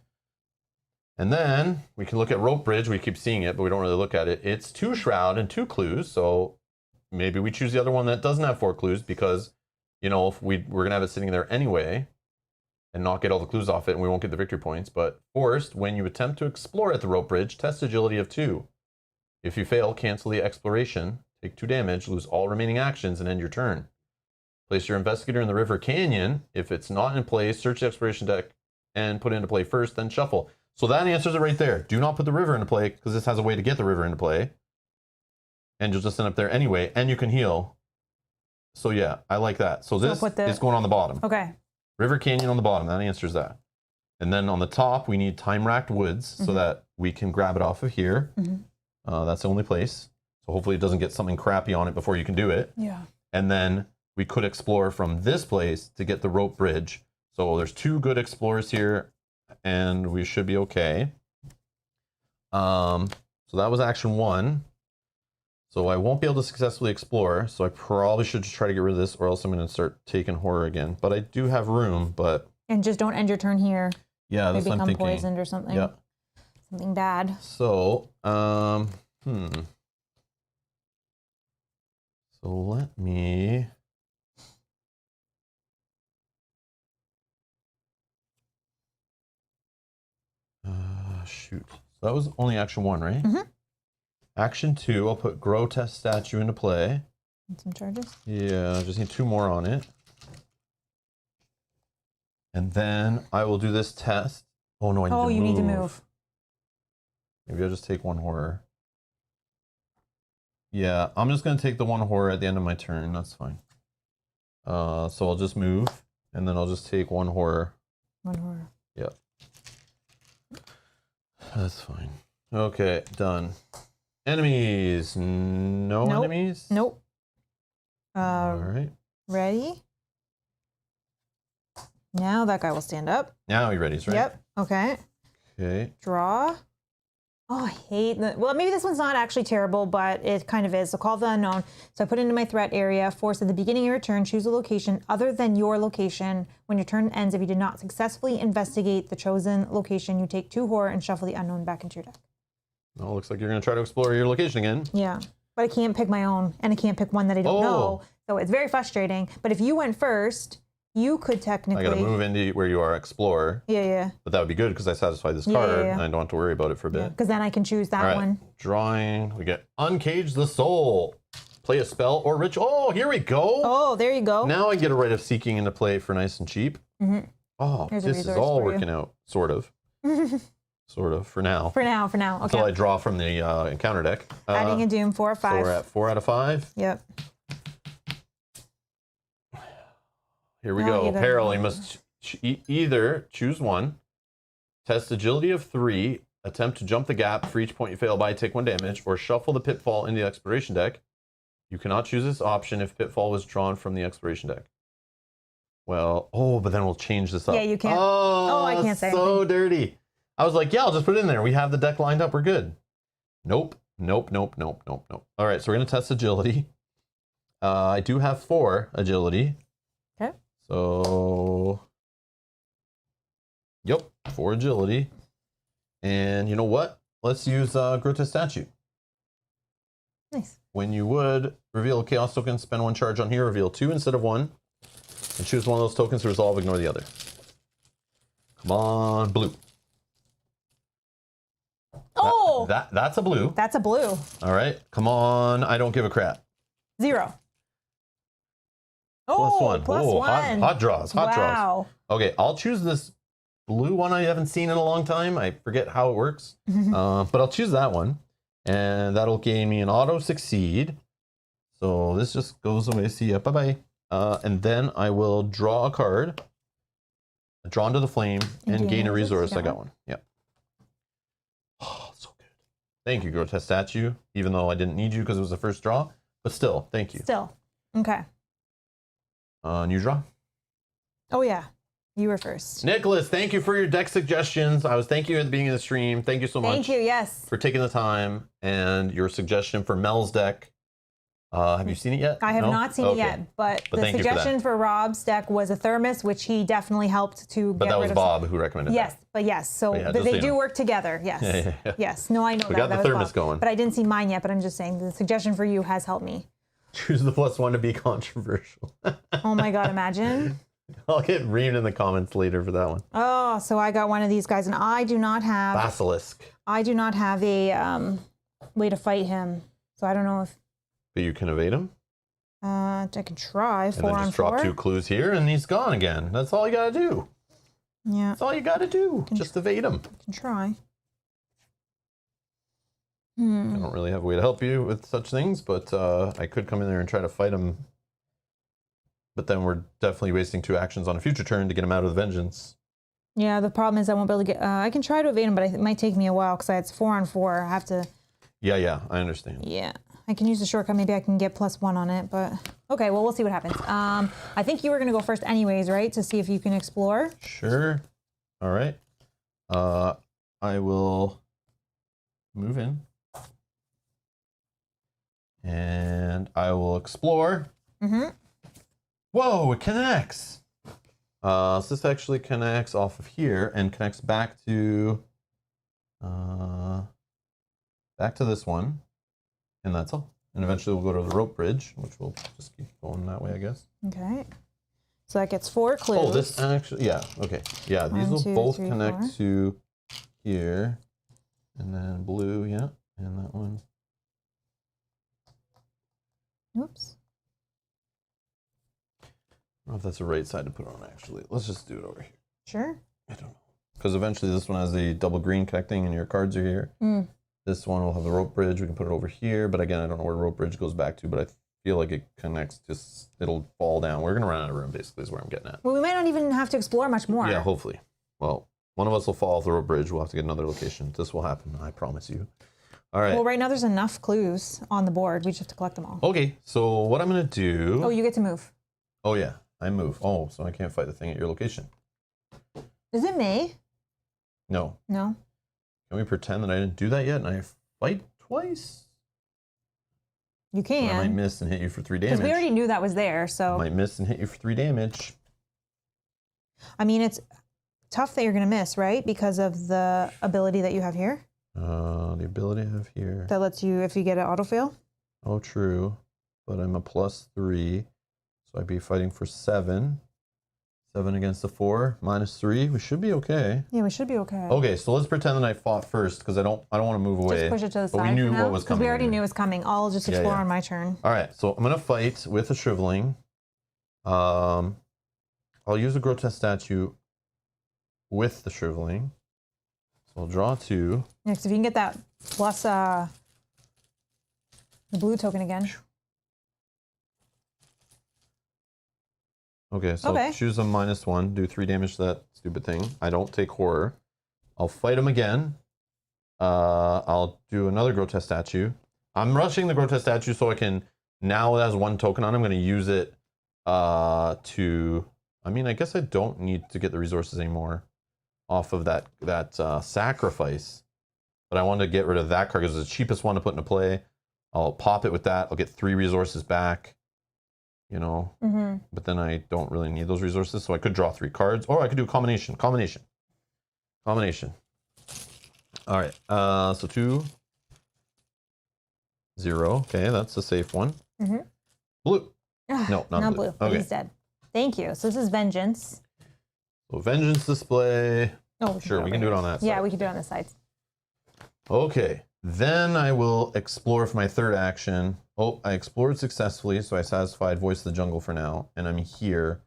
And then we can look at Rope Bridge. We keep seeing it, but we don't really look at it. It's 2 shroud and 2 clues, so maybe we choose the other one that doesn't have 4 clues because, if we're going to have it sitting there anyway and not get all the clues off it, and we won't get the victory points. But forced, when you attempt to explore at the Rope Bridge, test agility of 2. If you fail, cancel the exploration, take 2 damage, lose all remaining actions, and end your turn. Place your investigator in the River Canyon. If it's not in play, search the exploration deck and put it into play first, then shuffle. So that answers it right there. Do not put the river into play because this has a way to get the river into play. And you'll just end up there anyway, and you can heal. So yeah, I like that. So this is going on the bottom. Okay. River Canyon on the bottom, that answers that. And then on the top, we need Time-Racked Woods so that we can grab it off of here. That's the only place. So hopefully it doesn't get something crappy on it before you can do it. Yeah. And then we could explore from this place to get the Rope Bridge. So there's 2 good explorers here, and we should be okay. So that was action 1. So I won't be able to successfully explore, so I probably should just try to get rid of this, or else I'm going to start taking horror again. But I do have room, but... And just don't end your turn here. Yeah, that's what I'm thinking. Become poisoned or something. Yeah. Something bad. So, So let me... shoot. So that was only action 1, right? Action 2, I'll put Grotesque Statue into play. And some charges? Yeah, I just need 2 more on it. And then I will do this test. Oh no, I need to move. Oh, you need to move. Maybe I'll just take 1 horror. Yeah, I'm just going to take the 1 horror at the end of my turn. That's fine. So I'll just move, and then I'll just take 1 horror. 1 horror. Yeah. That's fine. Okay, done. Enemies. No enemies? Nope. All right. Ready? Now that guy will stand up. Now he readies, right? Yep. Okay. Okay. Draw. Oh, I hate that. Well, maybe this one's not actually terrible, but it kind of is. So call the unknown. So I put it into my threat area. Force at the beginning of your turn, choose a location other than your location. When your turn ends, if you did not successfully investigate the chosen location, you take 2 horror and shuffle the unknown back into your deck. Oh, looks like you're going to try to explore your location again. Yeah, but I can't pick my own, and I can't pick one that I don't know. So it's very frustrating. But if you went first, you could technically. I gotta move into where you are, explore. Yeah. But that would be good because I satisfy this card and I don't have to worry about it for a bit. Because then I can choose that one. Drawing. We get Uncage the Soul. Play a spell or ritual. Oh, here we go. Oh, there you go. Now I get a Rite of Seeking into play for nice and cheap. Oh, this is all working out, sort of. Sort of, for now. For now, okay. Until I draw from the encounter deck. Adding a Doom, 4 or 5. So we're at 4 out of 5. Yep. Here we go. Peril, you must either choose one, test agility of 3, attempt to jump the gap for each point you fail by, take 1 damage, or shuffle the Pitfall in the exploration deck. You cannot choose this option if Pitfall was drawn from the exploration deck. Well, but then we'll change this up. Yeah, you can't. Oh, I can't say so anything. dirty. I was like, yeah, I'll just put it in there. We have the deck lined up. We're good. Nope. All right, so we're going to test agility. I do have 4 agility. Okay. So, yep, 4 agility. And you know what? Let's use Grotesque Statue. Nice. When you would reveal a Chaos token, spend 1 charge on here, reveal 2 instead of 1, and choose one of those tokens to resolve, ignore the other. Come on, blue. Oh! That's a blue. That's a blue. All right, come on, I don't give a crap. 0. +1. Plus oh, 1. Hot draws, hot draws. Wow. Okay, I'll choose this blue one I haven't seen in a long time. I forget how it works, but I'll choose that one. And that'll gain me an auto succeed. So this just goes away. See ya. Bye-bye. And then I will draw a card. Drawn to the flame and gain a resource. I got one. Yep. Oh, so good. Thank you, Grotesque Statue. Even though I didn't need you because it was the first draw. But still, thank you. Still. Okay. New draw. Oh, yeah. You were first. Nicholas, thank you for your deck suggestions. I was thanking you at the beginning of the stream. Thank you so much. Thank you, yes. For taking the time and your suggestion for Mel's deck. Have you seen it yet? I have not seen it yet, but the suggestion for Rob's deck was a thermos, which he definitely helped to get rid of. But that was Bob who recommended that. Yes. So they do work together. Yes. Yeah. Yes. No, I know We that. got the thermos going. But I didn't see mine yet, but I'm just saying the suggestion for you has helped me. Choose the +1 to be controversial. Oh my God, imagine. I'll get reamed in the comments later for that one. Oh, so I got one of these guys, and I do not have... Basilisk. I do not have a way to fight him, so I don't know if... But you can evade him? I can try. 4 on 4. And then just drop 2 clues here, and he's gone again. That's all you gotta do. Yeah. That's all you gotta do. Just evade him. Can try. I don't really have a way to help you with such things, but I could come in there and try to fight him. But then we're definitely wasting 2 actions on a future turn to get him out of the vengeance. Yeah, the problem is I won't be able to get... I can try to evade him, but it might take me a while because it's 4 on 4. I have to... Yeah, I understand. Yeah. I can use the shortcut. Maybe I can get +1 on it, but... Okay, well, we'll see what happens. I think you were going to go first anyways, right? To see if you can explore. Sure. All right. I will move in. And I will explore. Whoa, it connects. So this actually connects off of here and connects back to this one. And that's all. And eventually we'll go to the rope bridge, which will just keep going that way, I guess. Okay. So that gets 4 clues. Oh, this actually, yeah, okay. Yeah, these will both connect to here. And then blue, yeah, and that one. Oops. I don't know if that's the right side to put on, actually. Let's just do it over here. Sure. I don't know. Because eventually this one has the double green connecting and your cards are here. This one will have the rope bridge. We can put it over here. But again, I don't know where the rope bridge goes back to, but I feel like it connects, just, it'll fall down. We're going to run out of room, basically, is where I'm getting at. Well, we might not even have to explore much more. Yeah, hopefully. Well, one of us will fall off the rope bridge. We'll have to get another location. This will happen, I promise you. All right. Well, right now there's enough clues on the board. We just have to collect them all. Okay, so what I'm going to do... Oh, you get to move. Oh, yeah. I move. Oh, so I can't fight the thing at your location. Is it me? No. No. Can we pretend that I didn't do that yet and I fight twice? You can. Or I might miss and hit you for 3 damage. Because we already knew that was there, so... I might miss and hit you for 3 damage. I mean, it's tough that you're going to miss, right? Because of the ability that you have here. The ability I have here. That lets you, if you get an autofail. Oh, true. But I'm a +3. So I'd be fighting for 7. 7 against the 4, -3. We should be okay. Yeah, we should be okay. Okay, so let's pretend that I fought first because I don't want to move away. Just push it to the side. But we knew for now, what was coming. We already knew it was coming. I'll just explore on my turn. All right, so I'm gonna fight with a shriveling. I'll use a grotesque statue with the shriveling. So I'll draw 2. Next, if you can get that plus the blue token again. Okay, so I'll choose a -1, do 3 damage to that stupid thing. I don't take horror. I'll fight him again. I'll do another grotesque statue. I'm rushing the grotesque statue so I can, now it has 1 token on it, I'm going to use it to, I mean, I guess I don't need to get the resources anymore off of that sacrifice. But I want to get rid of that card because it's the cheapest one to put into play. I'll pop it with that. I'll get 3 resources back. You know, but then I don't really need those resources, so I could draw 3 cards, or I could do a combination. All right, so 2, 0. Okay, that's a safe one. Blue. No, not blue. Okay. He's dead. Thank you. So this is vengeance. So vengeance display. Oh, sure, we can do it on that side. Yeah, we can do it on the sides. Okay, then I will explore for my 3rd action. Oh, I explored successfully, so I satisfied Voice of the Jungle for now, and I'm here,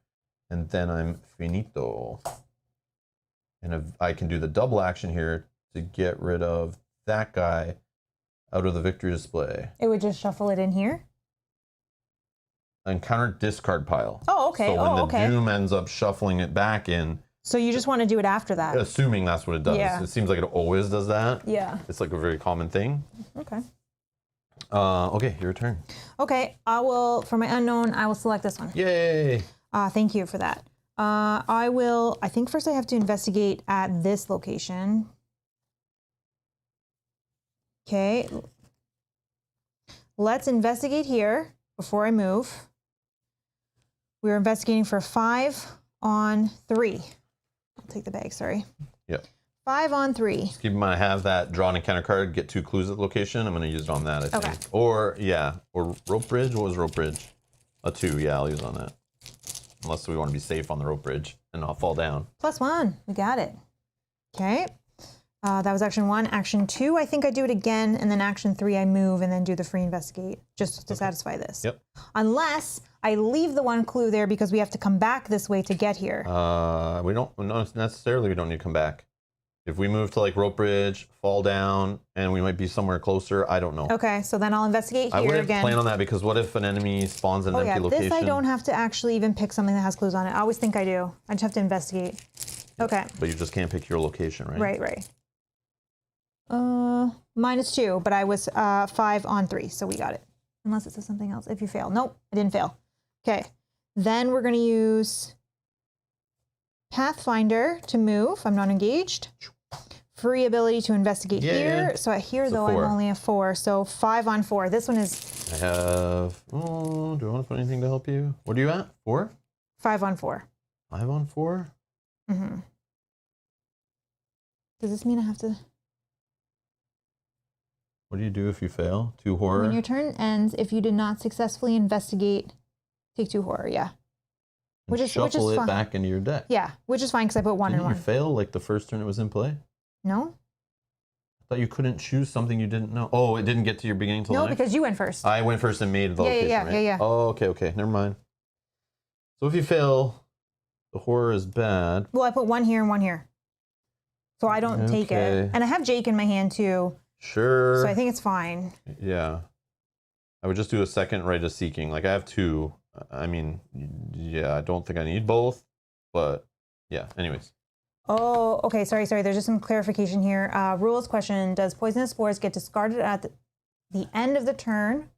and then I'm finito. And I can do the double action here to get rid of that guy out of the victory display. It would just shuffle it in here? Encounter discard pile. Oh, okay. So when the Doom ends up shuffling it back in. So you just want to do it after that? Assuming that's what it does. Yeah. It seems like it always does that. Yeah. It's like a very common thing. Okay. Okay, your turn. Okay, I will, for my unknown, I will select this one. Yay! Thank you for that. I think first I have to investigate at this location. Okay. Let's investigate here before I move. We're investigating for 5 on 3. I'll take the bag, sorry. Yep. 5 on 3. Just keep in mind, I have that draw an encounter card, get 2 clues at the location. I'm going to use it on that, I think. Okay. Or, yeah, or rope bridge. What was rope bridge? A 2, yeah, I'll use it on that. Unless we want to be safe on the rope bridge and not fall down. +1, we got it. Okay. That was action 1. Action 2, I think I do it again, and then action 3, I move and then do the free investigate, just to satisfy this. Yep. Unless I leave the 1 clue there because we have to come back this way to get here. We don't necessarily. We don't need to come back. If we move to like rope bridge, fall down, and we might be somewhere closer, I don't know. Okay, so then I'll investigate here again. I wouldn't plan on that because what if an enemy spawns in an empty location? This I don't have to actually even pick something that has clues on it. I always think I do. I just have to investigate. Okay. But you just can't pick your location, right? Right. -2, but I was 5 on 3, so we got it. Unless it says something else. If you fail. Nope, I didn't fail. Okay. Then we're going to use Pathfinder to move. I'm not engaged. Free ability to investigate here. So here, though, I'm only a 4. So 5 on 4. This one is... I have... Oh, do I want to put anything to help you? What are you at? 4? 5 on 4. 5 on 4? Mm-hmm. Does this mean I have to... What do you do if you fail? 2 horror? When your turn ends, if you did not successfully investigate, take 2 horror, yeah. Which is shuffle it back into your deck. Yeah, which is fine because I put 1 and 1. Didn't you fail like the first turn it was in play? No. I thought you couldn't choose something you didn't know. Oh, it didn't get to your beginning till No, next? because you went first. I went first and made the location, right? Yeah. Oh, okay. Never mind. So if you fail, the horror is bad. Well, I put 1 here and 1 here. So I don't take it. And I have Jake in my hand too. Sure. So I think it's fine. Yeah. I would just do a second right of seeking. Like I have 2. I mean, yeah, I don't think I need both, but yeah, anyways. Oh, okay. Sorry. There's just some clarification here. Rules question. Does poisonous spores get discarded at the end of the turn?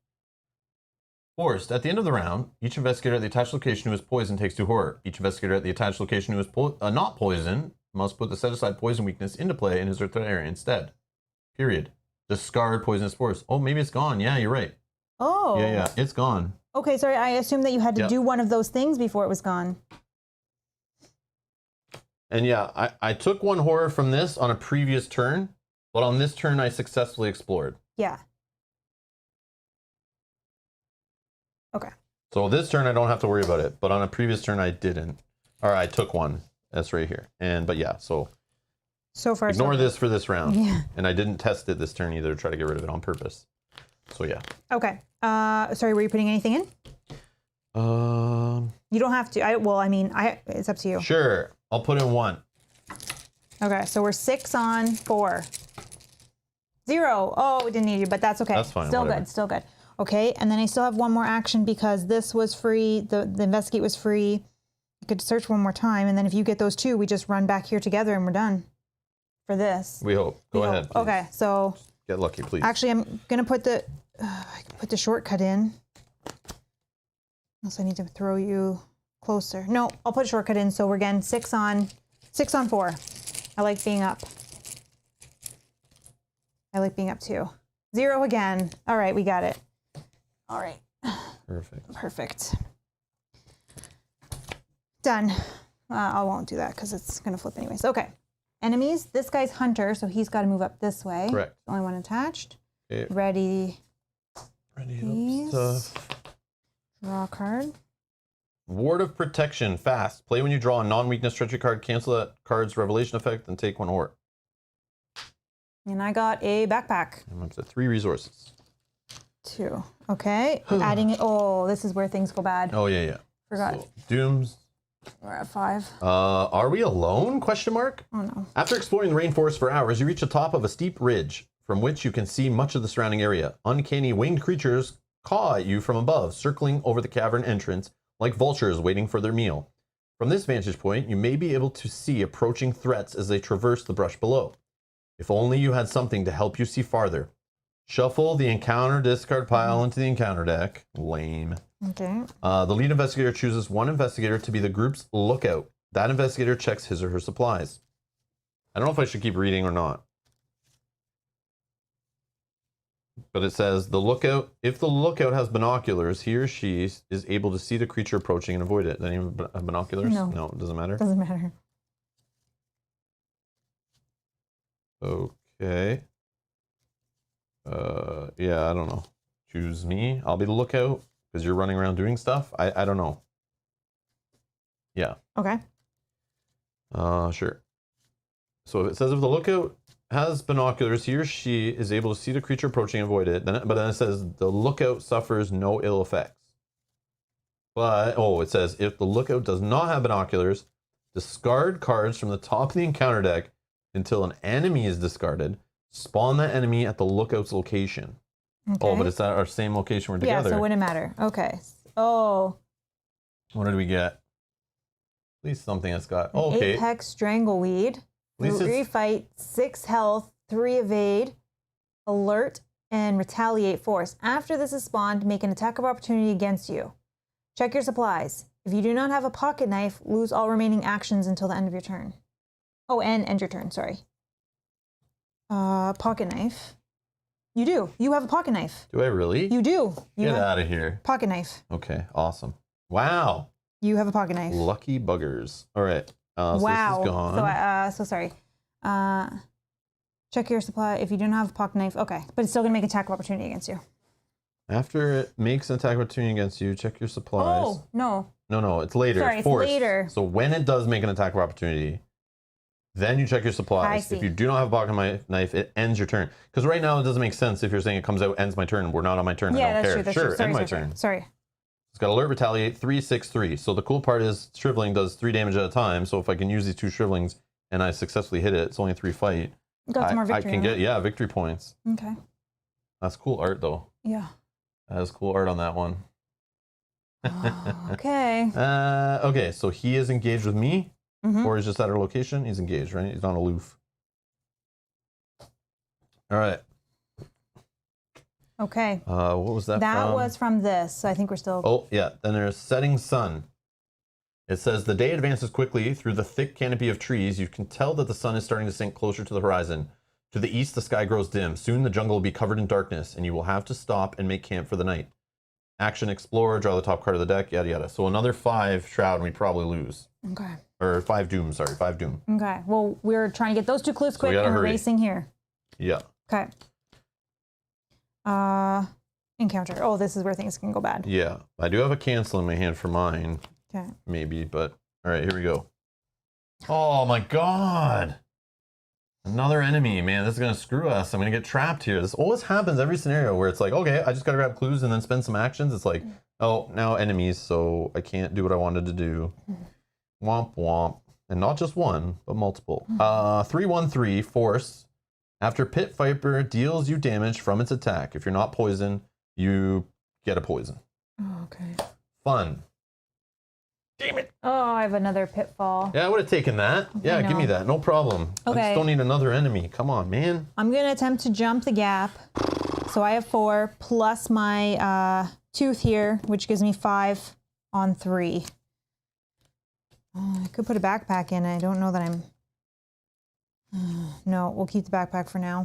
Forced. At the end of the round, each investigator at the attached location who is poisoned takes 2 horror. Each investigator at the attached location who is not poisoned must put the set-aside poison weakness into play in his or her area instead. Period. Discard poisonous spores. Oh, maybe it's gone. Yeah, you're right. Oh. Yeah, it's gone. Okay, sorry. I assumed that you had to do one of those things before it was gone. And yeah, I took 1 horror from this on a previous turn, but on this turn I successfully explored. Yeah. Okay. So this turn I don't have to worry about it, but on a previous turn I didn't. All right, I took one. That's right here. But yeah, so far, ignore this for this round. Yeah. And I didn't test it this turn either to try to get rid of it on purpose. So yeah. Okay. Sorry, were you putting anything in? You don't have to. It's up to you. Sure. I'll put in 1. Okay, so we're 6 on 4. 0. Oh, we didn't need you, but that's okay. That's fine. Still whatever. good. Still good. Okay, and then I still have one more action because this was free. The investigate was free. You could search one more time, and then if you get those 2, we just run back here together and we're done for this. We hope. Go ahead. Please. Okay, so Get lucky, please. actually, I'm gonna put the I can put the shortcut in. Unless I need to throw you closer. No, I'll put a shortcut in. So we're getting 6 on 4. I like being up. I like being up too. 0 again. All right, we got it. All right. Perfect. Done. I won't do that because it's going to flip anyways. Okay. Enemies. This guy's Hunter, so he's got to move up this way. Correct. Only one attached. Okay. Ready. Ready stuff. Draw a card. Ward of Protection. Fast. Play when you draw a non-weakness treachery card. Cancel that card's revelation effect and take 1 ore. And I got a backpack. I'm up to 3 resources. 2. Okay. Adding it. Oh, this is where things go bad. Oh, yeah. Forgot. So, Dooms. We're at 5. Are we alone? Question mark. Oh, no. After exploring the rainforest for hours, you reach the top of a steep ridge from which you can see much of the surrounding area. Uncanny winged creatures caw at you from above, circling over the cavern entrance like vultures waiting for their meal. From this vantage point, you may be able to see approaching threats as they traverse the brush below. If only you had something to help you see farther. Shuffle the encounter discard pile into the encounter deck. Lame. Okay. The lead investigator chooses 1 investigator to be the group's lookout. That investigator checks his or her supplies. I don't know if I should keep reading or not. But it says the lookout, if the lookout has binoculars, he or she is able to see the creature approaching and avoid it. Does anyone have binoculars? No, it doesn't matter. Doesn't matter. Okay. Yeah, I don't know. Choose me. I'll be the lookout because you're running around doing stuff. I don't know. Yeah. Okay. Sure. So it says if the lookout has binoculars, he or she is able to see the creature approaching and avoid it. But then it says the lookout suffers no ill effects. But, it says if the lookout does not have binoculars, discard cards from the top of the encounter deck until an enemy is discarded. Spawn that enemy at the lookout's location. Okay. Oh, but it's at our same location we're together. Yeah, so it wouldn't matter. Okay. Oh. What did we get? At least something that's got... Oh, okay. Apex Strangleweed. 3 fight, 6 health, 3 evade, alert, and retaliate force. After this is spawned, make an attack of opportunity against you. Check your supplies. If you do not have a pocket knife, lose all remaining actions until the end of your turn. Oh, and end your turn, sorry. Pocket knife. You do. You have a pocket knife. Do I really? You do. Get out of here. Pocket knife. Okay, awesome. Wow. You have a pocket knife. Lucky buggers. All right. So wow. This is gone. So sorry. Check your supply. If you don't have a pocket knife, okay. But it's still going to make attack of opportunity against you. After it makes an attack of opportunity against you, check your supplies. Oh, no. No, it's later. Sorry, it's forced. later. So when it does make an attack of opportunity, then you check your supplies. I see. If you do not have a pocket knife, it ends your turn. Because right now it doesn't make sense if you're saying it comes out, ends my turn. We're not on my turn. Yeah, I don't that's care. true. That's sure, true. Sorry, end my sorry, turn. Sorry. It's got alert, retaliate, 3, 6, 3. So the cool part is shriveling does 3 damage at a time. So if I can use these 2 shrivelings and I successfully hit it, it's only 3 fight. You got some more victory. I can get victory points. Okay. That's cool art though. Yeah. That is cool art on that one. Oh, okay. Okay, so he is engaged with me, Mm-hmm. or he's just at our location. He's engaged, right? He's not aloof. All right. Okay. What was that? That was from this. So I think we're still. Oh yeah. Then there's setting sun. It says the day advances quickly through the thick canopy of trees. You can tell that the sun is starting to sink closer to the horizon. To the east, the sky grows dim. Soon the jungle will be covered in darkness, and you will have to stop and make camp for the night. Action explore, draw the top card of the deck, yada yada. So another 5 shroud, and we probably lose. Okay. Or 5 doom, sorry, 5 doom. Okay. Well, we're trying to get those 2 clues quick, we gotta and we're hurry. racing here. Yeah. Okay. Encounter. Oh, this is where things can go bad. Yeah. I do have a cancel in my hand for mine. Okay. Maybe, but All right, here we go. Oh my god. Another enemy, man. This is going to screw us. I'm going to get trapped here. This always happens every scenario where it's like, okay, I just got to grab clues and then spend some actions. It's like, oh, now enemies, so I can't do what I wanted to do. Womp womp. And not just one, but multiple. 3/1/3 force. After Pit Viper deals you damage from its attack. If you're not poisoned, you get a poison. Oh, okay. Fun. Damn it. Oh, I have another pitfall. Yeah, I would have taken that. Yeah, give me that. No problem. Okay. I just don't need another enemy. Come on, man. I'm going to attempt to jump the gap. So I have 4 plus my tooth here, which gives me 5 on 3. I could put a backpack in. I don't know that I'm... No, we'll keep the backpack for now.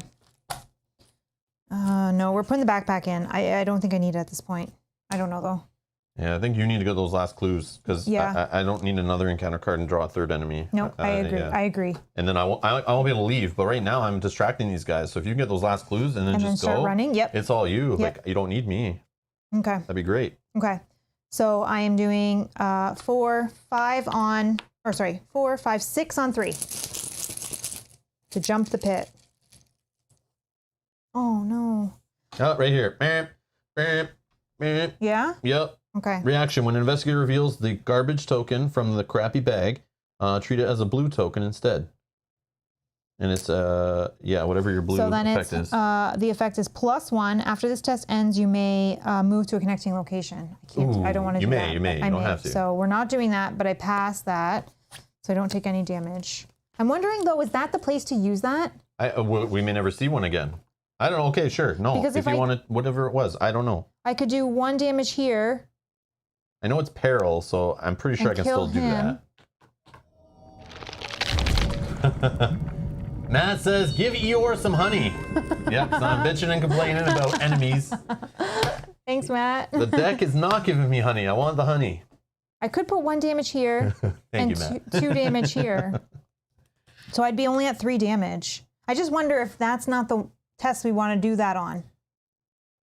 No, we're putting the backpack in. I don't think I need it at this point. I don't know, though. Yeah, I think you need to get those last clues because I don't need another encounter card and draw a third enemy. No, I agree. Yeah. I agree. And then I won't be able to leave. But right now I'm distracting these guys. So if you can get those last clues and then just start running, yep. It's all you. Yep. Like you don't need me. Okay. That'd be great. Okay. So I am doing 4, 5 on, or sorry, 4, 5, 6 on 3 to jump the pit. Oh no. Oh, right here. Yeah? Yep. Okay. Reaction. When an investigator reveals the garbage token from the crappy bag, treat it as a blue token instead. And it's, whatever your blue effect is. The effect is +1. After this test ends, you may move to a connecting location. I don't want to do that. You may. You don't have to. So we're not doing that, but I pass that, so I don't take any damage. I'm wondering, though, is that the place to use that? We may never see one again. I don't know. Okay, sure. No, because if you wanted, whatever it was, I don't know. I could do 1 damage here. I know it's peril, so I'm pretty sure I can still do that. Matt says, give Eeyore some honey. Yep, so I'm bitching and complaining about enemies. Thanks, Matt. The deck is not giving me honey. I want the honey. I could put 1 damage here Thank and you, Matt. 2 damage here. So I'd be only at 3 damage. I just wonder if that's not the test we want to do that on.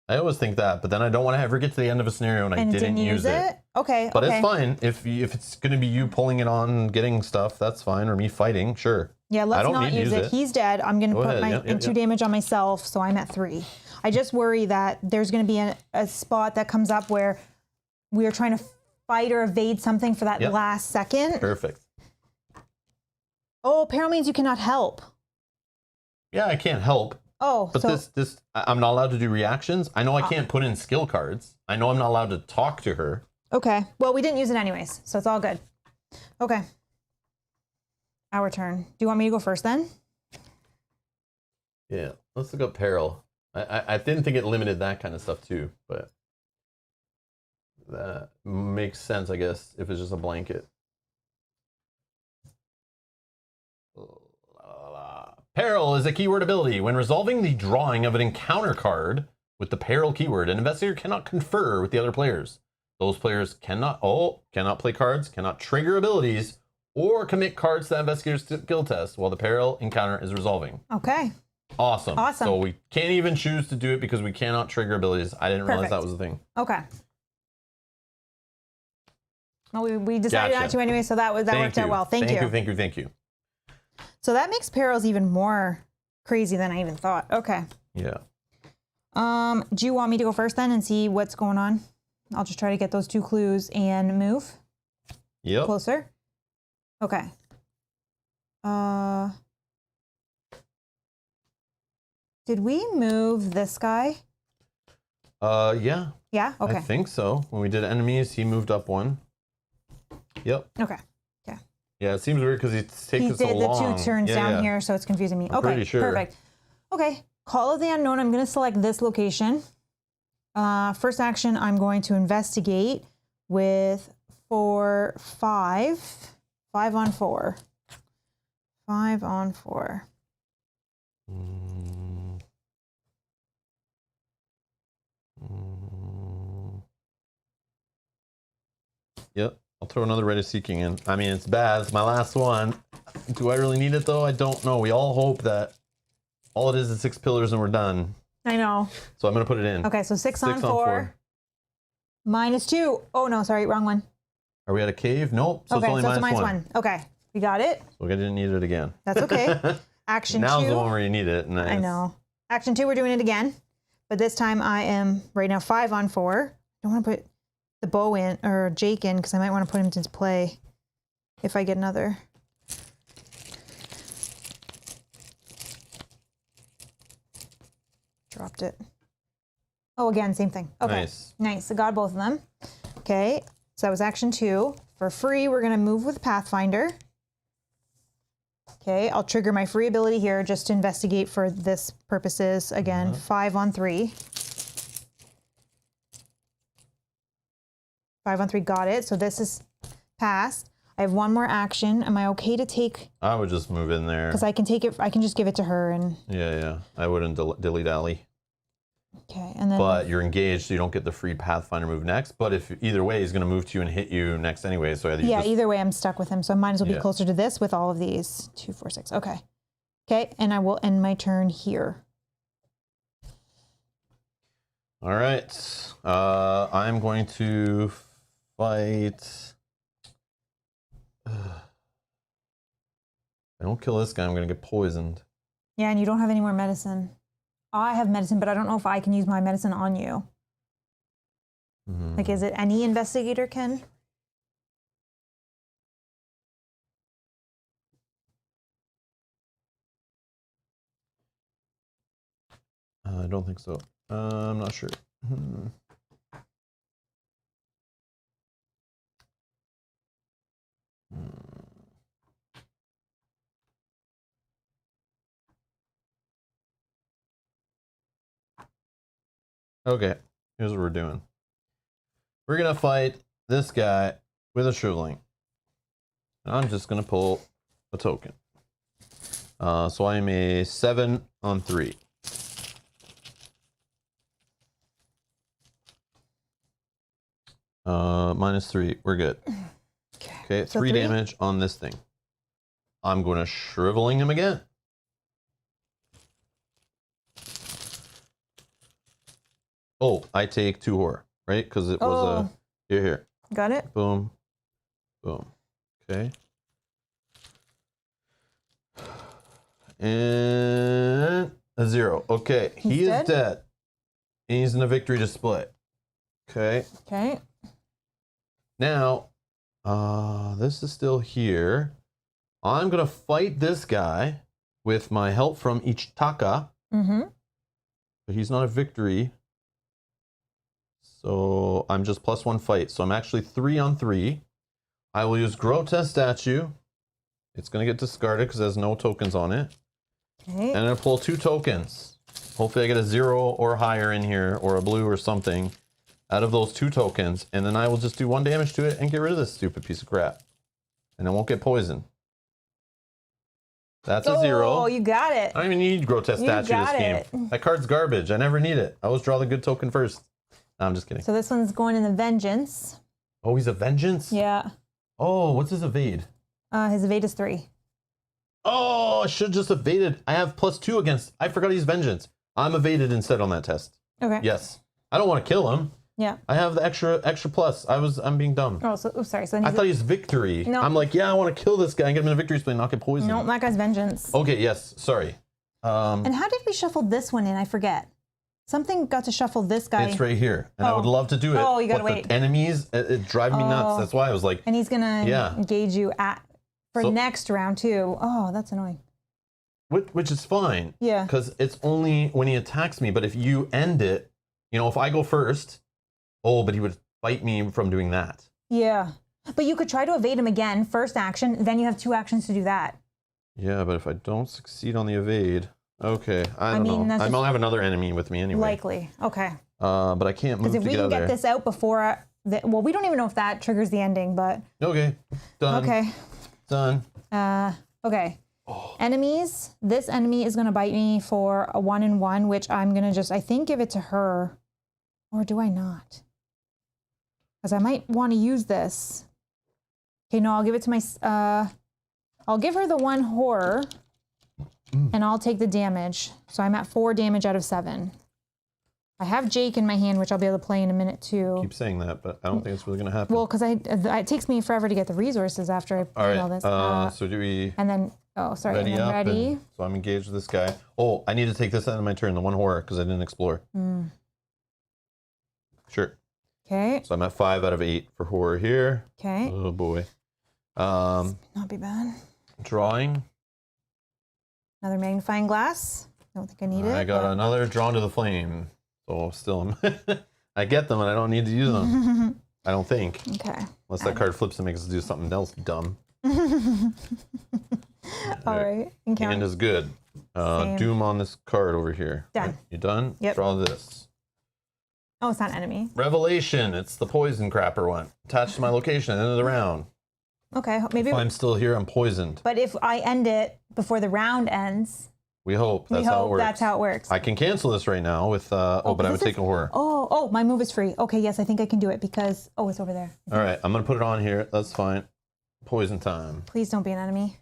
I always think that, but then I don't want to ever get to the end of a scenario and I didn't use it. Okay, but it's fine. If it's going to be you pulling it on, getting stuff, that's fine. Or me fighting, sure. Yeah, let's not use it. He's dead. I'm going to put my 2 damage on myself, so I'm at 3. I just worry that there's going to be a spot that comes up where we are trying to fight or evade something for that last second. Perfect. Oh, peril means you cannot help. Yeah, I can't help. Oh, but so this I'm not allowed to do reactions. I know I can't put in skill cards. I know I'm not allowed to talk to her. Okay. Well, we didn't use it anyways, so it's all good. Okay. Our turn. Do you want me to go first then? Yeah. Let's look up peril. I didn't think it limited that kind of stuff too, but that makes sense, I guess, if it's just a blanket. Peril is a keyword ability. When resolving the drawing of an encounter card with the peril keyword, an investigator cannot confer with the other players. Those players cannot play cards, cannot trigger abilities, or commit cards to the investigator's skill test while the peril encounter is resolving. Okay. Awesome. So we can't even choose to do it because we cannot trigger abilities. I didn't realize that was a thing. Okay. Well, we decided not to anyway, so that worked out well. Thank you. So that makes perils even more crazy than I even thought. Okay. Yeah. Do you want me to go first then and see what's going on? I'll just try to get those 2 clues and move. Yep. Closer. Okay. Did we move this guy? Yeah. Yeah? Okay. I think so. When we did enemies, he moved up 1. Yep. Okay. Yeah, it seems weird because it takes so long. He did the 2 turns down here, so it's confusing me. I'm pretty sure. Perfect. Okay, Call of the Unknown. I'm going to select this location. First action, I'm going to investigate with 5 on 4. 5 on 4. Yep. I'll throw another Red is Seeking in. I mean, it's bad. It's my last one. Do I really need it, though? I don't know. We all hope that all it is 6 pillars and we're done. I know. So I'm going to put it in. Okay, so 6 on 4. Minus 2. Oh, no, sorry. Wrong one. Are we at a cave? Nope. So okay, it's only so it's a minus -1. Okay, we got it. So I didn't need it again. That's okay. Action Now's 2. the one where you need it. Nice. I know. Action 2, we're doing it again. But this time I am right now 5 on 4. I don't want to put the bow in, or Jake in, because I might want to put him into play if I get another. Dropped it. Oh, again, same thing. Okay. Nice. Nice. I got both of them. Okay. So that was action 2. For free, we're going to move with Pathfinder. Okay. I'll trigger my free ability here just to investigate for this purposes. Again, 5 on 3. 5 on 3, got it. So this is passed. I have one more action. Am I okay to take? I would just move in there. Because I can take it. I can just give it to her and. Yeah. I wouldn't dilly-dally. Okay, and then. But you're engaged, so you don't get the free Pathfinder move next. But if either way, he's going to move to you and hit you next anyway. So either way, I'm stuck with him. So I might as well be closer to this with all of these. 2, 4, 6. Okay. Okay, and I will end my turn here. All right. I'm going to fight. If I don't kill this guy, I'm going to get poisoned. Yeah, and you don't have any more medicine. I have medicine, but I don't know if I can use my medicine on you. Like, is it any investigator can? I don't think so. I'm not sure. Okay, here's what we're doing. We're gonna fight this guy with a shriveling. I'm just gonna pull a token. So I'm a 7 on 3. -3. We're good. Okay, so 3 damage on this thing. I'm going to shriveling him again. Oh, I take 2 horror, right? Because it was a here. Got it. Boom, boom. Okay. And a 0. Okay, he is dead. And he's in a victory display. Okay. Okay. Now, this is still here. I'm gonna fight this guy with my help from Ichitaka. But he's not a victory. So I'm just +1 fight. So I'm actually 3 on 3. I will use Grotesque Statue. It's gonna get discarded because it has no tokens on it. Okay. And I'm gonna pull 2 tokens. Hopefully I get a 0 or higher in here, or a blue or something, out of those 2 tokens. And then I will just do 1 damage to it and get rid of this stupid piece of crap. And I won't get poisoned. That's a 0. Oh, you got it. I don't even need Grotesque Statue this game. That card's garbage. I never need it. I always draw the good token first. No, I'm just kidding. So this one's going in the Vengeance. Oh, he's a Vengeance? Yeah. Oh, what's his evade? His evade is 3. Oh, I should have just evaded. I have +2 against. I forgot he's Vengeance. I'm evaded instead on that test. Okay. Yes. I don't want to kill him. Yeah. I have the extra plus. I'm being dumb. Oh, so sorry. So I thought he's victory. No. I'm like, yeah, I want to kill this guy and get him in a victory display and not get poisoned. No, that guy's Vengeance. Okay, yes, sorry. And how did we shuffle this one in? I forget. Something got to shuffle this guy. It's right here, and I would love to do it. Oh, you gotta wait. The enemies, it drive me nuts. That's why I was like. And he's gonna engage you for next round too. Oh, that's annoying. Which is fine. Yeah. Because it's only when he attacks me. But if you end it, if I go first, but he would fight me from doing that. Yeah. But you could try to evade him again, first action, then you have 2 actions to do that. Yeah, but if I don't succeed on the evade, okay, I don't know. I might have another enemy with me anyway. Likely. Okay. But I can't move to get out of there. Because if we can get this out before, well, we don't even know if that triggers the ending, but. Okay. Done. Okay. Done. Okay. Oh. Enemies. This enemy is going to bite me for a 1 and 1, which I'm going to just, I think, give it to her. Or do I not? Because I might want to use this. Okay, no, I'll give it to my, I'll give her the 1 horror, and I'll take the damage. So I'm at 4 damage out of 7. I have Jake in my hand, which I'll be able to play in a minute too. Keep saying that, but I don't think it's really going to happen. Well, because it takes me forever to get the resources after I play all this. So do we... And then, oh, sorry, ready and then up? ready. So I'm engaged with this guy. Oh, I need to take this out of my turn, the one horror, because I didn't explore. Sure. Okay. So I'm at 5 out of 8 for horror here. Okay. Oh boy. Not be bad. Drawing. Another magnifying glass. Don't think I need it. I got another Drawn to the Flame. So still, I get them and I don't need to use them. I don't think. Okay. Unless that card flips and makes us do something else dumb. All right. Hand is good. Doom on this card over here. Done. Right. You done? Yep. Draw this. Oh, it's not enemy. Revelation. It's the poison crapper one. Attached to my location at the end of the round. Okay. Maybe. If I'm still here, I'm poisoned. But if I end it before the round ends. We hope that's how it works. That's how it works. I can cancel this right now with, but I would take a horror. Oh, my move is free. Okay, yes, I think I can do it because, it's over there. All right, I'm going to put it on here. That's fine. Poison time. Please don't be an enemy.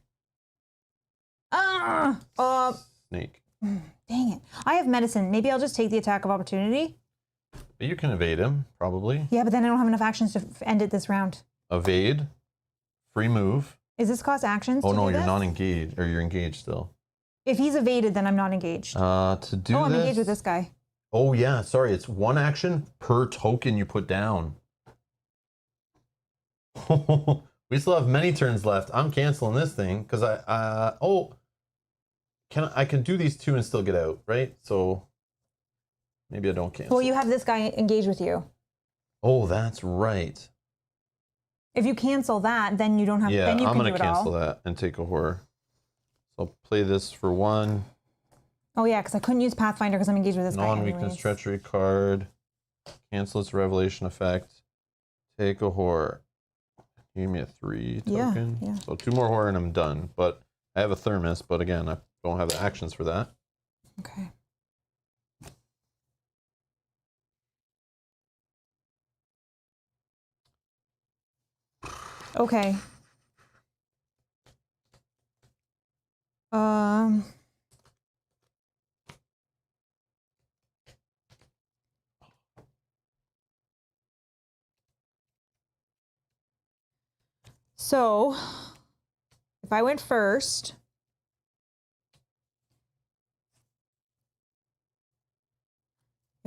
Snake. Dang it. I have medicine. Maybe I'll just take the attack of opportunity. But you can evade him, probably. Yeah, but then I don't have enough actions to end it this round. Evade. Free move. Is this cost actions? Oh, to no, do you're this? not engaged, or you're engaged still. If he's evaded, then I'm not engaged. To do this. I'm engaged with this guy. Oh, yeah, sorry. It's 1 action per token you put down. We still have many turns left. I'm canceling this thing because I can do these 2 and still get out, right? So maybe I don't cancel. Well, you have this guy engaged with you. Oh, that's right. If you cancel that, then you don't have. Yeah, then you I'm can going do to it cancel all. that and take a horror. So I'll play this for 1. Oh yeah, because I couldn't use Pathfinder because I'm engaged with this guy. Non-weakness treachery card. Cancel its revelation effect. Take a horror. Give me a 3 token. Yeah. So 2 more horror and I'm done. But I have a thermos, but again, I don't have the actions for that. Okay. Okay. So, if I went first,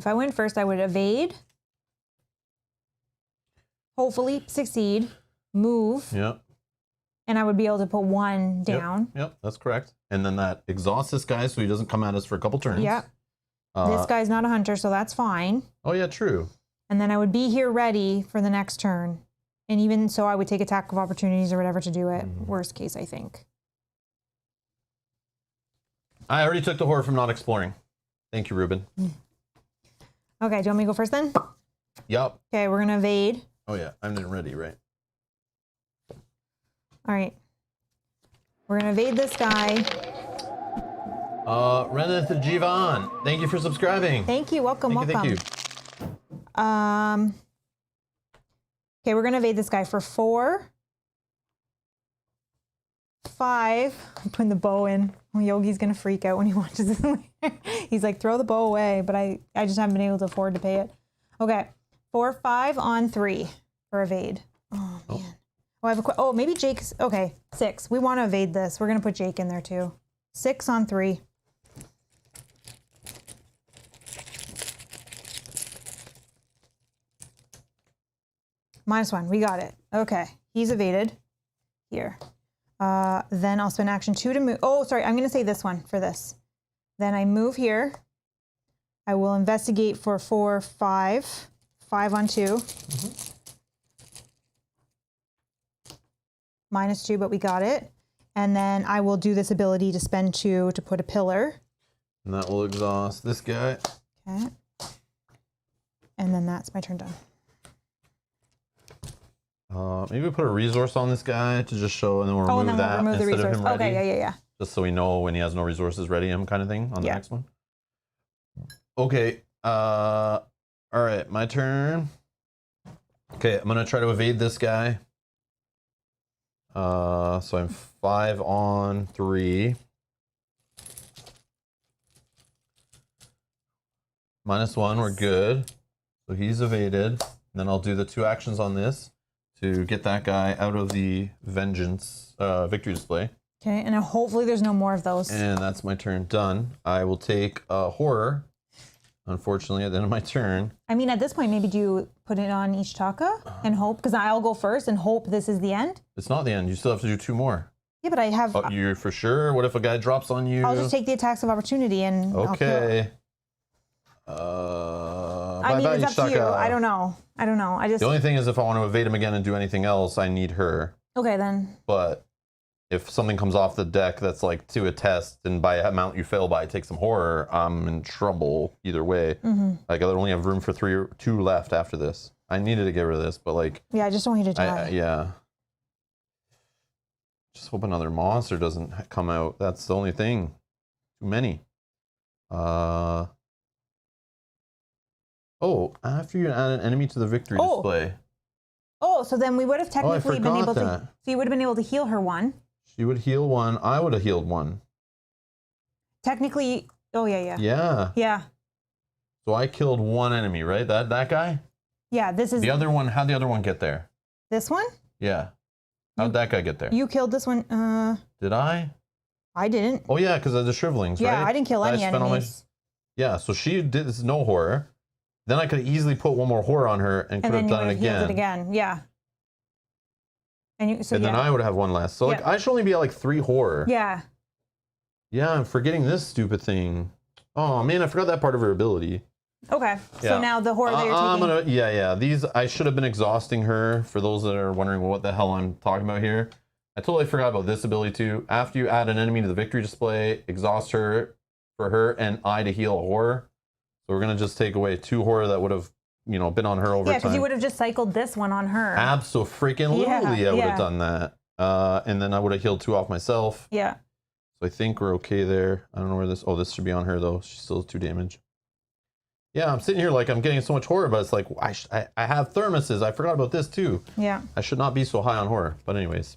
I would evade, hopefully succeed, move, Yep. and I would be able to put 1 down. Yep, that's correct. And then that exhausts this guy so he doesn't come at us for a couple turns. Yep. This guy's not a hunter, so that's fine. Oh, yeah, true. And then I would be here ready for the next turn. And even so, I would take attack of opportunities or whatever to do it. Worst case, I think. I already took the horror from not exploring. Thank you, Ruben. Okay, do you want me to go first then? Yep. Okay, we're going to evade. Oh, yeah, I'm ready, right? All right. We're going to evade this guy. Reneth Jivan, thank you for subscribing. Thank you. Welcome, welcome. Thank you. Okay, we're going to evade this guy for 4. 5. I'm putting the bow in. Oh, Yogi's going to freak out when he watches this later. He's like, throw the bow away, but I just haven't been able to afford to pay it. Okay, 4, 5 on 3 for evade. Oh, man. Oh, I have a maybe Jake's, okay, 6. We want to evade this. We're going to put Jake in there too. 6 on 3. -1. We got it. Okay. He's evaded. Here. Then I'll spend action 2 to move. Oh, sorry. I'm going to say this one for this. Then I move here. I will investigate for 4, 5. 5 on 2. -2, but we got it. And then I will do this ability to spend 2 to put a pillar. And that will exhaust this guy. Okay. And then that's my turn done. Maybe we put a resource on this guy to just show, and then we'll remove that remove the instead of resource. him ready. Okay, yeah. Just so we know when he has no resources, ready him kind of thing on the next one. Okay. All right, my turn. Okay, I'm gonna try to evade this guy. So I'm 5 on 3. -1, we're good. So he's evaded. And then I'll do the 2 actions on this to get that guy out of the vengeance victory display. Okay, and hopefully there's no more of those. And that's my turn done. I will take horror, unfortunately, at the end of my turn. I mean, at this point, maybe do you put it on each Taka and hope? Because I'll go first and hope this is the end. It's not the end. You still have to do 2 more. Yeah, but I have... Oh, you're for sure? What if a guy drops on you? I'll just take the attacks of opportunity and... Okay. I mean, it's up to you. I don't know. The only thing is if I want to evade him again and do anything else, I need her. Okay, then. But if something comes off the deck that's like to a test and by amount you fail by, take some horror, I'm in trouble either way. Like I only have room for 2 left after this. I needed to get rid of this, but like... Yeah, I just don't want you to die. Yeah. Just hope another monster doesn't come out. That's the only thing. Too many. Oh, after you add an enemy to the victory display. Oh, so then we would have technically been able to... So you would have been able to heal her 1. She would heal 1. I would have healed 1. Technically... Oh, yeah. Yeah. So I killed 1 enemy, right? That guy? Yeah, this is... The other one, how'd the other one get there? This one? Yeah. How'd that guy get there? You killed this one. Did I? I didn't. Oh, yeah, because of the shrivelings, right? Yeah, I didn't kill any enemies. Yeah, so she did no horror. Then I could easily put 1 more horror on her and could have done it again. Healed it again, yeah. And then I would have 1 less. So like I should only be at like 3 horror. Yeah. Yeah, I'm forgetting this stupid thing. Oh man, I forgot that part of her ability. Okay. Yeah. So now the horror that you're taking. Yeah. These I should have been exhausting her. For those that are wondering what the hell I'm talking about here, I totally forgot about this ability too. After you add an enemy to the victory display, exhaust her for her and I to heal a horror. So we're gonna just take away 2 horror that would have, been on her over time. Yeah, because you would have just cycled this one on her. Abso-freaking-lutely, I would have done that. And then I would have healed 2 off myself. Yeah. So I think we're okay there. I don't know where this... Oh, this should be on her, though. She still has 2 damage. Yeah, I'm sitting here like I'm getting so much horror, but it's like, I have thermoses. I forgot about this, too. Yeah. I should not be so high on horror. But anyways.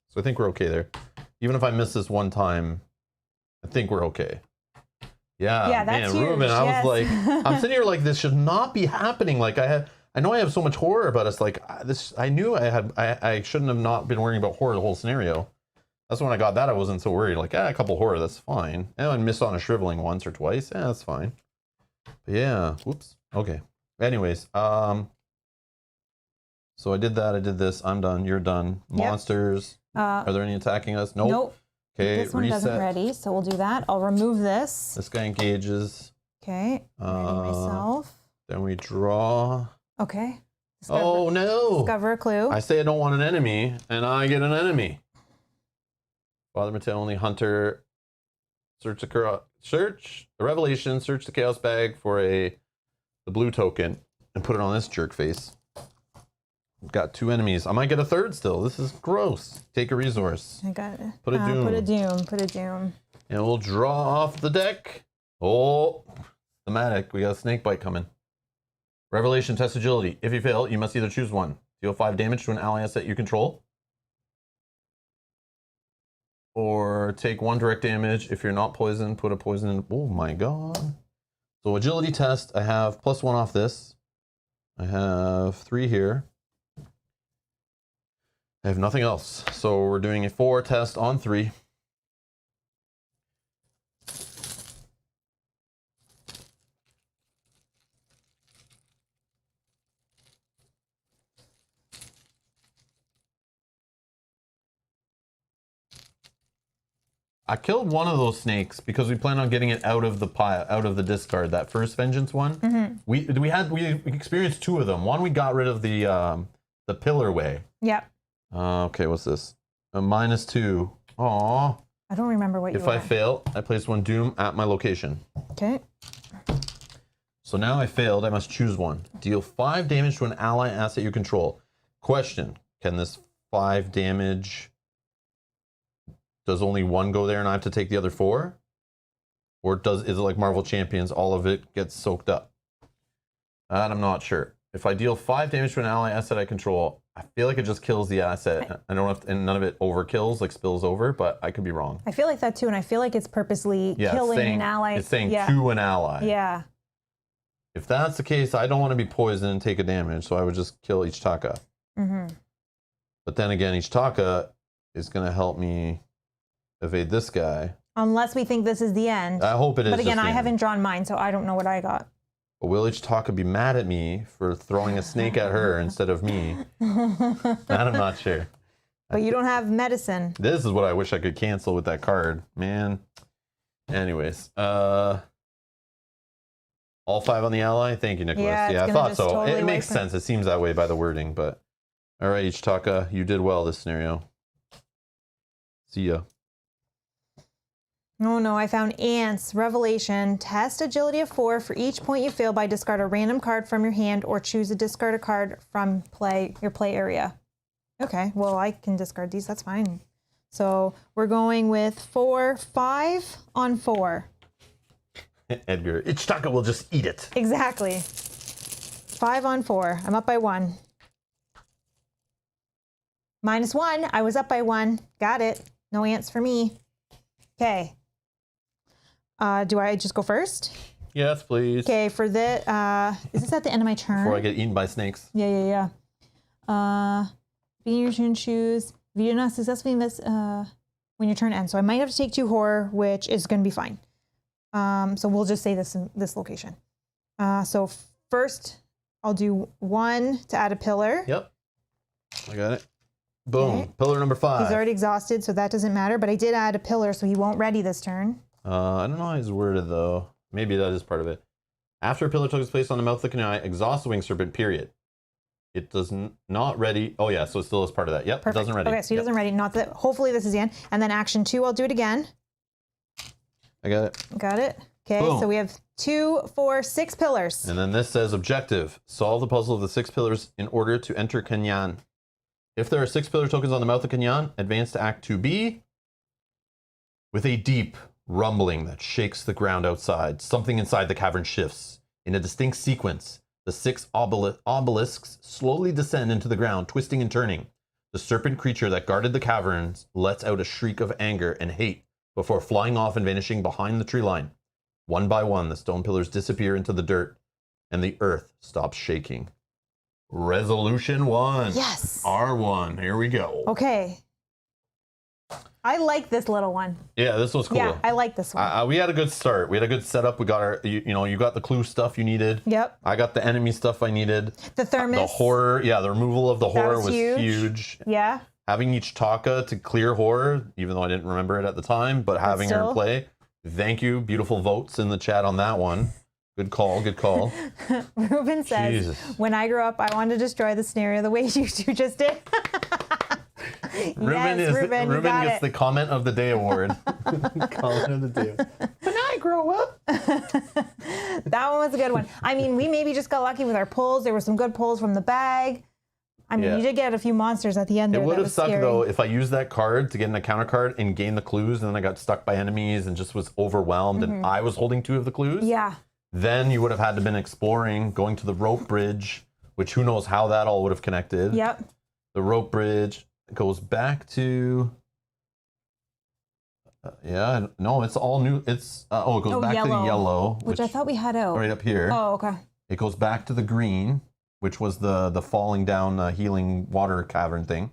So I think we're okay there. Even if I miss this 1 time, I think we're okay. Yeah, that's man, Ruben, huge. I was like, I'm sitting here like, this should not be happening. Like I know I have so much horror, but it's like I knew I shouldn't have not been worrying about horror the whole scenario. That's when I got that. I wasn't so worried. Like, a couple horror, that's fine. And I missed on a shriveling once or twice. Yeah, that's fine. But yeah, whoops. Okay. Anyways, so I did that. I did this. I'm done. You're done. Monsters. Are there any attacking us? Nope. Okay, this one doesn't ready, so we'll do that. I'll remove this. This guy engages. Okay, ready myself. Then we draw. Okay. Oh no! Discover a clue. I say I don't want an enemy, and I get an enemy. Father Mateo, only hunter. Search the revelation. Search the chaos bag for the blue token, and put it on this jerk face. We've got 2 enemies. I might get a 3rd still. This is gross. Take a resource. I got it. Put a doom. Put a doom. And we'll draw off the deck. Oh, thematic. We got a snake bite coming. Revelation, test agility. If you fail, you must either choose 1. Deal 5 damage to an ally asset you control. Or take 1 direct damage. If you're not poisoned, put a poison in. Oh my god. So agility test, I have +1 off this. I have 3 here. I have nothing else. So we're doing a 4 test on 3. I killed 1 of those snakes because we plan on getting it out of the pile, out of the discard. That first vengeance one. Mm-hmm. We experienced 2 of them. One we got rid of the pillar way. Yep. Okay, what's this? A -2. Aw. I don't remember what you If I fail, I place 1 doom at my location. Okay. So now I failed. I must choose 1. Deal 5 damage to an ally asset you control. Question: can this 5 damage? Does only 1 go there, and I have to take the other 4? Or is it like Marvel Champions? All of it gets soaked up. That I'm not sure. If I deal 5 damage to an ally asset I control, I feel like it just kills the asset. I don't know if, and none of it overkills, like spills over, but I could be wrong. I feel like that too, and I feel like it's purposely killing an ally. It's saying to an ally. Yeah. If that's the case, I don't want to be poisoned and take a damage, so I would just kill Ichitaka. But then again, Ichitaka is going to help me evade this guy. Unless we think this is the end. I hope it is. But again, I haven't drawn mine, so I don't know what I got. But will Ichitaka be mad at me for throwing a snake at her instead of me? I'm not sure. But you don't have medicine. This is what I wish I could cancel with that card. Man. Anyways. All 5 on the ally? Thank you, Nicholas. Yeah, I thought so. Totally it makes sense. It seems that way by the wording, but... All right, Ichitaka, you did well this scenario. See ya. Oh no, I found ants. Revelation. Test agility of 4. For each point you fail by, discard a random card from your hand or choose a discard a card from your play area. Okay, well, I can discard these. That's fine. So we're going with 4, 5 on 4. Edgar, Ichitaka will just eat it. Exactly. 5 on 4. I'm up by 1. -1. I was up by 1. Got it. No ants for me. Okay. Do I just go first? Yes, please. Okay, for this, is this at the end of my turn? Before I get eaten by snakes. Yeah. Being your turn, choose. If you do not successfully miss when your turn ends. So I might have to take 2 horror, which is going to be fine. So we'll just say this in this location. So first, I'll do 1 to add a pillar. Yep. I got it. Boom. Okay. Pillar number 5. He's already exhausted, so that doesn't matter. But I did add a pillar, so he won't ready this turn. I don't know how he's worded, though. Maybe that is part of it. After a pillar took its place on the mouth of the canine, exhaust the winged serpent, period. It does not ready. Oh, yeah, so it still is part of that. Yep, perfect. It doesn't ready. Okay, so he doesn't ready. Not that. Hopefully this is the end. And then action 2, I'll do it again. I got it. Got it. Okay, boom. So we have 2, 4, 6 pillars. And then this says objective. Solve the puzzle of the 6 pillars in order to enter Kanyan. If there are 6 pillar tokens on the mouth of Kanyan, advance to Act 2B with a deep rumbling that shakes the ground outside. Something inside the cavern shifts. In a distinct sequence, the 6 obelisks slowly descend into the ground, twisting and turning. The serpent creature that guarded the caverns lets out a shriek of anger and hate before flying off and vanishing behind the tree line. One by one, the stone pillars disappear into the dirt, and the earth stops shaking. Resolution 1. Yes. R1. Here we go. Okay. I like this little one. Yeah, this was cool. Yeah, I like this one. We had a good start. We had a good setup. We got our, you got the clue stuff you needed. Yep. I got the enemy stuff I needed. The thermos. The horror. Yeah, the removal of the horror was huge. Yeah. Having Ichitaka to clear horror, even though I didn't remember it at the time, but having her play. Thank you. Beautiful votes in the chat on that one. Good call, good call. Ruben says, Jesus. When I grew up, I wanted to destroy the scenario the way you two just did. Ruben gets the Comment of the Day award. Comment of the Day. When I grow up. That one was a good one. I mean, we maybe just got lucky with our pulls. There were some good pulls from the bag. I mean, you did get a few monsters at the end there. It would have sucked, though, if I used that card to get in a counter card and gain the clues, and then I got stuck by enemies and just was overwhelmed, and I was holding 2 of the clues. Yeah. Then you would have had to have been exploring, going to the rope bridge, which who knows how that all would have connected. Yep. The rope bridge goes back to... no, it's all new. It's it goes back to the yellow. Which I thought we had out. Right up here. Oh, okay. It goes back to the green, which was the falling down healing water cavern thing.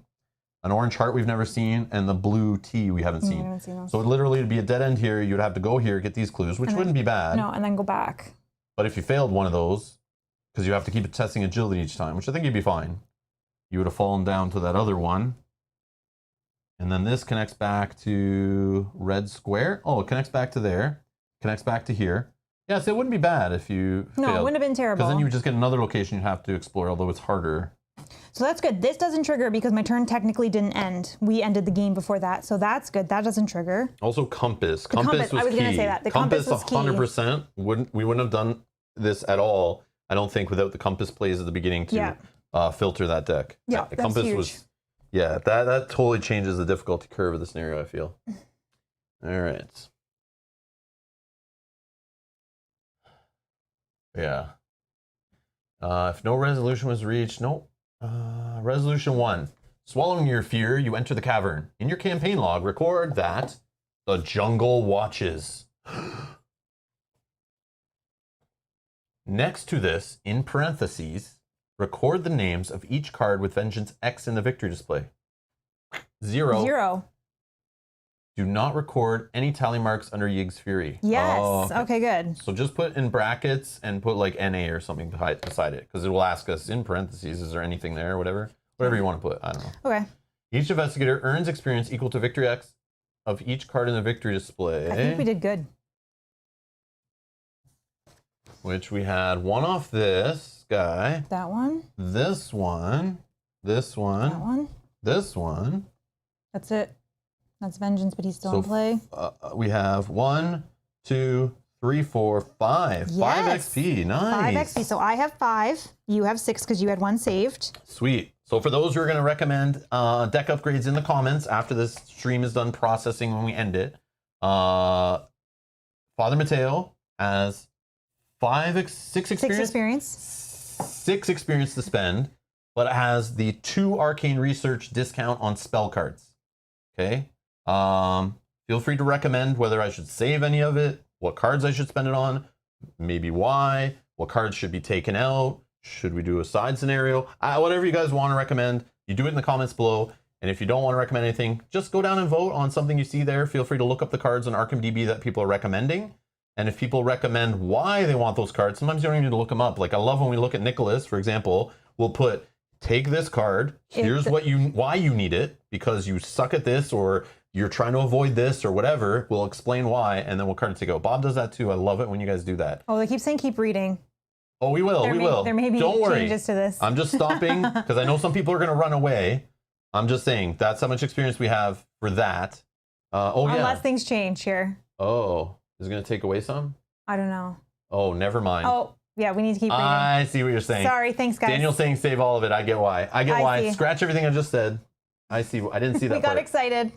An orange heart we've never seen, and the blue tea we haven't seen. I haven't seen those. So literally to be a dead end here, you'd have to go here, get these clues, which wouldn't be bad. No, and then go back. But if you failed one of those, because you have to keep testing agility each time, which I think you'd be fine, you would have fallen down to that other one. And then this connects back to red square. Oh, it connects back to there. Connects back to here. Yeah, so it wouldn't be bad if you failed. No, it wouldn't have been terrible. Because then you would just get another location you'd have to explore, although it's harder. So that's good. This doesn't trigger because my turn technically didn't end. We ended the game before that, so that's good. That doesn't trigger. Also, compass. Compass was I was going to say that. The compass was 100%. We wouldn't have done this at all, I don't think, without the compass plays at the beginning to filter that deck. Yeah, the that's compass huge. Was... Yeah, that totally changes the difficulty curve of the scenario, I feel. All right. Yeah. If no resolution was reached, nope. Resolution 1. Swallowing your fear, you enter the cavern. In your campaign log, record that the jungle watches. Next to this, in parentheses, record the names of each card with Vengeance X in the victory display. 0. 0. Do not record any tally marks under Yig's Fury. Yes. Oh, okay, good. So just put in brackets and put like NA or something beside it, because it will ask us in parentheses, is there anything there or whatever? Whatever you want to put. I don't know. Okay. Each investigator earns experience equal to victory X of each card in the victory display. I think we did good. Which we had one off this guy. That one. This one. This one. That one. This one. That's it. That's Vengeance, but he's still in play. We have 1, 2, 3, 4, 5. Yes. 5 XP. Nice. 5 XP. So I have 5. You have 6 because you had 1 saved. Sweet. So for those who are going to recommend deck upgrades in the comments after this stream is done processing when we end it, Father Mateo has 6 experience. 6 experience. 6 experience to spend, but it has the 2 arcane research discount on spell cards. Okay. Feel free to recommend whether I should save any of it, what cards I should spend it on, maybe why, what cards should be taken out. Should we do a side scenario? Whatever you guys want to recommend, you do it in the comments below. And if you don't want to recommend anything, just go down and vote on something you see there. Feel free to look up the cards on ArkhamDB that people are recommending. And if people recommend why they want those cards, sometimes you don't even need to look them up. Like I love when we look at Nicholas, for example, we'll put, take this card, here's why you need it, because you suck at this or you're trying to avoid this or whatever. We'll explain why, and then we'll card it to go. Bob does that too. I love it when you guys do that. Oh, they keep saying keep reading. Oh, we will. There may be Don't worry. changes to this. I'm just stopping because I know some people are going to run away. I'm just saying that's how much experience we have for that. Unless things change here. Oh, is it going to take away some? I don't know. Oh, never mind. Oh, yeah, we need to keep reading. I see what you're saying. Sorry, thanks, guys. Daniel's saying save all of it. I get why. I get why. See. Scratch everything I just said. I see. I didn't see that We got part. excited.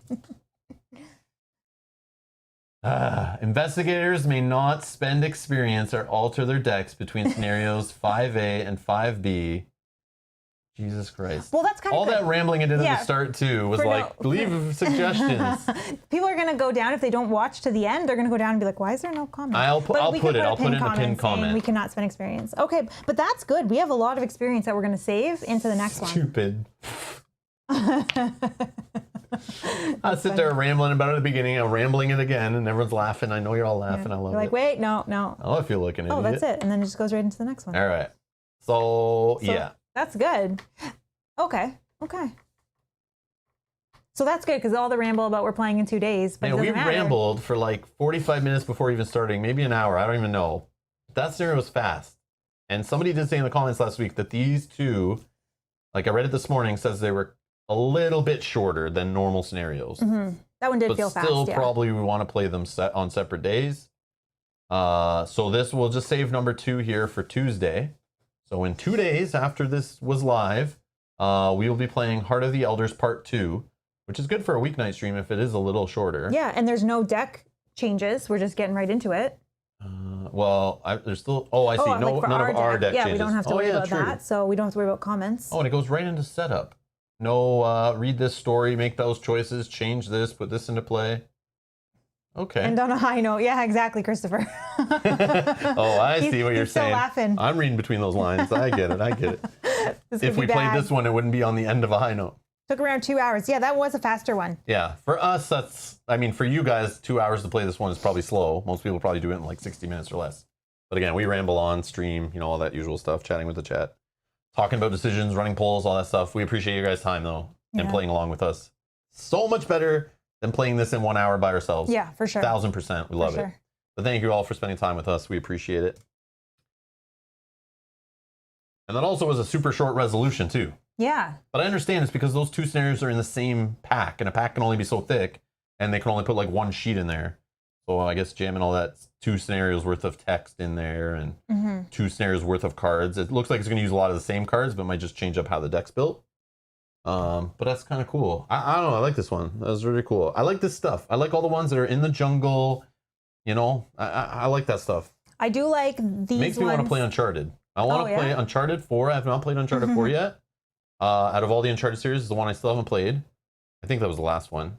Investigators may not spend experience or alter their decks between scenarios 5A and 5B. Jesus Christ. Well, that's kind of all that rambling I did at the start too was leave suggestions. People are going to go down if they don't watch to the end. They're going to go down and be like, "Why is there no comment?" I'll put it in a pinned comment. We cannot spend experience. Okay, but that's good. We have a lot of experience that we're going to save into the next one. Stupid. I sit there rambling about it at the beginning. I'm rambling it again, and everyone's laughing. I know you're all laughing. I love it. You're like, wait, no. I feel like an idiot. Oh, that's it. And then it just goes right into the next one. All right. So yeah. That's good. Okay. So that's good because all the ramble about we're playing in 2 days. But we rambled for like 45 minutes before even starting, maybe an hour. I don't even know. That scenario was fast. And somebody did say in the comments last week that these two, like I read it this morning, says they were a little bit shorter than normal scenarios. Mm-hmm. That one did feel fast. But still, probably we want to play them on separate days. So this will just save number 2 here for Tuesday. So in 2 days after this was live, we will be playing Heart of the Elders Part 2, which is good for a weeknight stream if it is a little shorter. Yeah, and there's no deck changes. We're just getting right into it. There's still... Oh, I see. None of our deck changes. Yeah, we don't have to worry about that, so we don't have to worry about comments. Oh, and it goes right into setup. No, read this story, make those choices, change this, put this into play. Okay. And on a high note. Yeah, exactly, Christopher. Oh, I see what you're saying. Laughing. I'm reading between those lines. I get it. If we played this one, it wouldn't be on the end of a high note. Took around 2 hours. Yeah, that was a faster one. Yeah, for us, for you guys, 2 hours to play this one is probably slow. Most people probably do it in like 60 minutes or less. But again, we ramble on stream, all that usual stuff, chatting with the chat, talking about decisions, running polls, all that stuff. We appreciate your guys' time, though, and playing along with us. So much better than playing this in 1 hour by ourselves. Yeah, for sure. 1000%. We love it. But thank you all for spending time with us. We appreciate it. And that also was a super short resolution, too. Yeah. But I understand it's because those 2 scenarios are in the same pack, and a pack can only be so thick, and they can only put like 1 sheet in there. So I guess jamming all that 2 scenarios worth of text in there and 2 scenarios worth of cards. It looks like it's going to use a lot of the same cards, but might just change up how the deck's built. But that's kind of cool. I don't know. I like this one. That was really cool. I like this stuff. I like all the ones that are in the jungle. I like that stuff. I do like these Makes me want to play Uncharted. I want to play Uncharted 4. I have not played Uncharted 4 yet. Out of all the Uncharted series, the one I still haven't played. I think that was the last one.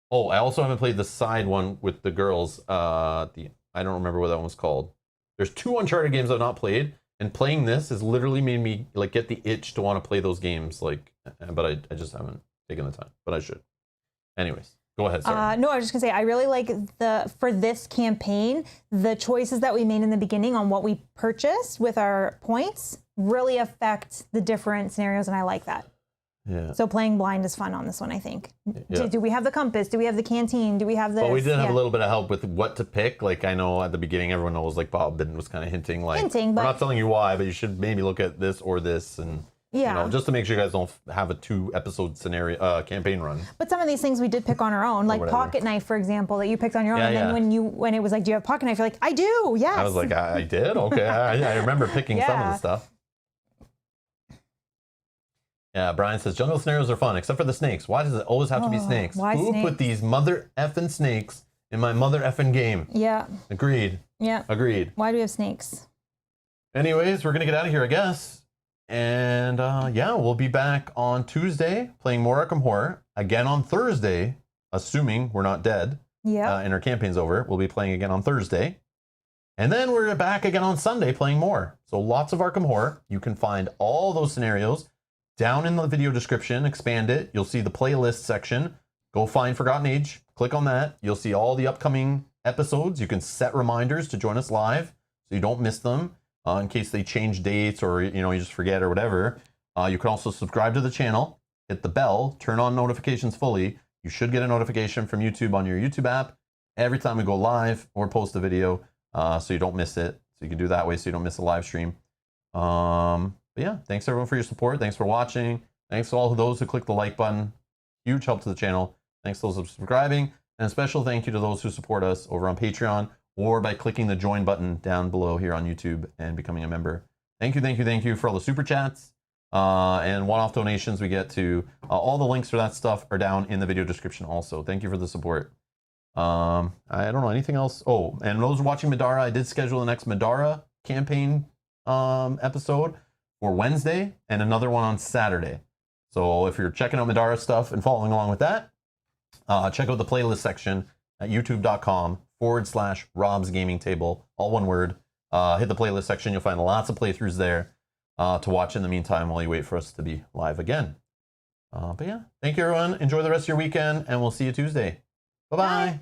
Oh, I also haven't played the side one with the girls. I don't remember what that one was called. There's 2 Uncharted games I've not played, and playing this has literally made me like get the itch to want to play those games. Like, but I just haven't taken the time, but I should. Anyways, go ahead. Sorry. No, I was just gonna say I really like for this campaign, the choices that we made in the beginning on what we purchased with our points really affect the different scenarios, and I like that. Yeah. So playing blind is fun on this one, I think. Yeah. Do we have the compass? Do we have the canteen? Do we have the? But we did have a little bit of help with what to pick. Like I know at the beginning, everyone knows like Bob was kind of hinting, like but we're not telling you why, but you should maybe look at this or this, and you know, just to make sure you guys don't have a 2-episode scenario campaign run. But some of these things we did pick on our own, like pocket knife, for example, that you picked on your own. And then when it was like, do you have pocket knife? You're like, I do. Yes. I was like, I did. Okay, I remember picking some of the stuff. Yeah, Brian says jungle scenarios are fun, except for the snakes. Why does it always have to be snakes? Who put these mother effing snakes in my mother effing game? Yeah. Agreed. Yeah. Agreed. Why do we have snakes? Anyways, we're gonna get out of here, I guess. And yeah, we'll be back on Tuesday playing more Arkham Horror. Again on Thursday, assuming we're not dead. Yeah. And our campaign's over. We'll be playing again on Thursday. And then we're back again on Sunday playing more. So lots of Arkham Horror. You can find all those scenarios down in the video description. Expand it. You'll see the playlist section. Go find Forgotten Age. Click on that. You'll see all the upcoming episodes. You can set reminders to join us live so you don't miss them. In case they change dates or you just forget or whatever. You can also subscribe to the channel, hit the bell, turn on notifications fully. You should get a notification from YouTube on your YouTube app every time we go live or post a video, so you don't miss it. So you can do that way so you don't miss a live stream. But yeah, thanks everyone for your support. Thanks for watching. Thanks to all of those who clicked the like button. Huge help to the channel. Thanks to those who are subscribing. And a special thank you to those who support us over on Patreon or by clicking the join button down below here on YouTube and becoming a member. Thank you for all the super chats and one-off donations we get to. All the links for that stuff are down in the video description also. Thank you for the support. I don't know, anything else? Oh, and those watching Madara, I did schedule the next Madara campaign episode for Wednesday and another one on Saturday. So if you're checking out Madara stuff and following along with that, check out the playlist section at youtube.com/Rob's Gaming Table, all one word. Hit the playlist section. You'll find lots of playthroughs there to watch in the meantime while you wait for us to be live again. But yeah, thank you everyone. Enjoy the rest of your weekend and we'll see you Tuesday. Bye-bye.